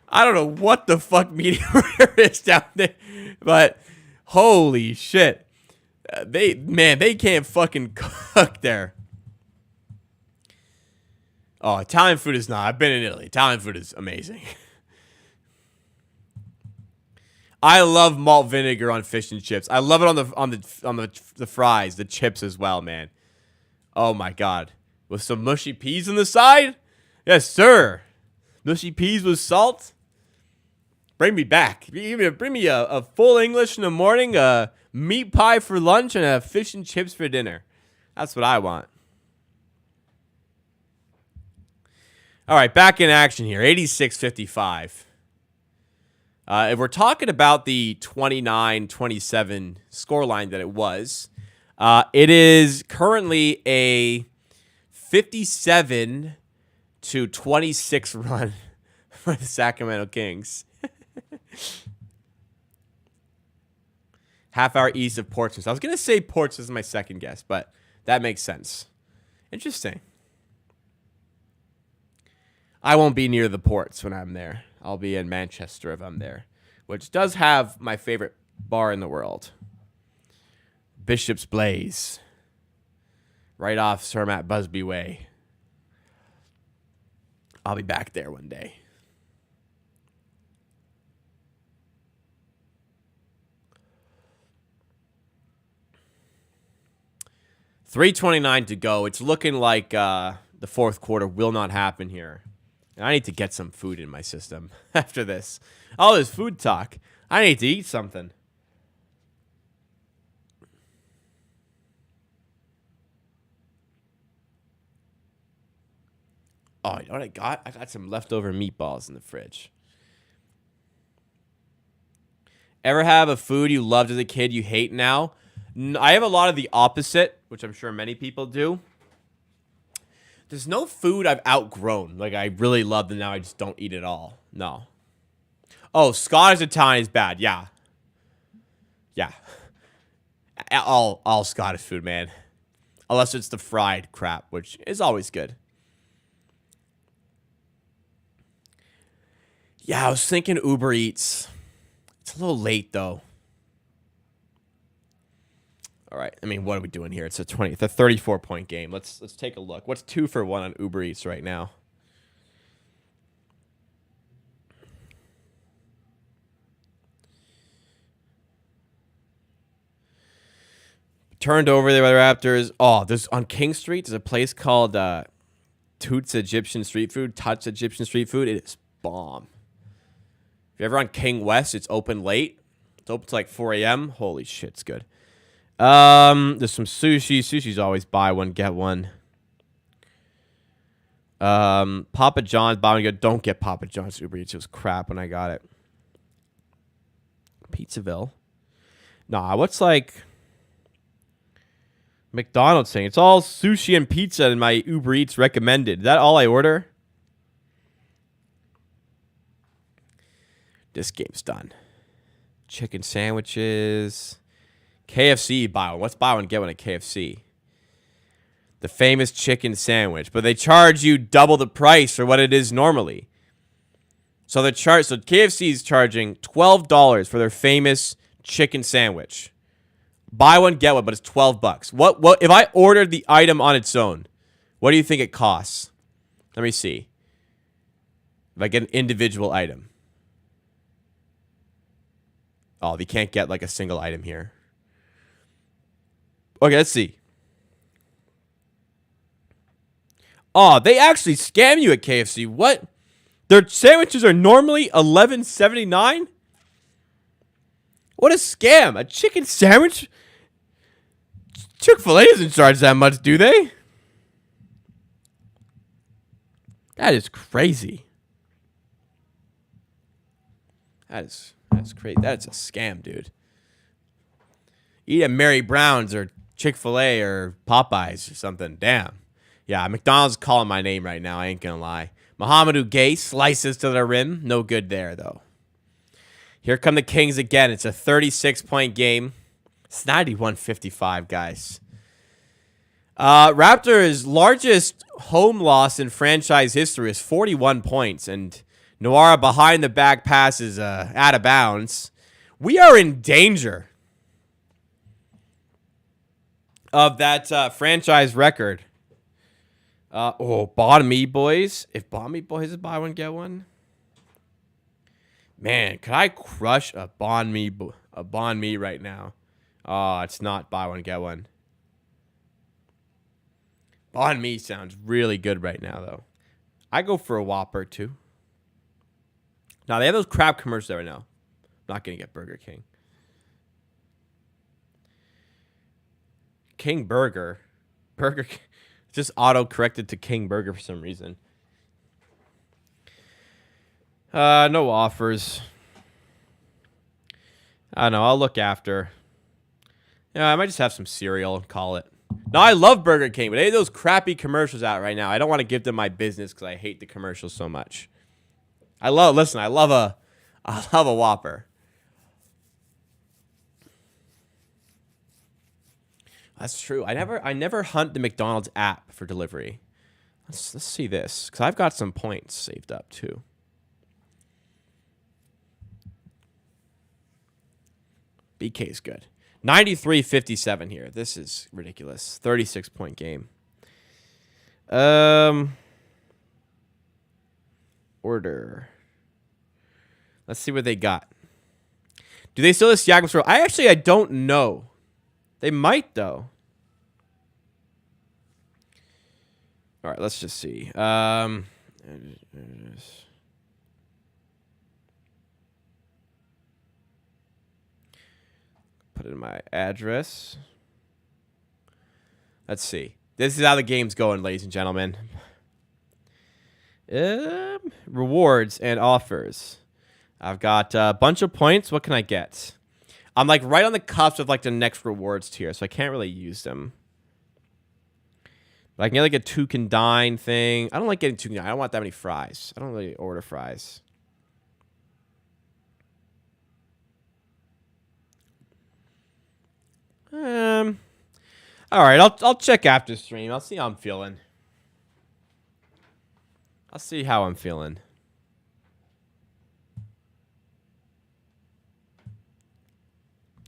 I don't know what the fuck medium rare is down there. But, holy shit. They can't fucking cook there. Oh, Italian food is not. I've been in Italy. Italian food is amazing. I love malt vinegar on fish and chips. I love it on the fries, the chips as well, man. Oh my god, with some mushy peas on the side, yes sir. Mushy peas with salt. Bring me back. Bring me a full English in the morning, a meat pie for lunch, and a fish and chips for dinner. That's what I want. All right, back in action here. 86-55. If we're talking about the 29-27 scoreline that it was, it is currently a 57-26 run for the Sacramento Kings. Half hour east of Portsmouth. I was going to say Portsmouth is my second guess, but that makes sense. Interesting. I won't be near the ports when I'm there. I'll be in Manchester if I'm there, which does have my favorite bar in the world, Bishop's Blaze, right off Sir Matt Busby Way. I'll be back there one day. $3:29 to go. It's looking like the fourth quarter will not happen here. And I need to get some food in my system after this. All this food talk. I need to eat something. Oh, you know what I got? I got some leftover meatballs in the fridge. Ever have a food you loved as a kid you hate now? I have a lot of the opposite, which I'm sure many people do. There's no food I've outgrown. Like, I really loved and now I just don't eat it all. No. Oh, Scottish Italian is bad. Yeah. Yeah. All Scottish food, man. Unless it's the fried crap, which is always good. Yeah, I was thinking Uber Eats. It's a little late, though. All right. I mean, what are we doing here? It's a 34-point game. Let's take a look. What's 2 for 1 on Uber Eats right now? turned over there by the Raptors. Oh, there's on King Street. There's a place called Toots Egyptian Street Food. Tuts Egyptian Street Food. It is bomb. If you're ever on King West, it's open late. It's open to like 4 a.m. Holy shit, it's good. There's some sushi. Sushi's always buy one, get one. Papa John's, buy one, get. Don't get Papa John's Uber Eats. It was crap when I got it. Pizzaville. Nah, what's like McDonald's saying? It's all sushi and pizza in my Uber Eats recommended. Is that all I order? This game's done. Chicken sandwiches. KFC, buy one. What's buy one, get one at KFC? The famous chicken sandwich. But they charge you double the price for what it is normally. So KFC is charging $12 for their famous chicken sandwich. Buy one, get one, but it's $12. What if I ordered the item on its own? What do you think it costs? Let me see. If I get an individual item. Oh, they can't get like a single item here. Okay, let's see. Oh, they actually scam you at KFC. What? Their sandwiches are normally $11.79? What a scam. A chicken sandwich? Chick-fil-A doesn't charge that much, do they? That is crazy. That's crazy. That's a scam, dude. Eat at Mary Brown's or Chick-fil-A or Popeyes or something. Damn. Yeah, McDonald's calling my name right now. I ain't gonna lie. Mohamedou Gay slices to the rim. No good there, though. Here come the Kings again. It's a 36-point game. It's 91-55, guys. Raptors' largest home loss in franchise history is 41 points, and Noara behind the back pass is out of bounds. We are in danger of that franchise record. Bottom me, boys. If bottom me, boys is buy one, get one. Man, could I crush a bond me right now? Oh, it's not buy one, get one. Bond me sounds really good right now, though. I go for a Whopper, too. Now, they have those crap commercials right now. I'm not going to get Burger King. King Burger. Burger King. Just auto-corrected to King Burger for some reason. No offers. I don't know. I'll look after. Yeah, I might just have some cereal and call it. No, I love Burger King, but they have those crappy commercials out right now. I don't want to give them my business because I hate the commercials so much. I love a Whopper. That's true. I never hunt the McDonald's app for delivery. Let's see this, because I've got some points saved up too. BK's good. 93-57 here. This is ridiculous. 36-point game. Order. Let's see what they got. Do they still have Siakam's throw? I don't know. They might, though. All right, let's just see. Put it in my address. Let's see. This is how the game's going, ladies and gentlemen. Rewards and offers. I've got a bunch of points. What can I get? I'm like right on the cusp of like the next rewards tier, so I can't really use them. But I can get like a 2 can dine thing. I don't like getting 2 can dine. I don't want that many fries. I don't really order fries. All right, I'll check after stream. I'll see how I'm feeling. I'll see how I'm feeling.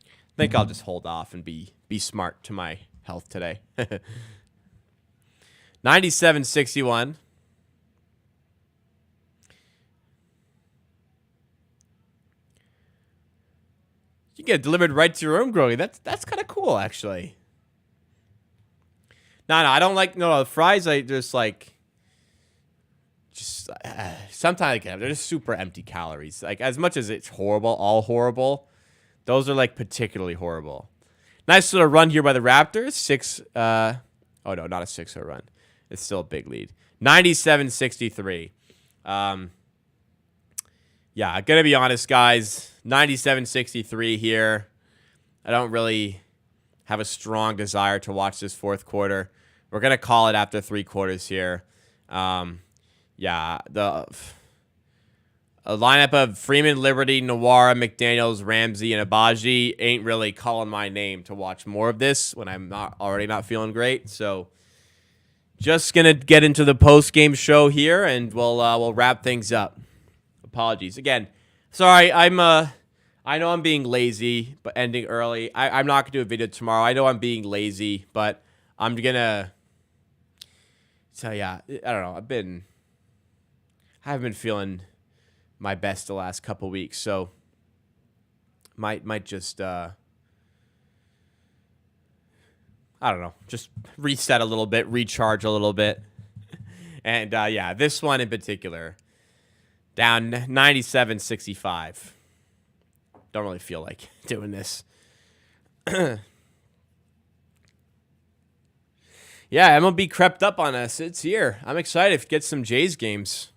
I think I'll just hold off and be smart to my health today. 97-61. You get it delivered right to your room, Groggy. That's kind of cool, actually. No, I don't like. No, the fries. I just like. Sometimes they're just super empty calories. Like as much as it's horrible, all horrible. Those are like particularly horrible. Nice little run here by the Raptors. Oh no, not a 6-0 run. It's still a big lead. 97-63. Yeah, gonna be honest, guys. 97-63 here. I don't really have a strong desire to watch this fourth quarter. We're gonna call it after 3 quarters here. Yeah, a lineup of Freeman, Liberty, Nawara, McDaniels, Ramsey, and Abaji ain't really calling my name to watch more of this when I'm already not feeling great. So just gonna get into the post-game show here, and we'll wrap things up. Apologies again. Sorry, I know I'm being lazy, but ending early. I'm not gonna do a video tomorrow. I know I'm being lazy, but I'm gonna. So yeah, I don't know. I haven't been feeling my best the last couple weeks, so might just I don't know, just reset a little bit, recharge a little bit. And yeah, this one in particular, down 97-65. Don't really feel like doing this. Yeah, MLB crept up on us. It's here. I'm excited to get some Jays games.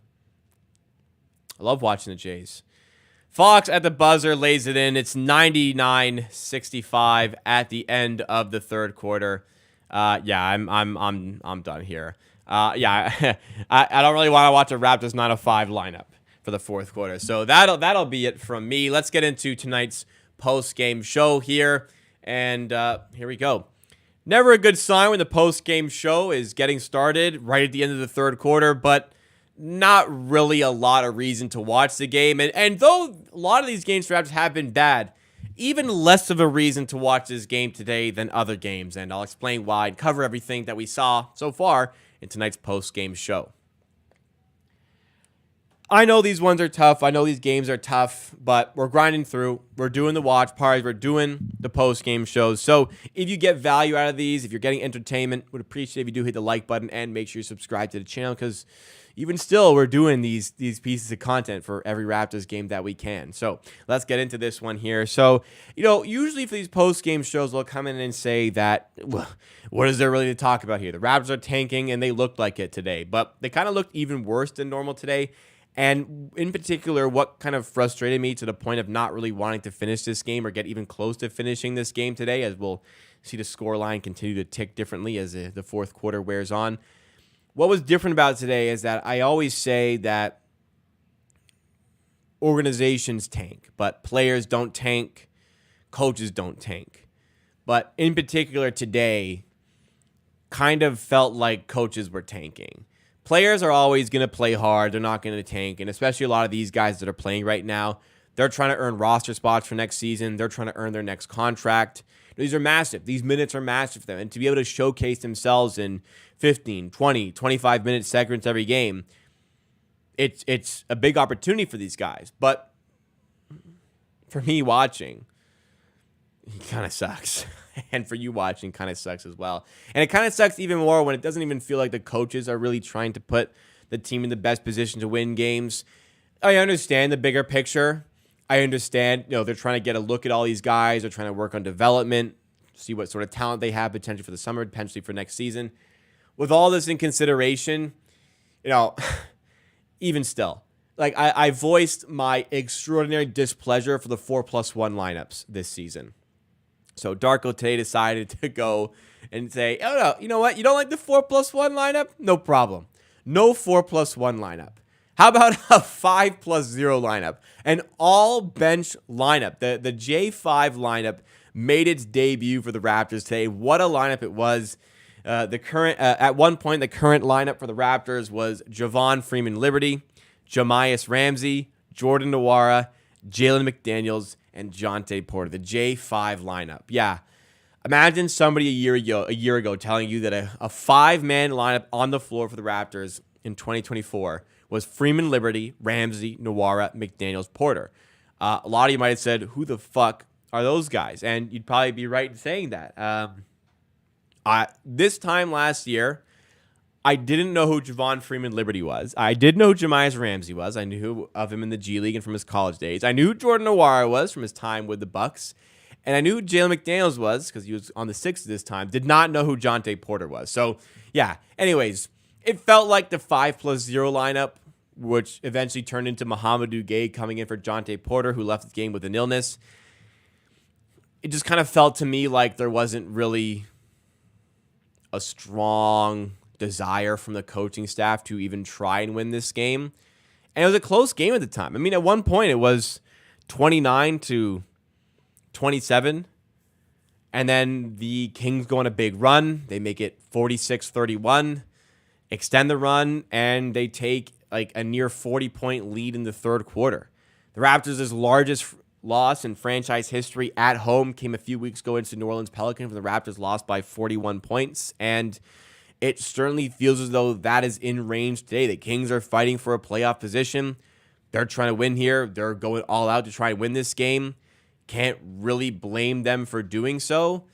I love watching the Jays. Fox at the buzzer lays it in. It's 99-65 at the end of the third quarter. Yeah, I'm done here. Yeah, I don't really want to watch a Raptors 905 lineup for the fourth quarter. So that'll be it from me. Let's get into tonight's post-game show here. And here we go. Never a good sign when the post-game show is getting started right at the end of the third quarter, but not really a lot of reason to watch the game. And though a lot of these games for Raptors have been bad, even less of a reason to watch this game today than other games. And I'll explain why and cover everything that we saw so far in tonight's post-game show. I know these ones are tough. I know these games are tough, but we're grinding through. We're doing the watch parties. We're doing the post-game shows. So if you get value out of these, if you're getting entertainment, would appreciate if you do hit the like button and make sure you subscribe to the channel, because even still, we're doing these pieces of content for every Raptors game that we can. So let's get into this one here. So, usually for these post-game shows, they'll come in and say that, well, what is there really to talk about here? The Raptors are tanking, and they looked like it today. But they kind of looked even worse than normal today. And in particular, what kind of frustrated me to the point of not really wanting to finish this game or get even close to finishing this game today, as we'll see the scoreline continue to tick differently as the fourth quarter wears on. What was different about today is that I always say that organizations tank, but players don't tank, coaches don't tank. But in particular today, kind of felt like coaches were tanking. Players are always going to play hard. They're not going to tank. And especially a lot of these guys that are playing right now, they're trying to earn roster spots for next season. They're trying to earn their next contract. These are massive. These minutes are massive for them. And to be able to showcase themselves in 15, 20, 25-minute segments every game, it's a big opportunity for these guys. But for me watching, it kind of sucks. And for you watching, kind of sucks as well. And it kind of sucks even more when it doesn't even feel like the coaches are really trying to put the team in the best position to win games. I understand the bigger picture. I understand, they're trying to get a look at all these guys. They're trying to work on development, see what sort of talent they have potentially for the summer, potentially for next season. With all this in consideration, even still, like I voiced my extraordinary displeasure for the 4+1 lineups this season. So Darko today decided to go and say, oh, no, you know what? You don't like the 4+1 lineup? No problem. No 4+1 lineup. How about a 5+0 lineup? An all-bench lineup. The J5 lineup made its debut for the Raptors today. What a lineup it was. At one point, the current lineup for the Raptors was Javon Freeman-Liberty, Jamias Ramsey, Jordan Nwora, Jalen McDaniels, and Jonte Porter, the J5 lineup. Yeah. Imagine somebody a year ago telling you that a 5-man lineup on the floor for the Raptors in 2024 was Freeman, Liberty, Ramsey, Nwora, McDaniels, Porter. A lot of you might have said, who the fuck are those guys? And you'd probably be right in saying that. This time last year, I didn't know who Javon Freeman Liberty was. I did know who Jemias Ramsey was. I knew of him in the G League and from his college days. I knew who Jordan Nwora was from his time with the Bucks. And I knew who Jalen McDaniels was because he was on the Sixers this time. Did not know who Jonte Porter was. So, yeah. Anyways, it felt like the 5+0 lineup, which eventually turned into Mohamedou Gueye coming in for Jonte Porter, who left the game with an illness. It just kind of felt to me like there wasn't really a strong desire from the coaching staff to even try and win this game. And it was a close game at the time. I mean, at one point it was 29-27. And then the Kings go on a big run. They make it 46-31, extend the run, and they take like a near 40-point lead in the third quarter. The Raptors' largest loss in franchise history at home came a few weeks ago into New Orleans Pelicans, where the Raptors lost by 41 points. And it certainly feels as though that is in range today. The Kings are fighting for a playoff position. They're trying to win here. They're going all out to try and win this game. Can't really blame them for doing so.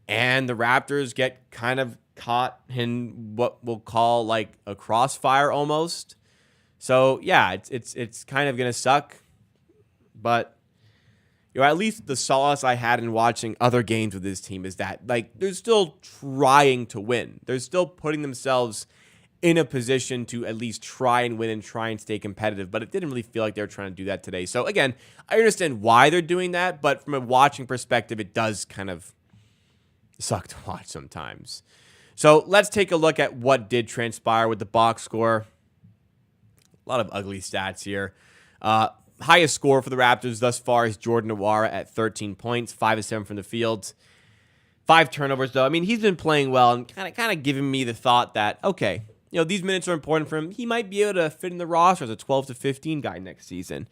And the Raptors get kind of caught in what we'll call like a crossfire almost. So yeah, it's kind of gonna suck. But at least the solace I had in watching other games with this team is that like they're still trying to win. They're still putting themselves in a position to at least try and win and try and stay competitive. But it didn't really feel like they were trying to do that today. So again, I understand why they're doing that, but from a watching perspective, it does kind of suck to watch sometimes. So let's take a look at what did transpire with the box score. A lot of ugly stats here. Highest score for the Raptors thus far is Jordan Nwora at 13 points, 5 of 7 from the field. 5 turnovers, though. I mean, he's been playing well and kind of giving me the thought that, okay, these minutes are important for him. He might be able to fit in the roster as a 12 to 15 guy next season.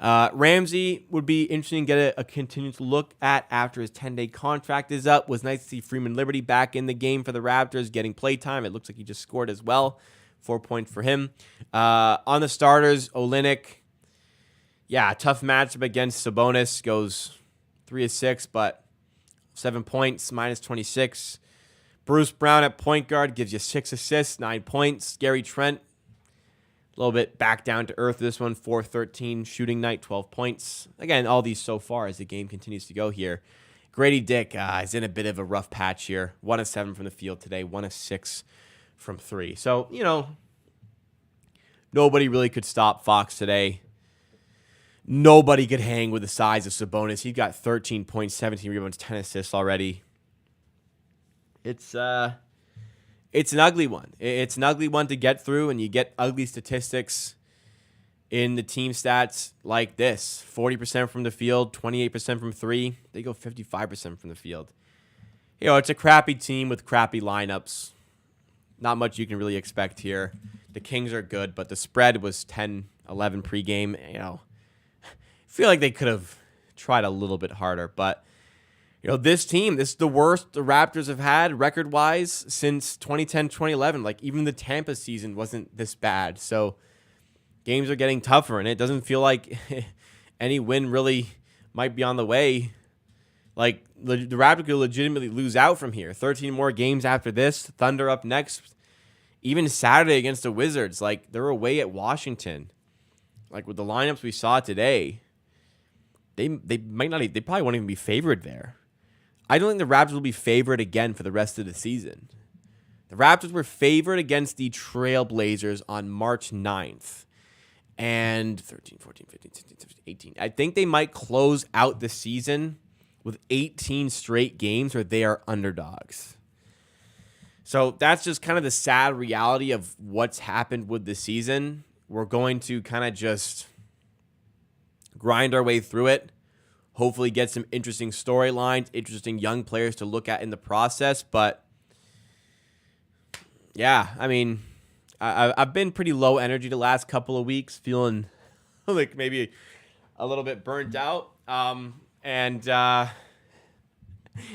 Ramsey would be interesting to get a continuous look at after his 10-day contract is up. Was nice to see Freeman Liberty back in the game for the Raptors, getting play time. It looks like he just scored as well. 4 points for him. On the starters, Olynyk, yeah, tough matchup against Sabonis. Goes 3 of 6, but 7 points, minus 26. Bruce Brown at point guard gives you 6 assists, 9 points. Gary Trent, a little bit back down to earth this one, 4-13 shooting night, 12 points. Again, all these so far as the game continues to go here. Grady Dick is in a bit of a rough patch here. 1 of 7 from the field today, 1 of 6 from 3. So, nobody really could stop Fox today. Nobody could hang with the size of Sabonis. He got 13 points, 17 rebounds, 10 assists already. It's an ugly one. It's an ugly one to get through, and you get ugly statistics in the team stats like this. 40% from the field, 28% from 3. They go 55% from the field. It's a crappy team with crappy lineups. Not much you can really expect here. The Kings are good, but the spread was 10-11 pregame. I feel like they could have tried a little bit harder, but this team, this is the worst the Raptors have had record-wise since 2010-2011. Like, even the Tampa season wasn't this bad. So games are getting tougher, and it doesn't feel like any win really might be on the way. Like, the Raptors could legitimately lose out from here. 13 more games after this. Thunder up next. Even Saturday against the Wizards. Like, they're away at Washington. Like, with the lineups we saw today, they probably won't even be favored there. I don't think the Raptors will be favored again for the rest of the season. The Raptors were favored against the Trailblazers on March 9th. And 13, 14, 15, 16, 17, 18. I think they might close out the season with 18 straight games where they are underdogs. So that's just kind of the sad reality of what's happened with the season. We're going to kind of just grind our way through it. Hopefully get some interesting storylines, interesting young players to look at in the process. But, yeah, I mean, I've been pretty low energy the last couple of weeks, feeling like maybe a little bit burnt out.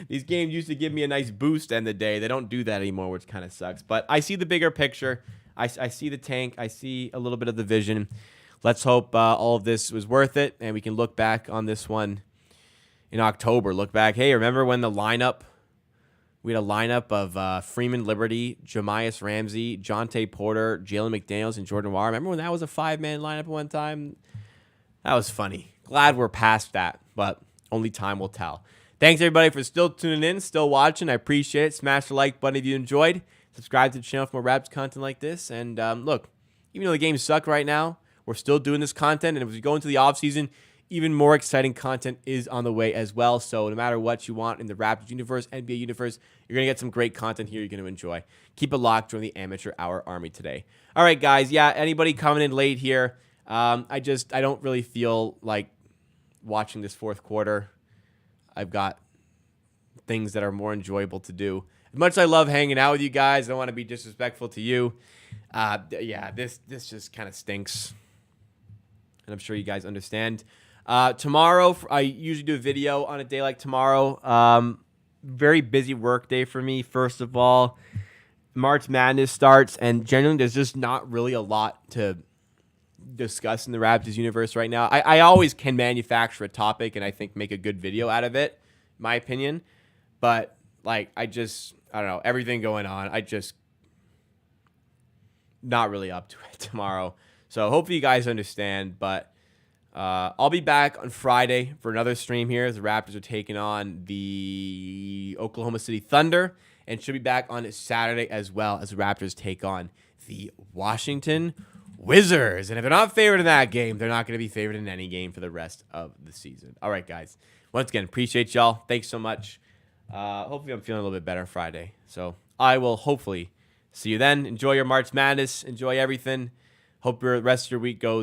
These games used to give me a nice boost to end the day. They don't do that anymore, which kind of sucks. But I see the bigger picture. I see the tank. I see a little bit of the vision. Let's hope all of this was worth it, and we can look back on this one in October. Look back, hey, remember when the lineup We had a lineup of Freeman Liberty, Jamias Ramsey, Jonte Porter, Jalen McDaniels, and Jordan Wara. Remember when that was a 5-man lineup at one time? That was funny. Glad we're past that, but only time will tell. Thanks, everybody, for still tuning in, still watching. I appreciate it. Smash the like button if you enjoyed. Subscribe to the channel for more Raps content like this. And look, even though the games suck right now, we're still doing this content. And as we go into the offseason, even more exciting content is on the way as well. So no matter what you want in the Raptors universe, NBA universe, you're going to get some great content here you're going to enjoy. Keep it locked. Join the Amateur Hour Army today. All right, guys. Yeah, anybody coming in late here, I don't really feel like watching this fourth quarter. I've got things that are more enjoyable to do. As much as I love hanging out with you guys, I don't want to be disrespectful to you. Yeah, this just kind of stinks. And I'm sure you guys understand. Tomorrow, I usually do a video on a day like tomorrow. Very busy work day for me, first of all. March Madness starts, and generally there's just not really a lot to discuss in the Raptors universe right now. I always can manufacture a topic and I think make a good video out of it, in my opinion. But like I don't know, everything going on. Not really up to it tomorrow. So hopefully you guys understand. But I'll be back on Friday for another stream here as the Raptors are taking on the Oklahoma City Thunder, and should be back on Saturday as well as the Raptors take on the Washington Wizards. And if they're not favored in that game, they're not going to be favored in any game for the rest of the season. All right, guys. Once again, appreciate y'all. Thanks so much. Hopefully I'm feeling a little bit better Friday. So I will hopefully see you then. Enjoy your March Madness. Enjoy everything. Hope the rest of your week goes